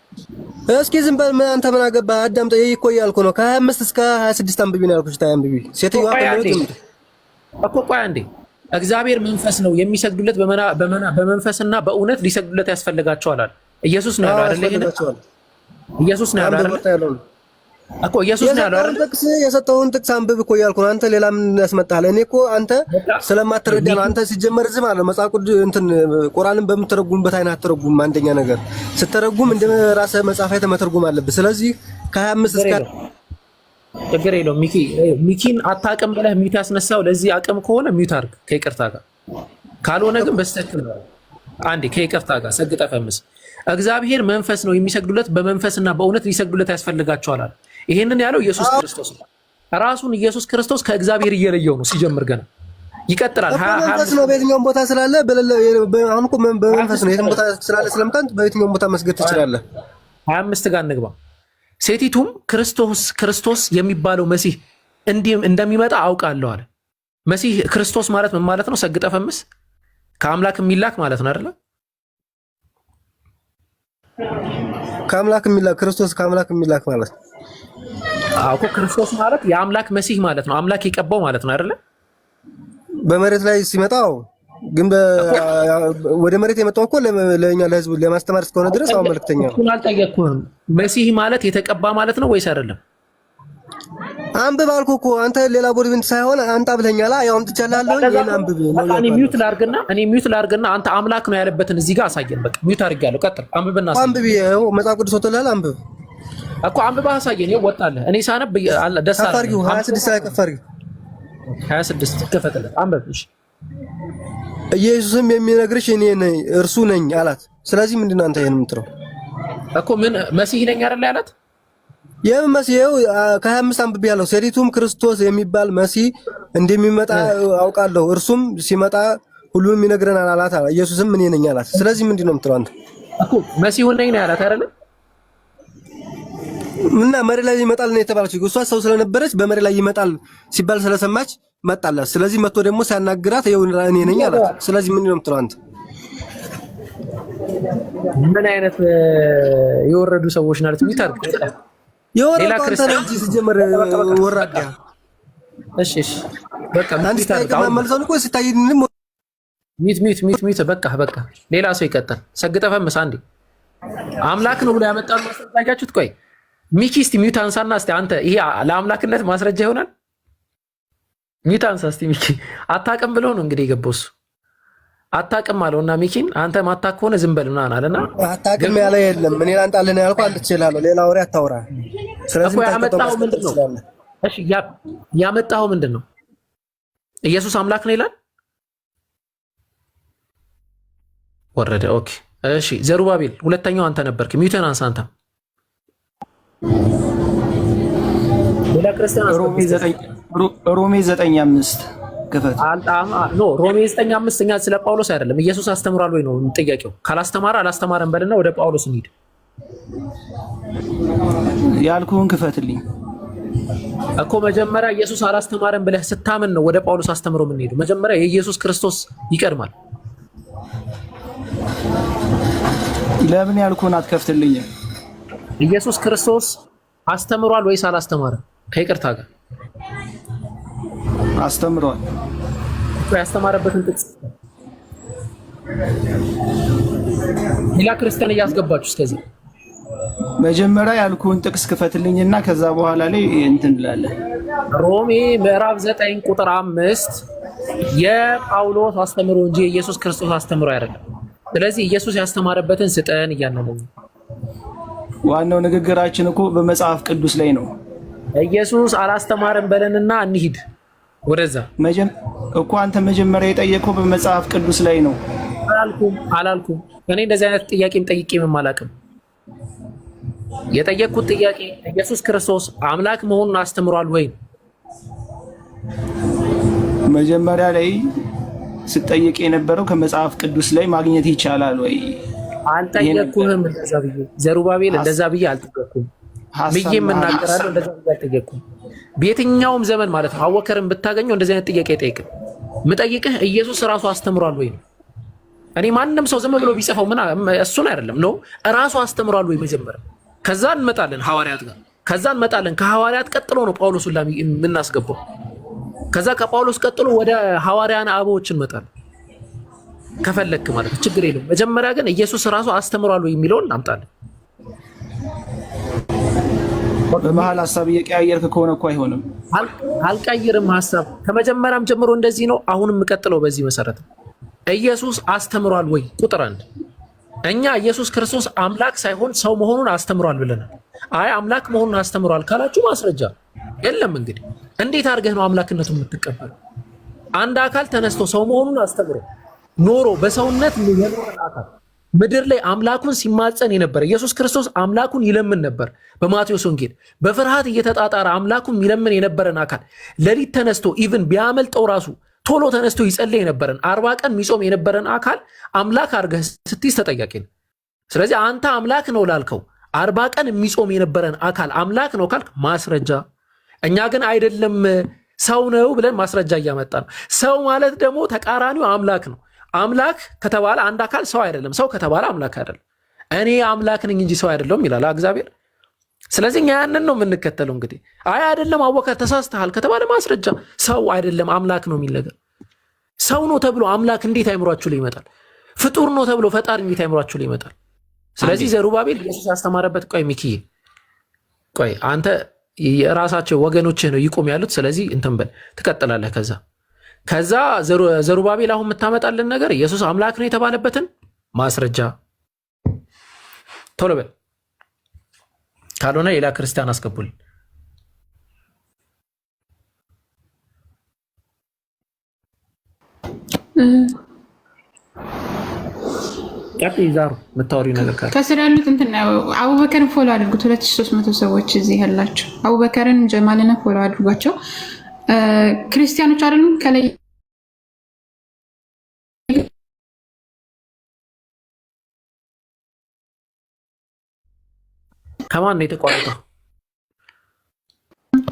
እስኪ። ዝም በል አንተ ምን አገባህ? አዳምጠኝ እኮ እያልኩህ ነው። ከ25 እስከ 26 አንብቢ ነው ያልኩሽ። ታይ አንብቢ። ሴትዮዋ እኮ ቆይ አንዴ። እግዚአብሔር መንፈስ ነው፣ የሚሰግዱለት በመንፈስና በእውነት ሊሰግዱለት ያስፈልጋቸዋል አለ። ኢየሱስ ነው ያለው አይደል? ኢየሱስ ነው ያለው አይደል? እኮ ኢየሱስ ነው ያለው አይደል? ጥቅስ የሰጠውን ጥቅስ አንብብ እኮ እያልኩህ ነው። አንተ ሌላ ምን ያስመጣሃል? እኔ እኮ አንተ ስለማትረዳ ነው። አንተ ሲጀመር ዝም አለ መጽሐፍ ቅዱስ እንትን ቁርአንን በምትተረጉምበት አይነት አትተረጉም። አንደኛ ነገር ስትተረጉም እንደ ራስህ መጽሐፍ አይተህ መተርጎም አለብህ። ስለዚህ ከ25 እስከ ችግር የለውም። ሚኪን አታውቅም ብለህ ሚውት ያስነሳው ለዚህ አቅም ከሆነ ሚውት አድርግ ከይቅርታ ጋር፣ ካልሆነ ግን በስተክል ነው። አንዴ ከይቅርታ ጋር ሰግጠህ ፈምስ። እግዚአብሔር መንፈስ ነው፣ የሚሰግዱለት በመንፈስና በእውነት ሊሰግዱለት ያስፈልጋቸዋል። ይሄንን ያለው ኢየሱስ ክርስቶስ ነው። ራሱን ኢየሱስ ክርስቶስ ከእግዚአብሔር እየለየው ነው ሲጀምር ገና ይቀጥላል። መንፈስ ነው በየትኛውም ቦታ ስላለ አሁን እኮ በመንፈስ ነው የትም ቦታ ስላለ ስለምታንት በየትኛውም ቦታ መስገድ ትችላለህ። 25 ጋር እንግባ። ሴቲቱም ክርስቶስ የሚባለው መሲህ እንደሚመጣ አውቃለሁ አለ። መሲህ ክርስቶስ ማለት ምን ማለት ነው? ሰግጠ ፈምስ ከአምላክ የሚላክ ማለት ነው አይደለ? ከአምላክ የሚላክ ክርስቶስ ከአምላክ የሚላክ ማለት አውቆ ክርስቶስ ማለት የአምላክ መሲህ ማለት ነው። አምላክ የቀባው ማለት ነው አይደለ? በመሬት ላይ ሲመጣው ግን ወደ መሬት የመጣው እኮ ለኛ ለህዝቡ ለማስተማር እስከሆነ ድረስ አሁን መልክተኛ ነው። እሱን አልጠየቅኩህም። መሲህ ማለት የተቀባ ማለት ነው ወይስ አይደለም? አንብብ አልኩህ እኮ አንተ ሌላ ቦድብንት ሳይሆን አንተ ብለኛላ። ያው አምጥቻለሁ ይሄን አንብብ ነው። እኔ ሚውት ላርግና አንተ አምላክ ነው ያለበትን እዚህ ጋር አሳየን። በቃ ሚውት አድርጋለሁ። ቀጥል። አንብብና አሳየን። አንብብ ይኸው መጽሐፍ ቅዱስ ወጥቷል። አንብብ እኮ አንብባ አሳየን። ይኸው ወጣለህ። እኔ ሳነብ ደስ አለ። 26 ላይ ከፍ አድርጊው 26 ከፈተለት አንብብ። እሺ ኢየሱስም የሚነግርሽ እኔ ነኝ እርሱ ነኝ አላት። ስለዚህ ምንድነው አንተ ይሄን የምትለው እኮ ምን መሲህ ነኝ አይደል ያላት? የምን መሲህ ከ25 አንብብ ያለው ሴቲቱም ክርስቶስ የሚባል መሲህ እንደሚመጣ አውቃለሁ እርሱም ሲመጣ ሁሉንም ይነግረናል አላት። ኢየሱስም እኔ ነኝ አላት። ስለዚህ ምንድነው የምትለው አንተ እኮ መሲሁ ነኝ ነው ያላት አይደል? እና መሬት ላይ ይመጣል ነው የተባለችው። እሷ ሰው ስለነበረች በመሬት ላይ ይመጣል ሲባል ስለሰማች መጣላት። ስለዚህ መጥቶ ደግሞ ሲያናግራት ይኸው እኔ ነኝ አላት። ስለዚህ ምንድነው የምትለው አንተ? ምን አይነት የወረዱ ሰዎች ናቸው? ይታርቅ ሌላ ክርስቲያን ሲጀመር ወራዳ። እሺ በቃ አንተ ታይቀማመልሰው እኮ ሲታይንም ሚት በቃ ሌላ ሰው ይቀጥል። ሰግጠ ፈምስ አንዴ አምላክ ነው ብሎ ያመጣው ማስረጃችሁት። ቆይ ሚኪ እስቲ ሚውት አንሳና እስቲ አንተ ይሄ ለአምላክነት ማስረጃ ይሆናል? ሚውት አንሳ እስቲ ሚኪ። አታውቅም ብሎ ነው እንግዲህ የገባው እሱ አታውቅም አለውና ሚኪን አንተ ማታውቅ ከሆነ ዝም በል ምናምን አለና አታውቅም ያለ የለም። ምን ላንጣልህ ያልኩህ አንተ ትችላለህ፣ ሌላ ወሬ አታውራ። ስለዚህ ያመጣው ምንድነው? እሺ ያመጣው ምንድነው? ኢየሱስ አምላክ ነው ይላል ወረደ። ኦኬ እሺ ዘሩባቤል ሁለተኛው አንተ ነበርክ። ሚውትን አንሳ አንተ። ሌላ ክርስቲያን ሮሜ 9:5 ከፈት ኖ ሮሜ 9:5 እኛ ስለ ጳውሎስ አይደለም። ኢየሱስ አስተምሯል ወይ ነው ጥያቄው። ካላስተማረ አላስተማረም በልና ወደ ጳውሎስ እንሂድ። ያልኩህን ክፈትልኝ እኮ መጀመሪያ ኢየሱስ አላስተማረም ብለህ ስታምን ነው ወደ ጳውሎስ አስተምሮ የምንሄደው። መጀመሪያ የኢየሱስ ክርስቶስ ይቀድማል። ለምን ያልኩህን አትከፍትልኝም? ኢየሱስ ክርስቶስ አስተምሯል ወይስ አላስተማረም? ከይቅርታ ጋር አስተምሯል። ያስተማረበትን ጥቅስ ሌላ ክርስቲያን እያስገባችሁ እስከዚህ መጀመሪያ ያልኩህን ጥቅስ ክፈትልኝና ከዛ በኋላ ላይ እንትን እንላለን። ሮሜ ምዕራፍ 9 ቁጥር 5 የጳውሎስ አስተምሮ እንጂ የኢየሱስ ክርስቶስ አስተምሮ አይደለም። ስለዚህ ኢየሱስ ያስተማረበትን ስጠን እያልን ነው። ዋናው ንግግራችን እኮ በመጽሐፍ ቅዱስ ላይ ነው። ኢየሱስ አላስተማረም በለንና እንሂድ ወደዛ። እኮ አንተ መጀመሪያ የጠየቀው በመጽሐፍ ቅዱስ ላይ ነው። አላልኩም። እኔ እንደዚህ አይነት ጥያቄም ጠይቄም አላውቅም። የጠየቅኩት ጥያቄ ኢየሱስ ክርስቶስ አምላክ መሆኑን አስተምሯል ወይ? መጀመሪያ ላይ ስጠይቅ የነበረው ከመጽሐፍ ቅዱስ ላይ ማግኘት ይቻላል ወይ? አልጠየቅኩህም። እንደዛ ብዬ ዘሩባቤል እንደዛ ብዬ አልጠየቅኩም ብዬ የምናገራለሁ። እንደዛ ብዬ አልጠየቅኩም። በየትኛውም ዘመን ማለት ነው አወከርን ብታገኘው እንደዚህ አይነት ጥያቄ አይጠይቅም። ምጠይቅህ ኢየሱስ ራሱ አስተምሯል ወይ ነው። እኔ ማንም ሰው ዝም ብሎ ቢጽፈው ምን እሱን አይደለም ነው ራሱ አስተምሯል ወይ መጀመሪያ። ከዛ እንመጣለን ሐዋርያት ጋር። ከዛ እንመጣለን ከሐዋርያት ቀጥሎ ነው ጳውሎስን የምናስገባው። ከዛ ከጳውሎስ ቀጥሎ ወደ ሐዋርያን አበቦች እንመጣለን ከፈለክ ማለት ነው። ችግር የለም። መጀመሪያ ግን ኢየሱስ ራሱ አስተምሯል ወይ የሚለውን እናምጣለን። በመሀል ሀሳብ እየቀያየርክ ከሆነ እኮ አይሆንም። አልቀይርም ሀሳብ። ከመጀመሪያም ጀምሮ እንደዚህ ነው። አሁንም የምቀጥለው በዚህ መሰረት ነው። ኢየሱስ አስተምሯል ወይ? ቁጥር 1 እኛ ኢየሱስ ክርስቶስ አምላክ ሳይሆን ሰው መሆኑን አስተምሯል ብለናል። አይ አምላክ መሆኑን አስተምሯል ካላችሁ ማስረጃ የለም። እንግዲህ እንዴት አድርገህ ነው አምላክነቱን የምትቀበለው? አንድ አካል ተነስቶ ሰው መሆኑን አስተምሮ ኖሮ በሰውነት የኖረ አካል ምድር ላይ አምላኩን ሲማጸን የነበረ ኢየሱስ ክርስቶስ አምላኩን ይለምን ነበር። በማቴዎስ ወንጌል በፍርሃት እየተጣጣረ አምላኩን ይለምን የነበረን አካል ሌሊት ተነስቶ ኢቭን ቢያመልጠው ራሱ ቶሎ ተነስቶ ይጸልይ የነበረን 40 ቀን የሚጾም የነበረን አካል አምላክ አድርገህ ስትይዝ ተጠያቂ ነው። ስለዚህ አንተ አምላክ ነው ላልከው 40 ቀን የሚጾም የነበረን አካል አምላክ ነው ካልክ ማስረጃ። እኛ ግን አይደለም ሰው ነው ብለን ማስረጃ እያመጣ ነው። ሰው ማለት ደግሞ ተቃራኒው አምላክ ነው። አምላክ ከተባለ አንድ አካል ሰው አይደለም፣ ሰው ከተባለ አምላክ አይደለም። እኔ አምላክ ነኝ እንጂ ሰው አይደለም ይላል እግዚአብሔር። ስለዚህ እኛ ያንን ነው የምንከተለው። እንግዲህ አይ አይደለም አወከ ተሳስተሃል ከተባለ ማስረጃ። ሰው አይደለም አምላክ ነው የሚል ነገር ሰው ነው ተብሎ አምላክ እንዴት አይምሯችሁ ላይ ይመጣል? ፍጡር ነው ተብሎ ፈጣሪ እንዴት አይምሯችሁ ላይ ይመጣል? ስለዚህ ዘሩባቤል ኢየሱስ ያስተማረበት ቆይ ሚኪዬ ቆይ አንተ የራሳቸው ወገኖችህ ነው ይቆም ያሉት። ስለዚህ እንትን በል ትቀጥላለህ። ከዛ ዘሩባቤል አሁን የምታመጣልን ነገር ኢየሱስ አምላክ ነው የተባለበትን ማስረጃ ቶሎ በል፣ ካልሆነ ሌላ ክርስቲያን አስገቡልን። ዛሩ የምታወሪው ነገር ካለ ከስር ያሉት እንትን አቡበከርን ፎሎ አድርጉት። 2300 ሰዎች እዚህ ያላቸው አቡበከርን ጀማልን ፎሎ አድርጓቸው። ክርስቲያኖች አይደሉም ከላይ ከማን ነው የተቋረጠው?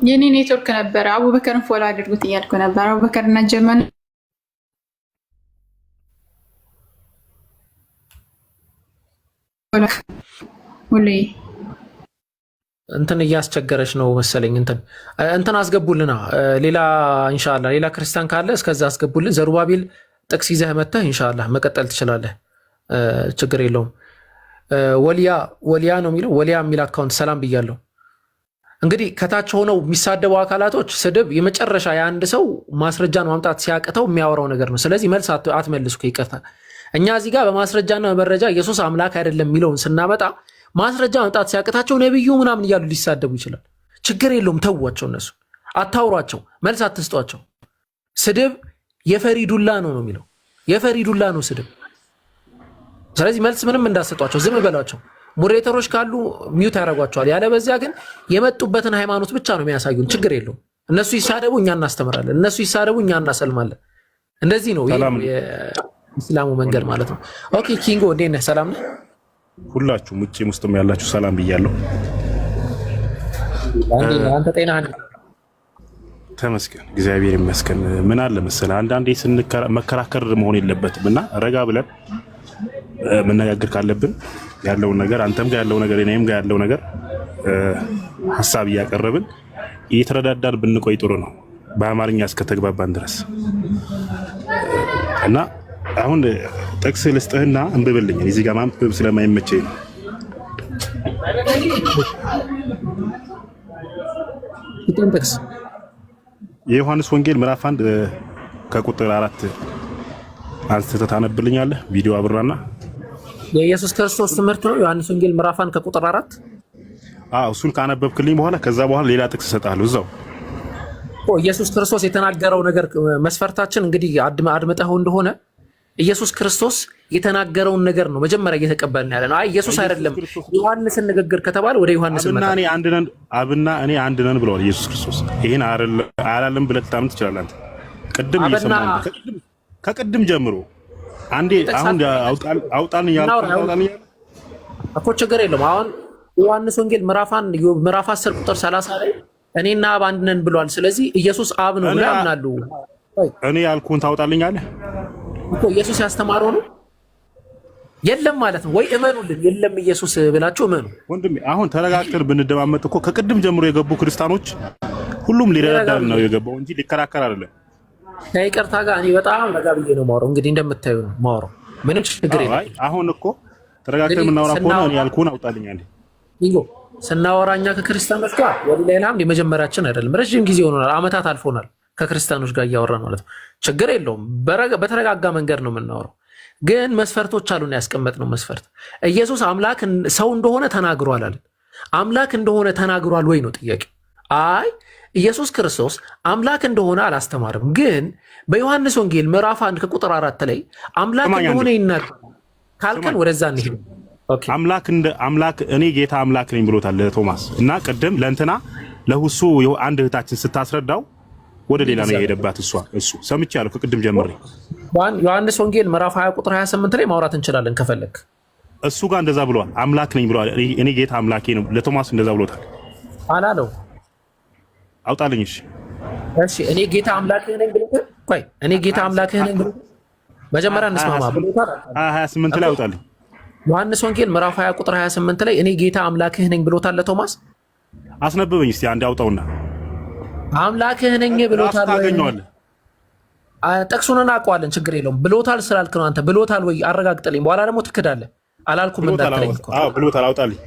የኔ ኔትወርክ ነበረ። አቡበከርን ፎሎ አድርጉት እያልኩ ነበር። አቡበከርና ጀማል ሁሌ እንትን እያስቸገረች ነው መሰለኝ። እንትን አስገቡልና ሌላ ኢንሻአላህ ሌላ ክርስቲያን ካለ እስከዛ አስገቡልን። ዘሩባቤል ጥቅስ ይዘህ መተህ ኢንሻአላህ መቀጠል ትችላለህ። ችግር የለውም። ወሊያ ነው የሚለው ወሊያ የሚል አካውንት ሰላም ብያለሁ። እንግዲህ ከታች ሆነው የሚሳደቡ አካላቶች ስድብ የመጨረሻ የአንድ ሰው ማስረጃን ማምጣት ሲያቅተው የሚያወራው ነገር ነው። ስለዚህ መልስ አትመልሱ ይቅርታ። እኛ እዚህ ጋር በማስረጃና በመረጃ ኢየሱስ አምላክ አይደለም የሚለውን ስናመጣ ማስረጃ ማምጣት ሲያቅታቸው ነብዩ ምናምን እያሉ ሊሳደቡ ይችላል። ችግር የለውም ተዋቸው። እነሱ አታውሯቸው፣ መልስ አትስጧቸው። ስድብ የፈሪዱላ ነው የሚለው የፈሪዱላ ነው ስድብ። ስለዚህ መልስ ምንም እንዳሰጧቸው ዝም በሏቸው። ሞዴሬተሮች ካሉ ሚውት ያደርጓቸዋል። ያለበዚያ ግን የመጡበትን ሃይማኖት ብቻ ነው የሚያሳዩን። ችግር የለውም። እነሱ ይሳደቡ እኛ እናስተምራለን፣ እነሱ ይሳደቡ እኛ እናሰልማለን። እንደዚህ ነው የእስላሙ መንገድ ማለት ነው። ኦኬ ኪንጎ እንዴት ነህ? ሰላም ነህ? ሁላችሁም ውጭም ውስጥም ያላችሁ ሰላም ብያለሁ። አንተ ጤና ተመስገን፣ እግዚአብሔር ይመስገን። ምን አለ መሰለህ አንዳንዴ መከራከር መሆን የለበትም እና ረጋ ብለን መነጋገር ካለብን ያለውን ነገር አንተም ጋር ያለው ነገር እኔም ጋር ያለው ነገር ሐሳብ እያቀረብን እየተረዳዳን ብንቆይ ጥሩ ነው፣ በአማርኛ እስከተግባባን ድረስ እና አሁን ጥቅስ ልስጥህና እንብብልኝ። እዚህ ጋር ማንበብ ስለማይመቸኝ ነው። የዮሐንስ ወንጌል ምዕራፍ 1 ከቁጥር 4 አንስተህ ታነብልኛለህ። ቪዲዮ አብራና የኢየሱስ ክርስቶስ ትምህርት ነው። ዮሐንስ ወንጌል ምዕራፍ 1 ከቁጥር 4 እሱን ካነበብክልኝ በኋላ ከዛ በኋላ ሌላ ጥቅስ እሰጥሃለሁ እዛው። ኢየሱስ ክርስቶስ የተናገረው ነገር መስፈርታችን እንግዲህ አድምጠኸው እንደሆነ ኢየሱስ ክርስቶስ የተናገረውን ነገር ነው መጀመሪያ እየተቀበልን ያለ ነው። አይ ኢየሱስ አይደለም ዮሐንስን ንግግር ከተባለ ወደ ዮሐንስ አብና እኔ አንድ ነን ብለዋል ኢየሱስ ክርስቶስ። ይሄን አላለም ብለህ ልታምን ትችላለህ አንተ። ቅድም እየሰማህ ከቅድም ጀምሮ አንዴ አሁን አውጣን ያልኩት እኮ ችግር የለም። አሁን ዮሐንስ ወንጌል ምዕራፍ 10 ቁጥር 30 ላይ እኔና አብ አንድ ነን ብሏል። ስለዚህ ኢየሱስ አብ ነው ብለው ያምናሉ። እኔ ያልኩህን ታውጣልኛለህ እኮ ኢየሱስ ያስተማረው ነው የለም ማለት ነው ወይ? እመኑልን የለም ኢየሱስ ብላችሁ እመኑ። ወንድሜ አሁን ተረጋግተን ብንደማመጥ እኮ ከቅድም ጀምሮ የገቡ ክርስቲያኖች ሁሉም ሊረዳዳን ነው የገባው እንጂ ሊከራከር አይደለም። ከይቅርታ ጋር እኔ በጣም ረጋ ብዬ ነው የማወራው። እንግዲህ እንደምታዩ ነው የማወራው። ምንም ችግር የለም። አሁን እኮ ተረጋግተን የምናወራ ከሆነ እኔ ያልኩህን አውጣልኛለህ። ይጎ ስናወራኛ ከክርስቲያኖች ጋር ወዲላይላም የመጀመሪያችን አይደለም። ረጅም ጊዜ ሆኖናል፣ አመታት አልፎናል ከክርስቲያኖች ጋር እያወራን ማለት ነው። ችግር የለውም። በተረጋጋ መንገድ ነው የምናወራው። ግን መስፈርቶች አሉን ያስቀመጥነው መስፈርት። ኢየሱስ አምላክ ሰው እንደሆነ ተናግሯል አለ። አምላክ እንደሆነ ተናግሯል ወይ ነው ጥያቄ። አይ ኢየሱስ ክርስቶስ አምላክ እንደሆነ አላስተማርም። ግን በዮሐንስ ወንጌል ምዕራፍ 1 ከቁጥር 4 ላይ አምላክ እንደሆነ ይናገራል። ካልከን ወደዛ እንሂድ። ኦኬ አምላክ እኔ ጌታ አምላክ ነኝ ብሎታል ለቶማስ እና ቅድም ለእንትና ለሁሱ አንድ እህታችን ስታስረዳው ወደ ሌላ ነው የሄደባት። እሱ ሰምቻለሁ ከቅድም ጀምሬ። ዮሐንስ ወንጌል ምዕራፍ 20 ቁጥር 28 ላይ ማውራት እንችላለን ከፈለክ። እሱ ጋር እንደዛ ብሏል። አምላክ ነኝ ብሏል። እኔ ጌታ አምላኬ ነው ለቶማስ እንደዛ ብሎታል አላለው? አውጣልኝ። እሺ እኔ ጌታ አምላክህ ነኝ ብሎታል። ቆይ እኔ ጌታ አምላክህ ነኝ ብሎታል? መጀመሪያ እንስማማ ብሎታል። 28 ላይ አውጣልኝ። ዮሐንስ ወንጌል ምዕራፍ 20 ቁጥር 28 ላይ እኔ ጌታ አምላክህ ነኝ ብሎታል ለቶማስ? አስነብበኝ እስቲ አንዴ አውጣውና። አምላክህ ነኝ ብሎታል ወይ? ጥቅሱን እናውቀዋለን፣ ችግር የለውም። ብሎታል ስላልክ ነው አንተ። ብሎታል ወይ አረጋግጥልኝ። በኋላ ደግሞ ትክዳለህ። አላልኩም እንዳትለኝ እኮ። አዎ ብሎታል፣ አውጣልኝ።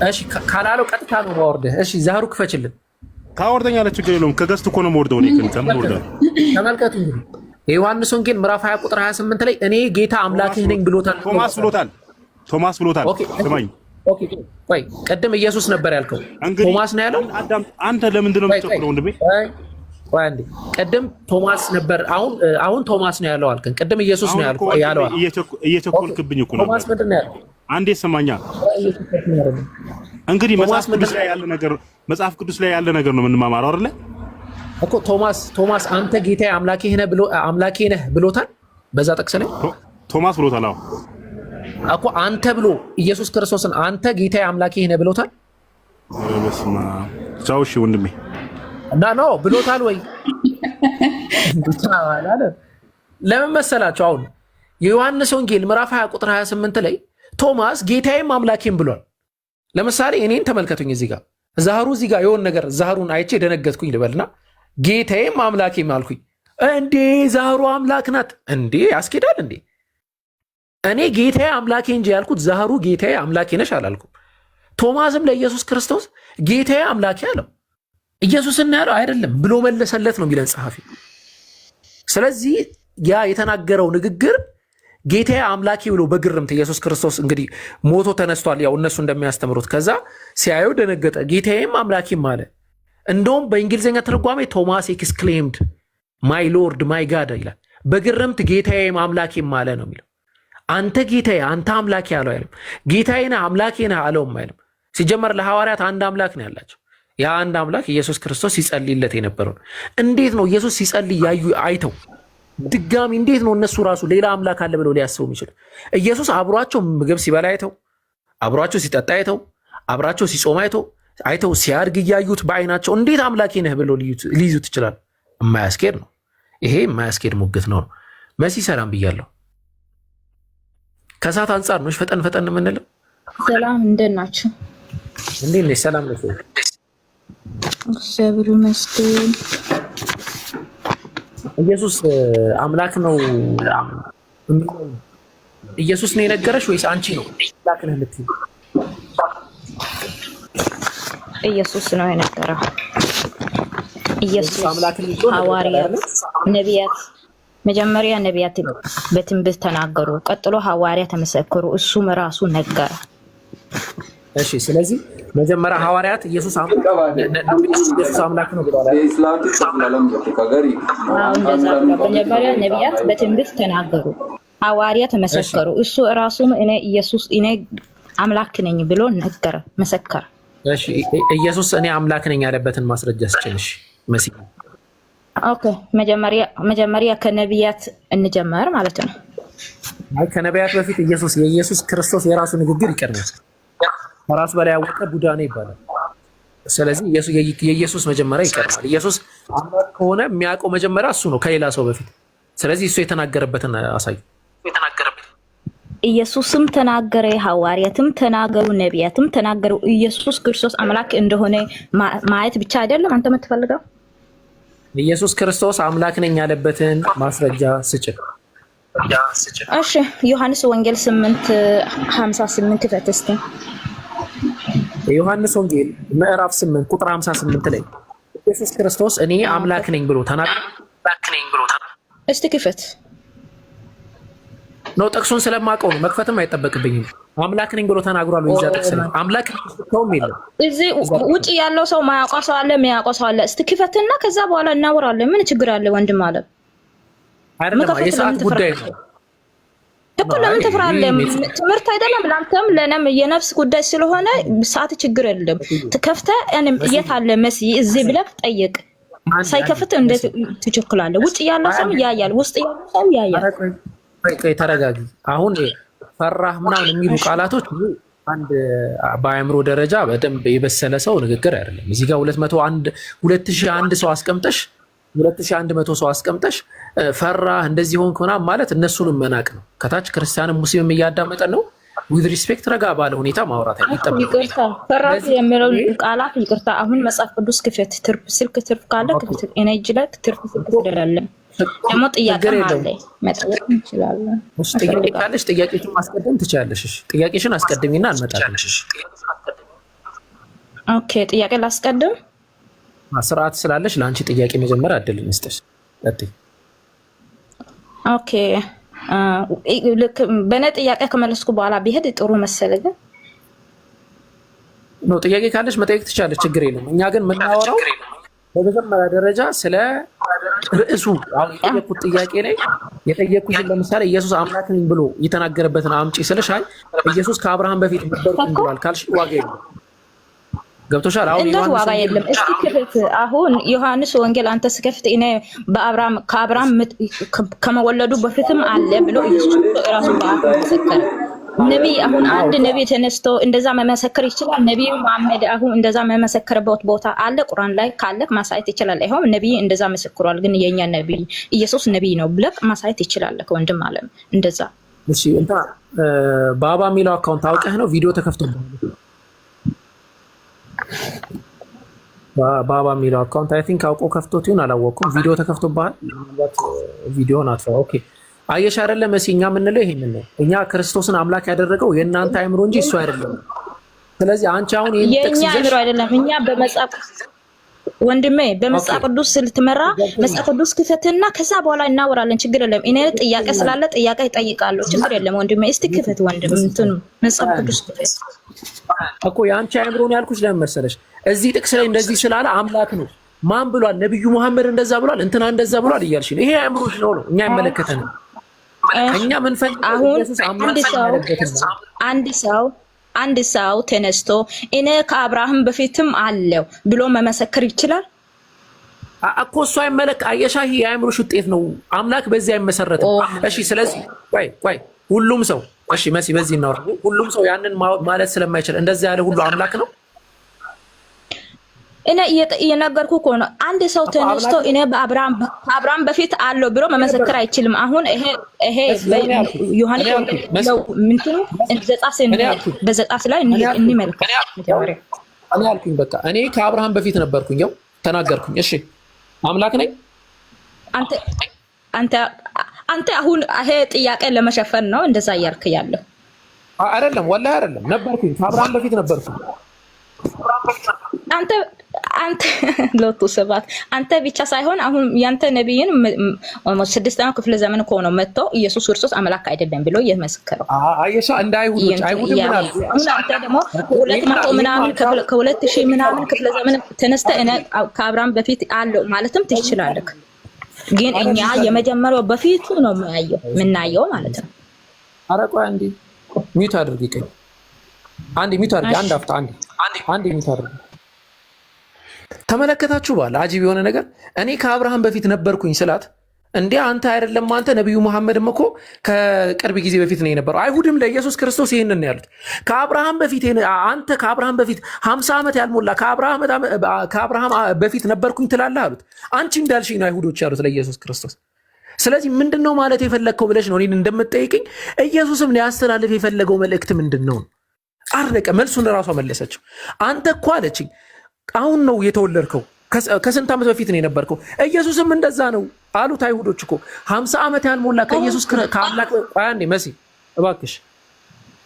እሺ ካላለው ቀጥታ ነው ማወርደህ። እሺ ዛህሩ ክፈችልን። ካወርደኛለህ ችግር የለውም። ከገዝት እኮ ነው የምወርደው። እኔ ከምን ወርደው? ተመልከቱ እንግዲህ የዮሐንስ ወንጌል ምዕራፍ 20 ቁጥር 28 ላይ እኔ ጌታ አምላክህ ነኝ ብሎታል ቶማስ ብሎታል። ስማኝ፣ ኦኬ ቆይ ቅድም ኢየሱስ ነበር ያልከው፣ ቶማስ ነው ያለው? አንተ ለምንድን ነው የምትጨክረው ወንድሜ? ቆይ አንዴ፣ ቅድም ቶማስ ነበር፣ አሁን ቶማስ ነው ያለው አልከን። ቅድም ኢየሱስ ነው ያለው። እየቸኮልክብኝ እኮ ነው። ቶማስ ምንድን ነው ያለው? አንዴ ሰማኛ። እንግዲህ መጽሐፍ ቅዱስ ላይ ያለ ነገር ነው የምንማማረው አይደለ እኮ። ቶማስ አንተ ጌታዬ አምላኬ ነህ ብሎታል በዛ ጥቅስ ላይ። ቶማስ ብሎታል። አዎ እኮ አንተ ብሎ ኢየሱስ ክርስቶስን አንተ ጌታዬ አምላኬ ነህ ብሎታል። በስመ አብ ቻው። እሺ ወንድሜ እና ነው ብሎታል ወይ? ለምን መሰላችሁ? አሁን የዮሐንስ ወንጌል ምዕራፍ 20 ቁጥር 28 ላይ ቶማስ ጌታዬም አምላኬም ብሏል። ለምሳሌ እኔን ተመልከቱኝ። እዚህ ጋር ዛህሩ እዚህ ጋር የሆነ ነገር ዛህሩን አይቼ ደነገጥኩኝ ልበልና ጌታዬም አምላኬም አልኩኝ። እንዴ ዛህሩ አምላክ ናት እንዴ? ያስኬዳል እንዴ? እኔ ጌታዬ አምላኬ እንጂ ያልኩት ዛህሩ ጌታዬ አምላኬ ነሽ አላልኩም። ቶማስም ለኢየሱስ ክርስቶስ ጌታዬ አምላኬ አለው። ኢየሱስና ያለው አይደለም ብሎ መለሰለት ነው የሚለን ጸሐፊ። ስለዚህ ያ የተናገረው ንግግር ጌታዬ አምላኬ ብሎ በግርምት ኢየሱስ ክርስቶስ እንግዲህ ሞቶ ተነስቷል፣ ያው እነሱ እንደሚያስተምሩት። ከዛ ሲያየው ደነገጠ፣ ጌታዬም አምላኬም አለ። እንደውም በእንግሊዝኛ ትርጓሜ ቶማስ ኤክስክሌምድ ማይ ሎርድ ማይ ጋድ ይላል። በግርምት ጌታዬም አምላኬም አለ ነው የሚለው። አንተ ጌታዬ አንተ አምላኬ አለው አይልም። ጌታዬ ነህ አምላኬ ነህ አለውም አይልም። ሲጀመር ለሐዋርያት አንድ አምላክ ነው ያላቸው። ያ አንድ አምላክ ኢየሱስ ክርስቶስ ሲጸልይለት የነበረው እንዴት ነው? ኢየሱስ ሲጸልይ ያዩ አይተው ድጋሚ እንዴት ነው እነሱ ራሱ ሌላ አምላክ አለ ብለው ሊያስቡ የሚችል? ኢየሱስ አብሯቸው ምግብ ሲበላ አይተው፣ አብሯቸው ሲጠጣ አይተው፣ አብራቸው ሲጾም አይተው ሲያድግ እያዩት በአይናቸው እንዴት አምላኬ ነህ ብለው ሊይዙት ይችላል? የማያስኬድ ነው። ይሄ የማያስኬድ ሙግት ነው። መሲ ሰላም ብያለሁ። ከሰዓት አንጻር ነው ፈጠን የምንለው። ሰላም እንደት ናችሁ? እንዴት ነሽ? ሰላም ነሽ? እግዚአብሔር ይመስገን። ኢየሱስ አምላክ ነው ኢየሱስ ነው የነገረሽ ወይስ አንቺ ነው አምላክ ነህ ልትይ? ኢየሱስ ነው የነገረው። ኢየሱስ ሐዋርያት፣ ነቢያት መጀመሪያ ነቢያት በትንቢት ተናገሩ፣ ቀጥሎ ሐዋርያት ተመሰከሩ፣ እሱም ራሱ ነገረ። እሺ ስለዚህ መጀመሪያ ሐዋርያት ኢየሱስ አምላክ ነው ብለዋል። መጀመሪያ ነቢያት በትንቢት ተናገሩ፣ ሐዋርያት ተመሰከሩ፣ እሱ ራሱም እኔ አምላክ ነኝ ብሎ ነገረ፣ መሰከረ። እሺ ኢየሱስ እኔ አምላክ ነኝ ያለበትን ማስረጃ ስጭንሽ መሲ። ኦኬ መጀመሪያ ከነቢያት እንጀምር ማለት ነው። አይ ከነቢያት በፊት የኢየሱስ ክርስቶስ የራሱ ንግግር ይቀርባል። ከራሱ በላይ ያወቀ ቡዳ ነው ይባላል። ስለዚህ የኢየሱስ መጀመሪያ ይቀርባል። ኢየሱስ አምላክ ከሆነ የሚያውቀው መጀመሪያ እሱ ነው ከሌላ ሰው በፊት። ስለዚህ እሱ የተናገረበትን አሳዩ። ኢየሱስም ተናገረ፣ ሐዋርያትም ተናገሩ፣ ነቢያትም ተናገሩ። ኢየሱስ ክርስቶስ አምላክ እንደሆነ ማየት ብቻ አይደለም አንተ የምትፈልገው። ኢየሱስ ክርስቶስ አምላክ ነኝ ያለበትን ማስረጃ ስጭ። እሺ ዮሐንስ ወንጌል 8:58 ክፈት እስቲ። የዮሐንስ ወንጌል ምዕራፍ 8 ቁጥር 58 ላይ ኢየሱስ ክርስቶስ እኔ አምላክ ነኝ ብሎ ተናግሯል። እስቲ ክፈት። ነው ጥቅሱን ስለማውቀው ነው፣ መክፈትም አይጠበቅብኝም። አምላክ ነኝ ብሎ ተናግሯል ወይ? እዛ ጥቅስ ላይ አምላክ ሰውም የለም። እዚህ ውጪ ያለው ሰው ማያውቀው ሰው አለ፣ የሚያውቀው ሰው አለ። እስቲ ክፈትና ከዛ በኋላ እናወራለን። ምን ችግር አለ ወንድም አለ? አይደለም የሰዓት ጉዳይ ነው። እኮ ለምን ትፈራለህ? ትምህርት አይደለም ላንተም ለነም የነፍስ ጉዳይ ስለሆነ ሰዓት ችግር የለም። ትከፍተህ እኔም የት አለ መስይ እዚህ ብለህ ጠይቅ። ሳይከፍት እንዴት ትቸኩላለህ? ውጭ ያለው ሰው ያያል፣ ውስጥ ያለው ሰው ያያል። ቆይ ተረጋጊ። አሁን ፈራህ ምናምን የሚሉ ቃላቶች አንድ በአእምሮ ደረጃ በደንብ የበሰለ ሰው ንግግር አይደለም። እዚህ ጋር 2001 ሰው አስቀምጠሽ 2100 ሰው አስቀምጠሽ ፈራህ እንደዚህ ሆንክ ምናምን ማለት እነሱንም መናቅ ነው። ከታች ክርስቲያንም ሙስሊምም እያዳመጠን ነው። ዊዝ ሪስፔክት ረጋ ባለ ሁኔታ ማውራት አይጠበቅም። ይቅርታ ፈራህ የሚለው ቃላት ይቅርታ። አሁን መጽሐፍ ቅዱስ ክፈት፣ ትርፍ ስልክ ትርፍ ካለ ክፈት። እኔ እጅ ላይ ትርፍ ስልክ ስለሌለ ደግሞ ጥያቄ አለ መጠየቅ እንችላለን። ጥያቄ ካለሽ ጥያቄሽን ማስቀደም ትችላለሽ። እሺ ጥያቄሽን አስቀድሚና እንመጣለን። ኦኬ ጥያቄ ላስቀድም። ስርዓት ስላለሽ ለአንቺ ጥያቄ መጀመሪያ እድል እንስጥሽ። ኦኬ ልክ በእኔ ጥያቄ ከመለስኩ በኋላ ቢሄድ ጥሩ መሰለኝ። ነው ጥያቄ ካለሽ መጠየቅ ትችላለሽ፣ ችግር የለም። እኛ ግን የምናወራው በመጀመሪያ ደረጃ ስለ ርዕሱ አሁን የጠየቁት ጥያቄ ላይ የጠየቁት ለምሳሌ ኢየሱስ አምላክ ነኝ ብሎ የተናገረበትን አምጪ ስለሽ አይ ኢየሱስ ከአብርሃም በፊት ነበርኩኝ ብሏል ካልሽ ዋጋ የለም። ገብቶሻል? አሁን ዮሐንስ ዋጋ የለም። እስቲ ክፍት አሁን ዮሐንስ ወንጌል አንተ ስከፍት እኔ ከአብርሃም ከመወለዱ በፊትም አለ ብሎ ኢየሱስ ራሱ በአፉ መሰከረ። ነብይ አሁን አንድ ነብይ ተነስቶ እንደዛ መመሰከር ይችላል? ነብዩ መሐመድ አሁን እንደዛ መመሰከረበት ቦታ አለ? ቁርአን ላይ ካለ ማሳየት ይችላል? ይሄው ነብይ እንደዛ መስክሯል፣ ግን የኛ ነብይ ኢየሱስ ነብይ ነው ብለህ ማሳየት ይችላል? ከወንድም አለም እንደዛ። እሺ እንታ ባባ የሚለው አካውንት አውቀህ ነው ቪዲዮ ተከፍቶብሃል? ባባ የሚለው አካውንት አይ ቲንክ አውቆ ከፍቶት ይሁን አላወቅኩም። ቪዲዮ ተከፍቶብሃል? ቪዲዮን አጥፋ። ኦኬ አየሽ አይደለ መሲ፣ እኛ የምንለው ይሄንን ነው። እኛ ክርስቶስን አምላክ ያደረገው የእናንተ አእምሮ እንጂ እሱ አይደለም። ስለዚህ አንቺ አሁን ይሄን የኛ አእምሮ አይደለም። እኛ በመጽሐፍ ወንድሜ በመጽሐፍ ቅዱስ ስትመራ መጽሐፍ ቅዱስ ክፈትና ከዛ በኋላ እናወራለን። ችግር የለም። እኔ ጥያቄ ስላለ ጥያቄ ይጠይቃለሁ። ችግር የለም ወንድሜ። እስቲ ክፈት ወንድም እንትን መጽሐፍ ቅዱስ ክፈት እኮ የአንቺ አእምሮን ያልኩሽ ለምን መሰለሽ? እዚህ ጥቅስ ላይ እንደዚህ ስላለ አምላክ ነው ማን ብሏል? ነብዩ መሐመድ እንደዛ ብሏል፣ እንትና እንደዛ ብሏል እያልሽ ነው። ይሄ አእምሮሽ ነው እኛ አይመለከተንም። እኛ ምን ፈልግ አሁን አንድ ሰው ተነስቶ እኔ ከአብርሃም በፊትም አለው ብሎ መመሰከር ይችላል እኮ። እሱ አይመለክ አየሻህ፣ የአእምሮሽ ውጤት ነው። አምላክ በዚህ አይመሰረትም። እሺ ስለዚህ ቆይ ሁሉም ሰው እሺ መሲ በዚህ ነው ሁሉም ሰው ያንን ማለት ስለማይችል እንደዛ ያለ ሁሉ አምላክ ነው። እኔ እየነገርኩ እኮ ነው። አንድ ሰው ተነስቶ እኔ በአብርሃም በፊት አለው ብሎ መመሰከር አይችልም። አሁን ይሄ ዮሐንስ ነው ምንትኑ በዘጣስ ላይ እንመልከት። እኔ አልኩኝ በቃ እኔ ከአብርሃም በፊት ነበርኩኝ፣ ያው ተናገርኩኝ። እሺ አምላክ ነኝ። አንተ አሁን ይሄ ጥያቄ ለመሸፈን ነው እንደዛ እያልክ ያለው አይደለም። ወላሂ አይደለም፣ ነበርኩኝ ከአብርሃም በፊት ነበርኩኝ። አንተ ሎቱ ሰባት አንተ ብቻ ሳይሆን አሁን ያንተ ነብይን 6ኛው ክፍለ ዘመን እኮ ነው መጥቶ ኢየሱስ ክርስቶስ አምላክ አይደለም ብሎ የመሰከረው። አየሻ እንደ አይሁዶች ምን አሉ? አሁን አንተ ደግሞ 200 ምናምን ከ2000 ምናምን ክፍለ ዘመን ተነስተ እኔ ከአብርሃም በፊት አለው ማለትም ትችላለህ። ግን እኛ የመጀመሪያው በፊቱ ነው የምናየው ማለት ነው። ኧረ ቆይ አንዴ ሚውት አድርጊ። ቀኝ አንዴ ሚውት አድርጊ። አንድ አፍታ አንዴ ሚውት አድርጊ። ተመለከታችሁ ባለ አጂብ የሆነ ነገር። እኔ ከአብርሃም በፊት ነበርኩኝ ስላት እንዴ አንተ አይደለም አንተ ነብዩ መሐመድም እኮ ከቅርብ ጊዜ በፊት ነው የነበረው። አይሁድም ለኢየሱስ ክርስቶስ ይሄንን ያሉት ከአብርሃም በፊት አንተ ከአብርሃም በፊት 50 ዓመት ያልሞላ ከአብርሃም በፊት ነበርኩኝ ትላለህ አሉት። አንቺ እንዳልሽኝ ነው አይሁዶች ያሉት ለኢየሱስ ክርስቶስ። ስለዚህ ምንድነው ማለት የፈለግከው ብለሽ ነው እኔን እንደምትጠይቅኝ። ኢየሱስም ሊያስተላልፍ የፈለገው መልእክት ምንድነው? አረቀ መልሱን ራሷ መለሰችው። አንተ እኮ አለችኝ አሁን ነው የተወለድከው፣ ከስንት ዓመት በፊት ነው የነበርከው። ኢየሱስም እንደዛ ነው አሉት አይሁዶች እኮ 50 ዓመት ያልሞላ ከኢየሱስ ከአምላክ አንዴ መሲ እባክሽ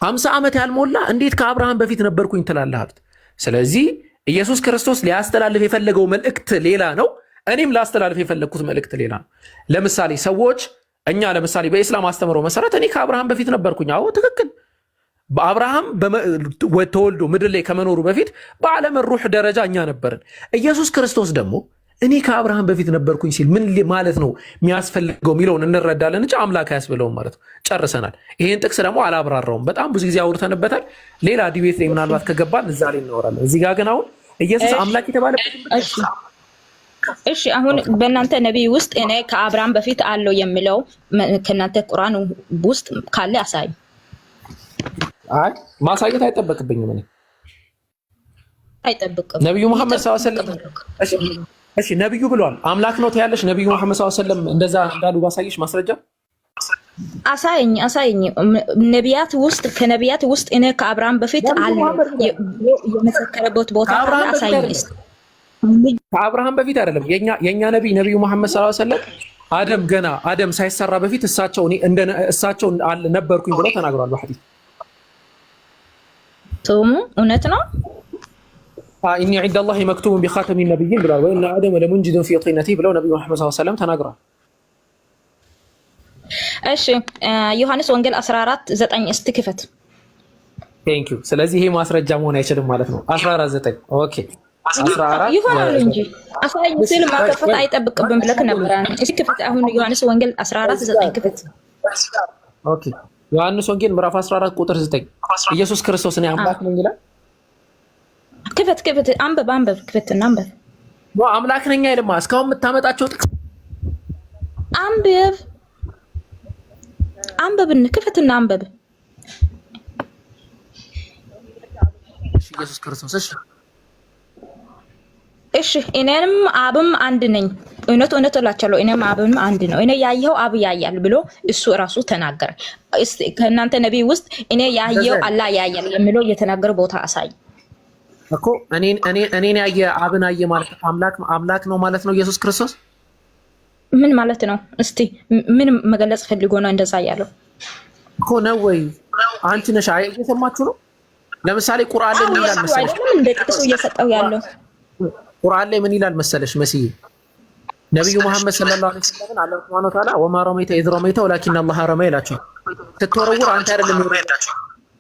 50 ዓመት ያልሞላ እንዴት ከአብርሃም በፊት ነበርኩኝ ትላለህ አሉት። ስለዚህ ኢየሱስ ክርስቶስ ሊያስተላልፍ የፈለገው መልእክት ሌላ ነው፣ እኔም ላስተላልፍ የፈለግኩት መልእክት ሌላ ነው። ለምሳሌ ሰዎች እኛ ለምሳሌ በኢስላም አስተምሮ መሰረት እኔ ከአብርሃም በፊት ነበርኩኝ። አዎ ትክክል። በአብርሃም ተወልዶ ምድር ላይ ከመኖሩ በፊት በዓለም ሩህ ደረጃ እኛ ነበርን። ኢየሱስ ክርስቶስ ደግሞ እኔ ከአብርሃም በፊት ነበርኩኝ ሲል ምን ማለት ነው የሚያስፈልገው የሚለውን እንረዳለን እንጂ አምላክ አያስብለውም ማለት ነው። ጨርሰናል። ይሄን ጥቅስ ደግሞ አላብራራውም። በጣም ብዙ ጊዜ አውርተንበታል። ሌላ ዲቤት ላይ ምናልባት ከገባን እዛ ላይ እናወራለን። እዚህ ጋር ግን አሁን ኢየሱስ አምላክ የተባለበት እሺ አሁን በእናንተ ነቢይ ውስጥ እኔ ከአብርሃም በፊት አለው የሚለው ከእናንተ ቁርአን ውስጥ ካለ አሳይ። አይ ማሳየት አይጠበቅብኝም። እኔ አይጠበቅም። ነብዩ መሐመድ ሰለላሁ ዐለይሂ ወሰለም እሺ ነብዩ ብለዋል አምላክ ነው ትያለሽ? ነብዩ መሐመድ ሰለላሁ ዐለይሂ ወሰለም እንደዛ እንዳሉ ባሳየሽ ማስረጃ አሳይኝ። ነቢያት ውስጥ ከነቢያት ውስጥ እኔ ከአብርሃም በፊት አለ የመሰከረበት ቦታ አሳይኝ። ከአብርሃም በፊት አይደለም የኛ ነብዩ መሐመድ ሰለላሁ ዐለይሂ ወሰለም አደም ሳይሰራ በፊት እሳቸው ነበርኩኝ ብለው ተናግሯል በሐዲስ። ቶሙ እውነት ነው። ኢኒ ዒንደላሂ መክቱቡን ቢኻተሚ ነቢይን ብለዋል። ወኢነ አደመ ለሙንጂዱን ፊ ጢነቲሂ ብለው ነብዩ መሐመድ ሰለላሁ ዐለይሂ ወሰለም ተናግሯል። እሺ ዮሐንስ ወንጌል 14:9 እስቲ ክፈት። ቴንክ ዩ። ስለዚህ ይሄ ማስረጃ መሆን አይችልም ማለት ነው። 14:9 ኦኬ 14 ይሆናል እንጂ አሳይኝ ሲል ማከፈት አይጠብቅብን ብለክ ነበር። እሺ ክፈት። አሁን ዮሐንስ ወንጌል 14:9 ክፈት። ኦኬ ዮሐንስ ወንጌል ምዕራፍ 14 ቁጥር 9 ኢየሱስ ክርስቶስ እኔ አምላክ ነኝ ይላል። ክፈት አንብብ ክፈትና አንብብ። አምላክ ነኝ አይልማ። እስካሁን የምታመጣቸው ጥቅስ አንብብን ክፈትና አንብብ። ኢየሱስ ክርስቶስ እሺ እኔም አብም አንድ ነኝ። እውነት እላቸዋለሁ እኔም አብም አንድ ነው። እኔ ያየው አብ ያያል ብሎ እሱ ራሱ ተናገረ። እስቲ ከእናንተ ነቢይ ውስጥ እኔ ያየው አላህ ያያል የሚለው የተናገረ ቦታ አሳይ እኮ። እኔን ያየ አብን አየ ማለት አምላክ ነው ማለት ነው ኢየሱስ ክርስቶስ። ምን ማለት ነው? እስቲ ምን መገለጽ ፈልጎ ነው እንደዛ ያለው እኮ ነው ወይ? አንቺ ነሽ እየሰማችሁ ነው። ለምሳሌ ቁርአን ላይ ምን ይላል መሰለሽ? እንደ ጥቅሱ እየሰጠው ያለው ቁርአን ላይ ምን ይላል መሰለሽ? መስዬ ነብዩ መሐመድ ሰለላሁ ዐለይሂ ወሰለም አላህ ሱብሃነሁ ወተዓላ ወማ ረመይተ ኢዝ ረመይተ ወላኪን አላህ ረመ ይላቸዋል። ስትወረውር አንተ አይደለም የወረወረው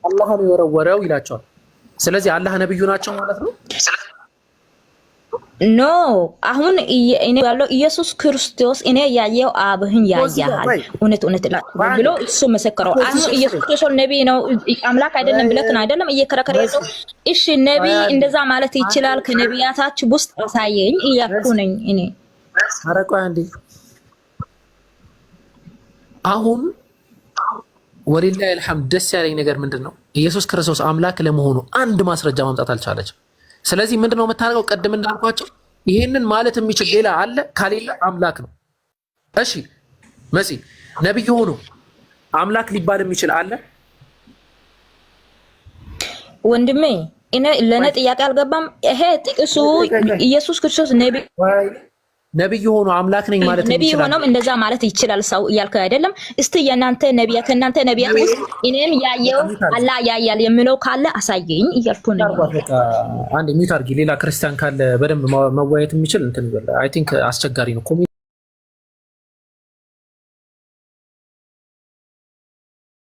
አላህ ነው የወረወረው ይላቸዋል። ስለዚህ አላህ ነብዩ ናቸው ማለት ነው። ኖ አሁን እኔ ያለው ኢየሱስ ክርስቶስ እኔ ያየው አብህን ያያል እውነት ብሎ እሱ መሰከረው። አሁን ኢየሱስ ክርስቶስ ነብይ ነው አምላክ አይደለም ብለክ ነው አይደለም እየከረከረ ያለው። እሺ ነብይ እንደዛ ማለት ይችላል? ከነቢያታች ውስጥ አሳየኝ እያልኩ ነኝ እኔ። አረቆ አንዴ አሁን ወሊላሂ አልሐምድ ደስ ያለኝ ነገር ምንድነው? ኢየሱስ ክርስቶስ አምላክ ለመሆኑ አንድ ማስረጃ ማምጣት አልቻለችም። ስለዚህ ምንድነው የምታደርገው? ቀድም እንዳልኳቸው ይሄንን ማለት የሚችል ሌላ አለ? ካሌለ አምላክ ነው። እሺ መሲ ነብይ ሆኖ አምላክ ሊባል የሚችል አለ? ወንድሜ እኔ ለኔ ጥያቄ አልገባም። ይሄ ጥቅሱ ኢየሱስ ክርስቶስ ነብይ ሆኖ አምላክ ነኝ ማለት ይችላል? ነብይ ሆኖም እንደዛ ማለት ይችላል ሰው እያልከ አይደለም? እስቲ የናንተ ነቢያት ከናንተ ነቢያት ውስጥ እኔም ያየው አላህ ያያል የሚለው ካለ አሳየኝ እያልኩ ነው። አንድ ሚውት አድርጊ። ሌላ ክርስቲያን ካለ በደንብ መወያየት የሚችል እንትን ይበል። አይ ቲንክ አስቸጋሪ ነው።